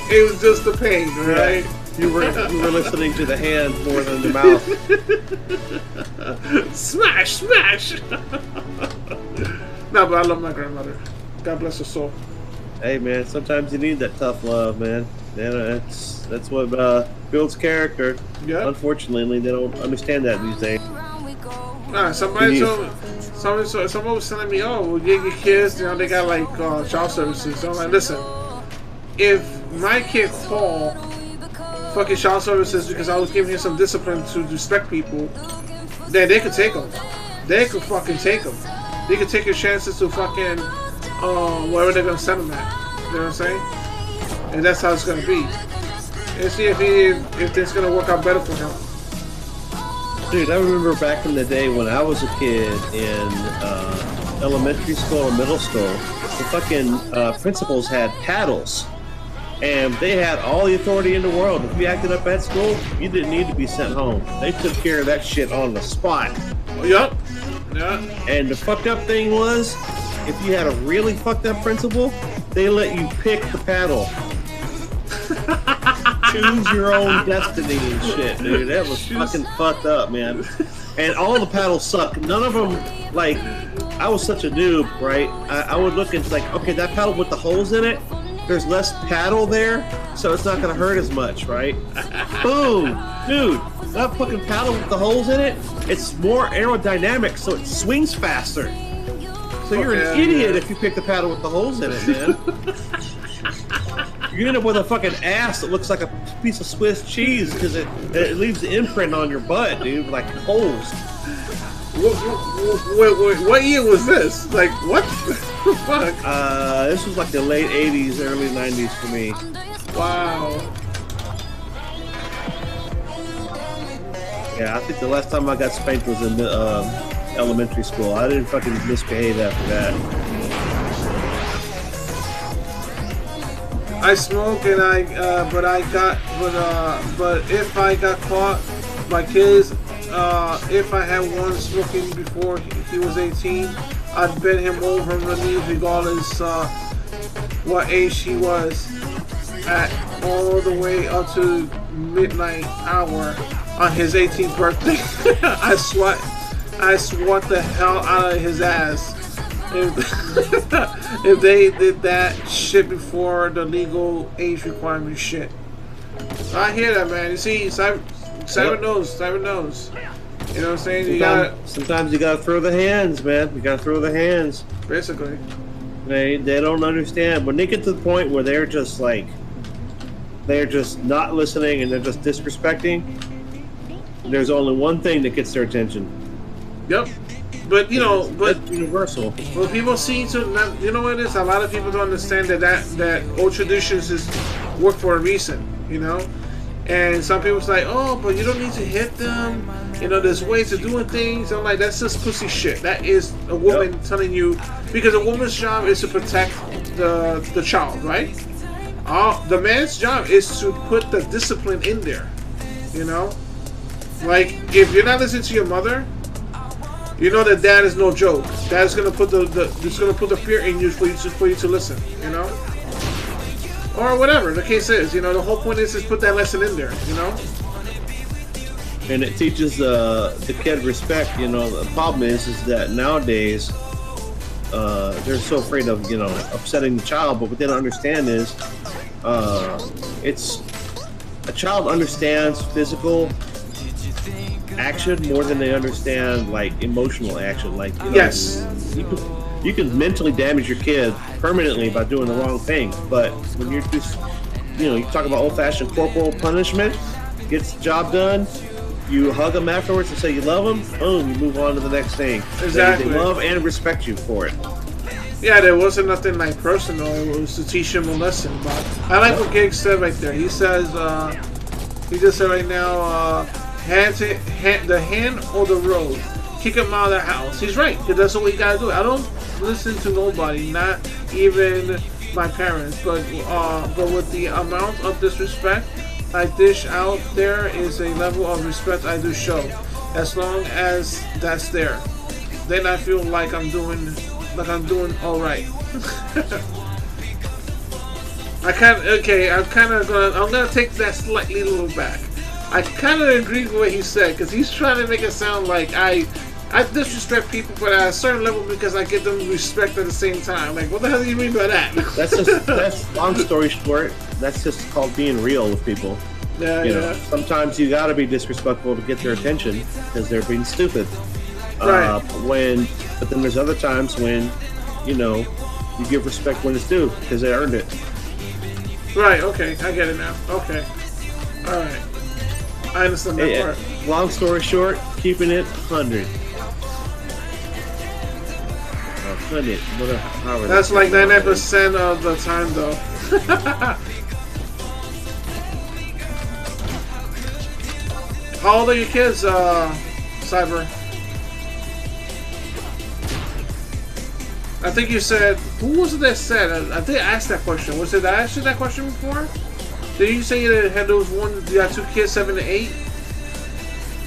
It was just the pain, right? You were listening to the hand more than the mouth. Smash. No, but I love my grandmother. God bless her soul. Hey man, sometimes you need that tough love, man. That's what builds character. Yeah. Unfortunately, they don't understand that these days. Somebody was telling me, oh, well, your kids, they got like child services. So I'm like, listen, if my kid call fucking child services because I was giving him some discipline to respect people, then they could take them. They could fucking take them. They could take your chances to fucking wherever they're gonna send him at. You know what I'm saying? And that's how it's gonna be. And see if it's gonna work out better for him. Dude, I remember back in the day when I was a kid in elementary school or middle school, the fucking principals had paddles. And they had all the authority in the world. If you acted up at school, you didn't need to be sent home. They took care of that shit on the spot. Yep. Yeah. And the fucked up thing was, if you had a really fucked up principal, they let you pick the paddle. Choose your own destiny and shit, dude. That was fucking fucked up, man. And all the paddles suck. None of them, like, I was such a noob, right? I would look and it's like, okay, that paddle with the holes in it, there's less paddle there, so it's not gonna hurt as much, right? Boom! Dude, that fucking paddle with the holes in it, it's more aerodynamic, so it swings faster. So you're an idiot if you pick the paddle with the holes in it, man. You end up with a fucking ass that looks like a piece of Swiss cheese because it leaves the imprint on your butt, dude, like holes. What year was this? Like, what the fuck? This was like the late 80s, early 90s for me. Wow. Yeah, I think the last time I got spanked was in elementary school. I didn't fucking misbehave after that. I smoke and but if I got caught, my kids, if I had one smoking before he was 18, I'd bend him over on the knees regardless what age he was at, all the way up to midnight hour on his 18th birthday. I swat the hell out of his ass if they did that shit before the legal age requirement shit. I hear that, man. You see, Cyber knows. You know what I'm saying? Sometimes you gotta throw the hands, man. You gotta throw the hands. Basically. They don't understand. When they get to the point where they're just not listening and they're just disrespecting, there's only one thing that gets their attention. Yep. But it's universal. Well, people seem to not, you know what it is? A lot of people don't understand that old traditions work for a reason, you know? And some people's like, oh, but you don't need to hit them. You know, there's ways of doing things. I'm like, that's just pussy shit. That is a woman telling you, because a woman's job is to protect the child, right? The man's job is to put the discipline in there, you know? Like, if you're not listening to your mother, you know that dad is no joke. Dad's gonna put the fear in you for you to listen, you know? Or whatever the case is, you know, the whole point is put that lesson in there, you know? And it teaches the kid respect, you know. The problem is that nowadays they're so afraid of, you know, upsetting the child, but what they don't understand is it's a child understands physical action more than they understand like emotional action. Like, you know, yes, you can mentally damage your kid permanently by doing the wrong thing, but when you're just, you know, you talk about old-fashioned corporal punishment, gets the job done, you hug them afterwards and say you love them, boom, you move on to the next thing. Exactly. They love and respect you for it. Yeah, there wasn't nothing like personal. It was to teach him a lesson. But I like what Gig said right there. He says, he just said right now, the hand or the road. Kick him out of the house. He's right, because that's what we gotta do. I don't listen to nobody, not even my parents. But with the amount of disrespect I dish out, there is a level of respect I do show. As long as that's there, then I feel like I'm doing all right. I'm gonna take that slightly a little back. I kind of agree with what he said, because he's trying to make it sound like I disrespect people, but at a certain level because I give them respect at the same time. Like, what the hell do you mean by that? That's long story short. That's just called being real with people. Yeah, you know, sometimes you gotta be disrespectful to get their attention because they're being stupid. Right. But then there's other times when, you know, you give respect when it's due because they earned it. Right. Okay, I get it now. Okay. All right. I understand that part. Long story short, keeping it 100. 100. Whatever. That's like 99% of the time, though. How old are your kids, Cyber? I think you said, who was it that said? I did ask that question. Was it I asked you that question before? Did you say you had those you got 2 kids, 7 to 8?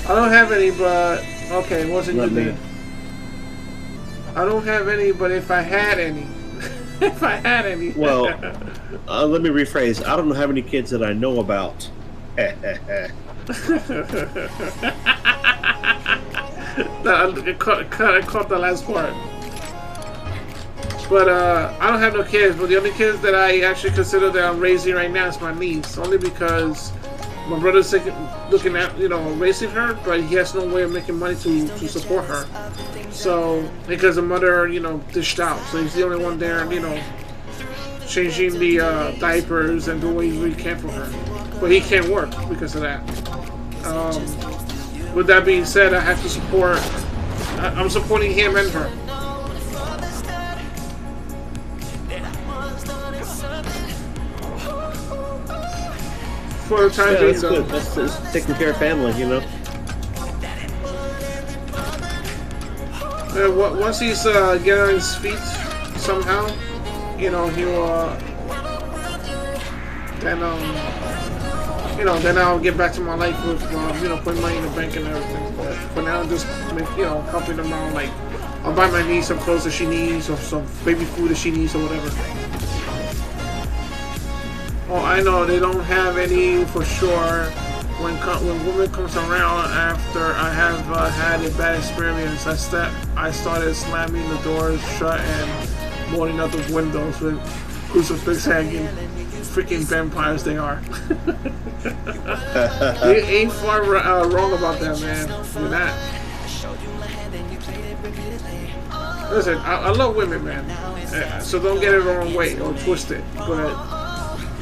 I don't have any, but okay, it wasn't you then. I don't have any, but if I had any, Well, let me rephrase. I don't have any kids that I know about. I caught the last part. But I don't have no kids, but the only kids that I actually consider that I'm raising right now is my niece. Only because my brother's looking at, you know, raising her, but he has no way of making money to support her. So, because the mother, you know, dished out. So he's the only one there, you know, changing the diapers and doing what he really can for her. But he can't work because of that. With that being said, I have to support, I'm supporting him and her. For the time being, that's good. That's taking care of family, you know. Once he's get on his feet somehow, you know, he'll then then I'll get back to my life with you know, putting money in the bank and everything. But for now, just you know, helping them out. Like, I'll buy my niece some clothes that she needs, or some baby food that she needs, or whatever. Oh, I know they don't have any for sure. When women comes around after I have had a bad experience, I started slamming the doors shut and boarding up the windows with crucifix hanging. Freaking vampires they are. You ain't far wrong about that, man. You're not. Listen, I love women, man. So don't get it the wrong way or twist it. But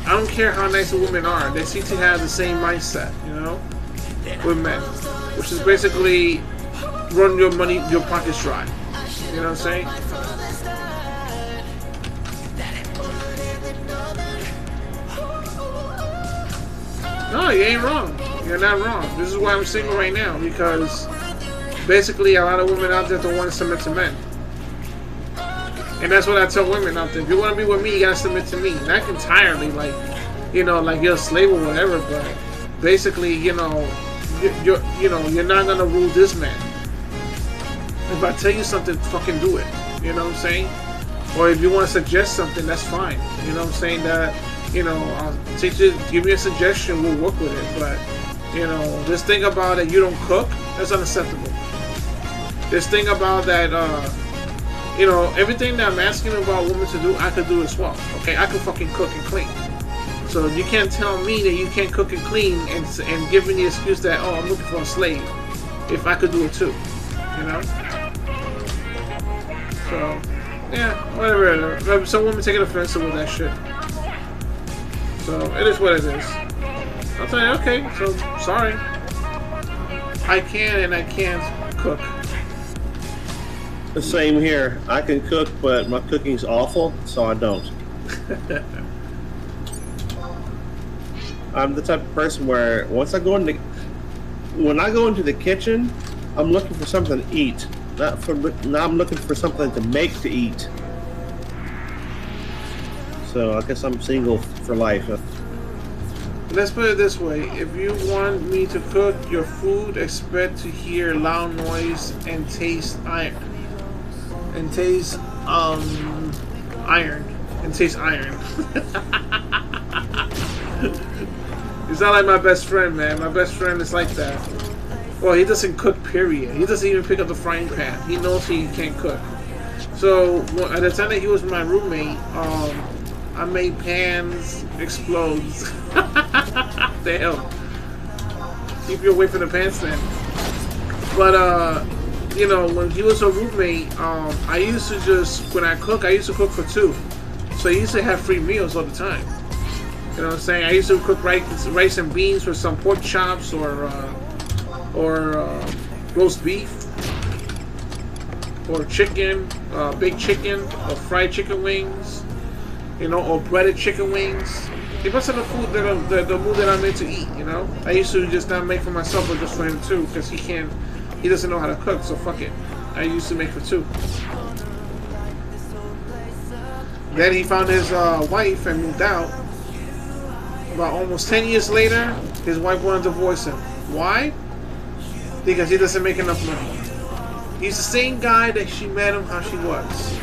I don't care how nice the women are. They seem to have the same mindset, you know, with men, which is basically run your money, your pockets dry. You know what I'm saying? No, you ain't wrong. You're not wrong. This is why I'm single right now, because basically a lot of women out there don't want to submit to men. And that's what I tell women out there. If you want to be with me, you gotta submit to me. Not entirely, like, you know, like you're a slave or whatever, but basically, you know, you're not gonna rule this man. If I tell you something, fucking do it. You know what I'm saying? Or if you want to suggest something, that's fine. You know what I'm saying? That, you know, I'll give me a suggestion, we'll work with it. But, you know, this thing about that you don't cook, that's unacceptable. This thing about that, you know, everything that I'm asking about women to do, I could do as well. Okay, I can fucking cook and clean. So you can't tell me that you can't cook and clean and give me the excuse that, oh, I'm looking for a slave, if I could do it too. You know? So, yeah, whatever. Some women take it offensive with that shit. So, it is what it is. I'll tell you, okay, so, sorry. I can and I can't cook. The same here. I can cook, but my cooking's awful, so I don't. I'm the type of person where when I go into the kitchen, I'm looking for something to eat. Now I'm looking for something to make to eat. So I guess I'm single for life. Let's put it this way: if you want me to cook your food, expect to hear loud noise and taste iron. And taste iron. He's not like my best friend, man. My best friend is like that. Well, he doesn't cook, period. He doesn't even pick up the frying pan. He knows he can't cook. So at the time that he was my roommate, I made pans explode. Damn. Keep you away from the pan stand. But you know, when he was a roommate, I used to when I cook, I used to cook for two. So I used to have free meals all the time. You know what I'm saying? I used to cook rice and beans with some pork chops or roast beef or chicken, baked chicken or fried chicken wings, you know, or breaded chicken wings. Depends on the food, the mood that I'm into eat, you know? I used to just not make for myself, but just for him too, because he doesn't know how to cook, so fuck it. I used to make for two. Then he found his wife and moved out. About almost 10 years later, his wife wanted to divorce him. Why? Because he doesn't make enough money. He's the same guy that she met him how she was.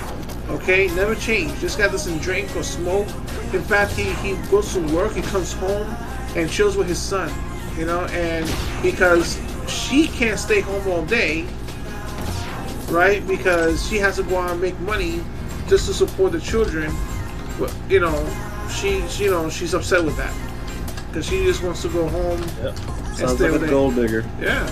Okay? Never changed. This guy doesn't drink or smoke. In fact, he goes to work, he comes home and chills with his son. You know, and because she can't stay home all day, right? Because she has to go out and make money just to support the children. You know, she's upset with that because she just wants to go home. Yep. And Sounds stay like with a gold digger. Yeah.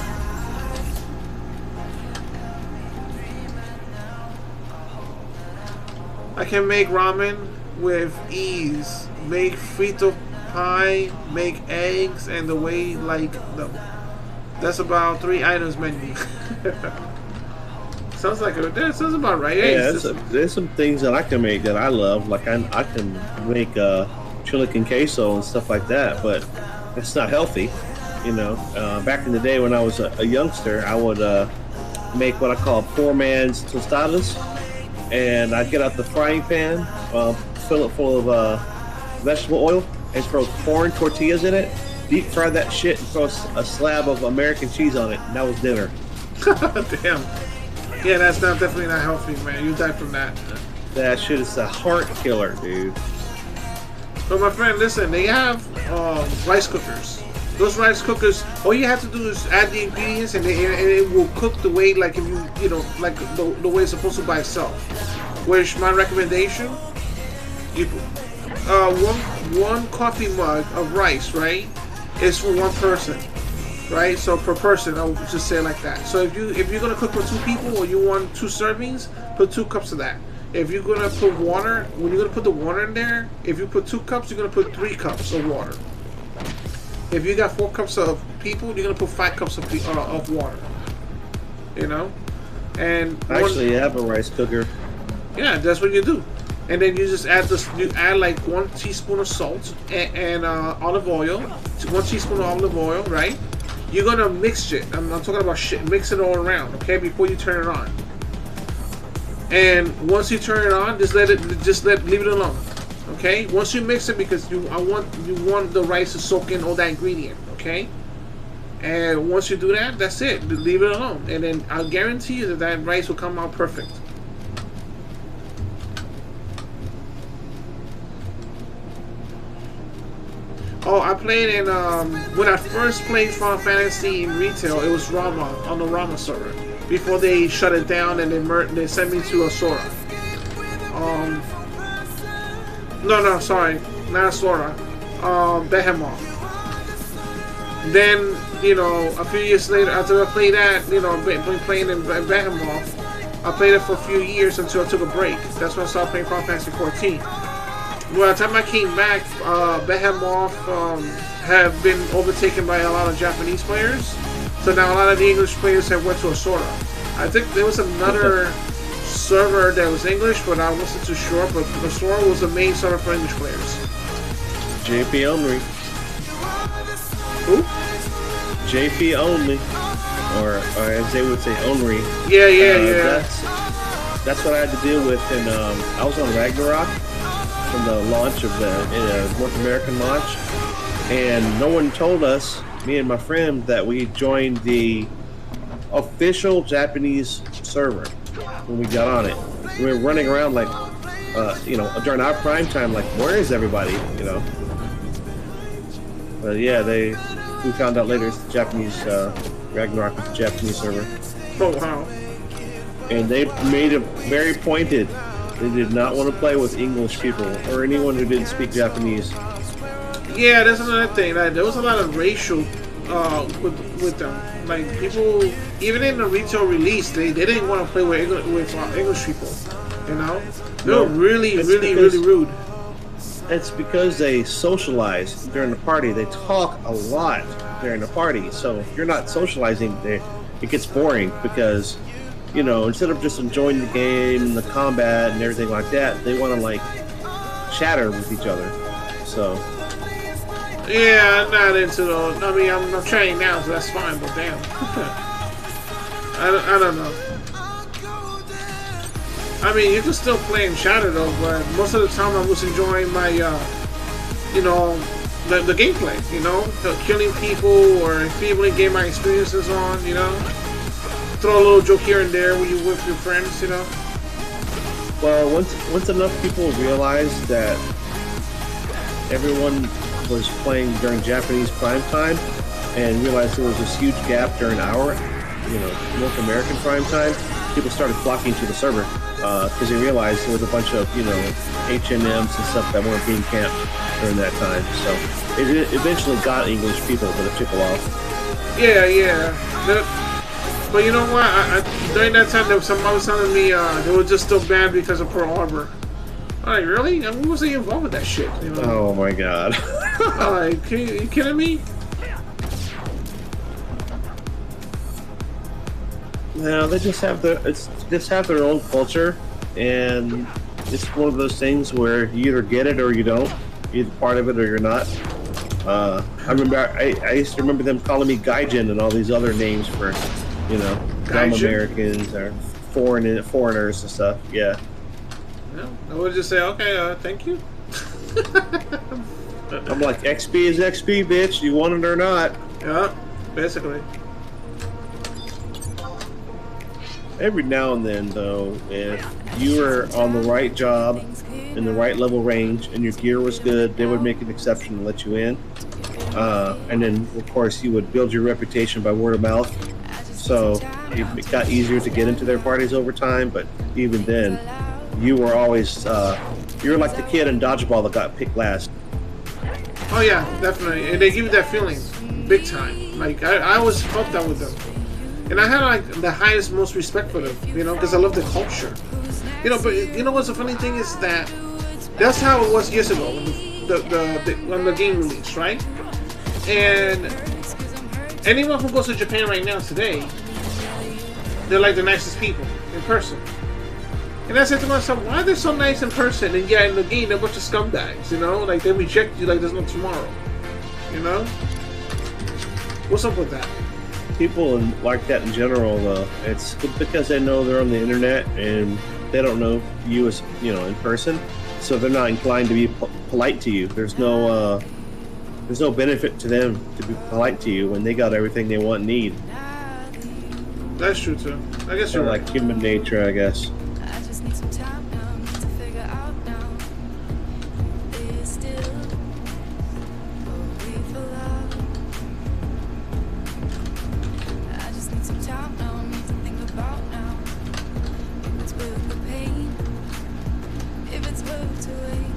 I can make ramen with ease. Make frito pie, make eggs, and the way like them. That's about 3 items menu. Sounds like that sounds about right. Yeah, there's some things that I can make that I love. Like I can make chili con queso and stuff like that, but it's not healthy. You know, back in the day when I was a youngster, I would make what I call poor man's tostadas, and I get out the frying pan, fill it full of vegetable oil, and throw corn tortillas in it, deep fry that shit, and throw a slab of American cheese on it, and that was dinner. Damn. Yeah, that's definitely not healthy, man. You die from that. That shit is a heart killer, dude. But my friend, listen, they have rice cookers. Those rice cookers, all you have to do is add the ingredients, and it will cook the way, like if you know, like the way it's supposed to by itself. Which my recommendation, you one coffee mug of rice, right, is for one person, right? So per person, I'll just say it like that. So if you're gonna cook for 2 people, or you want 2 servings, put 2 cups of that. If you're gonna put water, when you're gonna put the water in there, if you put 2 cups, you're gonna put 3 cups of water. If you got 4 cups of people, you're gonna put 5 cups of water. You know, and Actually, I have a rice cooker. yeah, that's what you do. And then you just add this. You add like 1 teaspoon of salt and olive oil, 1 teaspoon of olive oil, right? You're gonna mix it. I'm talking about shit. Mix it all around, okay? Before you turn it on. And once you turn it on, leave it alone, okay? Once you mix it, because you want the rice to soak in all that ingredient, okay? And once you do that, that's it. Leave it alone, and then I'll guarantee you that rice will come out perfect. Oh, I played in when I first played Final Fantasy in retail, it was Rama on the Rama server. Before they shut it down and they sent me to Asura. No, sorry, not Asura. Behemoth. Then, you know, a few years later, after I played that, you know, playing in Behemoth, I played it for a few years until I took a break. That's when I started playing Final Fantasy 14. Well, by the time I came back, Behemoth have been overtaken by a lot of Japanese players. So now a lot of the English players have went to Asura. I think there was another server that was English, but I wasn't too sure. But Asura was the main server for English players. JP only. Who? JP only. Or as they would say, only. Yeah. That's what I had to deal with. And I was on Ragnarok from the launch of the North American launch. And no one told us, me and my friend, that we joined the official Japanese server when we got on it. We were running around like, you know, during our prime time, like, where is everybody, you know? But yeah, we found out later it's the Japanese, Ragnarok was the Japanese server. Oh, wow. And they made it very pointed. They did not want to play with English people or anyone who didn't speak Japanese. Yeah, that's another thing. Like, there was a lot of racial with them. Like, people, even in the retail release, they didn't want to play with English people. You know, they were really rude. It's because they socialize during the party. They talk a lot during the party. So if you're not socializing, it gets boring because, you know, instead of just enjoying the game and the combat and everything like that, they want to like chatter with each other. So. Yeah, I'm not into those. I mean, I'm trying now, so that's fine. But damn, I don't know. I mean, you can still play and chatter though, but most of the time I was enjoying my, you know, the gameplay. You know, killing people or people in game my experiences on. You know, throw a little joke here and there when you with your friends. You know. Well, once enough people realized that everyone was playing during Japanese prime time and realized there was this huge gap during our, you know, North American prime time, people started flocking to the server because they realized there was a bunch of, you know, H&Ms and stuff that weren't being camped during that time. So it eventually got English people, but it took a while. Yeah. But you know what? During that time, there was somebody was telling me they were just still banned because of Pearl Harbor. Like, really? I mean, who was they involved with that shit? You know? Oh my god. Like, are you kidding me? No, they just have their own culture, and it's one of those things where you either get it or you don't. You're either part of it or you're not. I used to remember them calling me Gaijin and all these other names for You know, Gotcha. non-Americans or foreigners and stuff. Yeah. No, I would just say, okay, thank you. I'm like, XP is XP, bitch. You want it or not? Yeah, basically. Every now and then, though, if you were on the right job in the right level range and your gear was good, they would make an exception and let you in. And then, of course, you would build your reputation by word of mouth. So it got easier to get into their parties over time. But even then, you were always you were like the kid in dodgeball that got picked last. Oh yeah, definitely. And they give you that feeling, big time. Like I always felt that with them, and I had like the highest, most respect for them. You know, because I love the culture. You know, but you know what's the funny thing is that that's how it was years ago when the game released, right? And anyone who goes to Japan right now today, they're like the nicest people in person. And I said to myself, why are they so nice in person? And yeah, in the game, they're a bunch of scumbags, you know? Like, they reject you like there's no tomorrow, you know? What's up with that? People like that in general, it's because they know they're on the internet and they don't know you as, you know, in person. So they're not inclined to be polite to you. There's no benefit to them to be polite to you when they got everything they want and need. That's true, too. I guess you're right. Like human nature, I guess. I just need some time now to figure out now. Is still we for love. I just need some time now, need to think about now. If it's worth the pain, if it's worth to wait.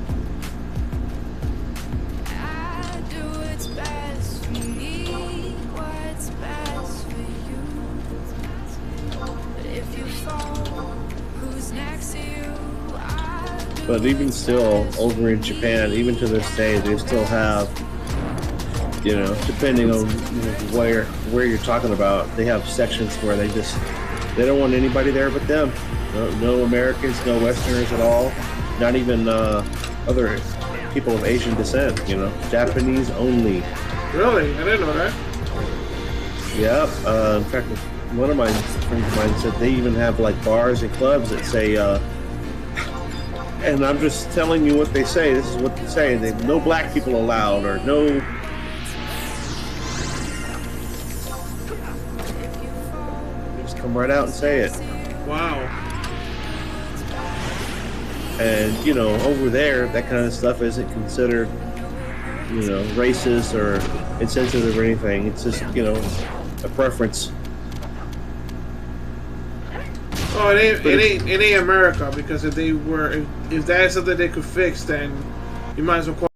I do what's best for me, what's best for you. But if you fall, who's next to you? But even still, over in Japan, even to this day, they still have, you know, depending on, you know, where you're talking about, they have sections where they don't want anybody there but them. No Americans, no Westerners at all. Not even other people of Asian descent. You know, Japanese only. Really? I didn't know that. Yep. In fact, one of my friends of mine said they even have like bars and clubs that say, and I'm just telling you what they say. This is what they say. They no black people allowed, or no. Just come right out and say it. Wow. And you know, over there, that kind of stuff isn't considered, you know, racist or insensitive or anything. It's just, you know, a preference. Oh, it ain't America, because if that's something they could fix, then you might as well call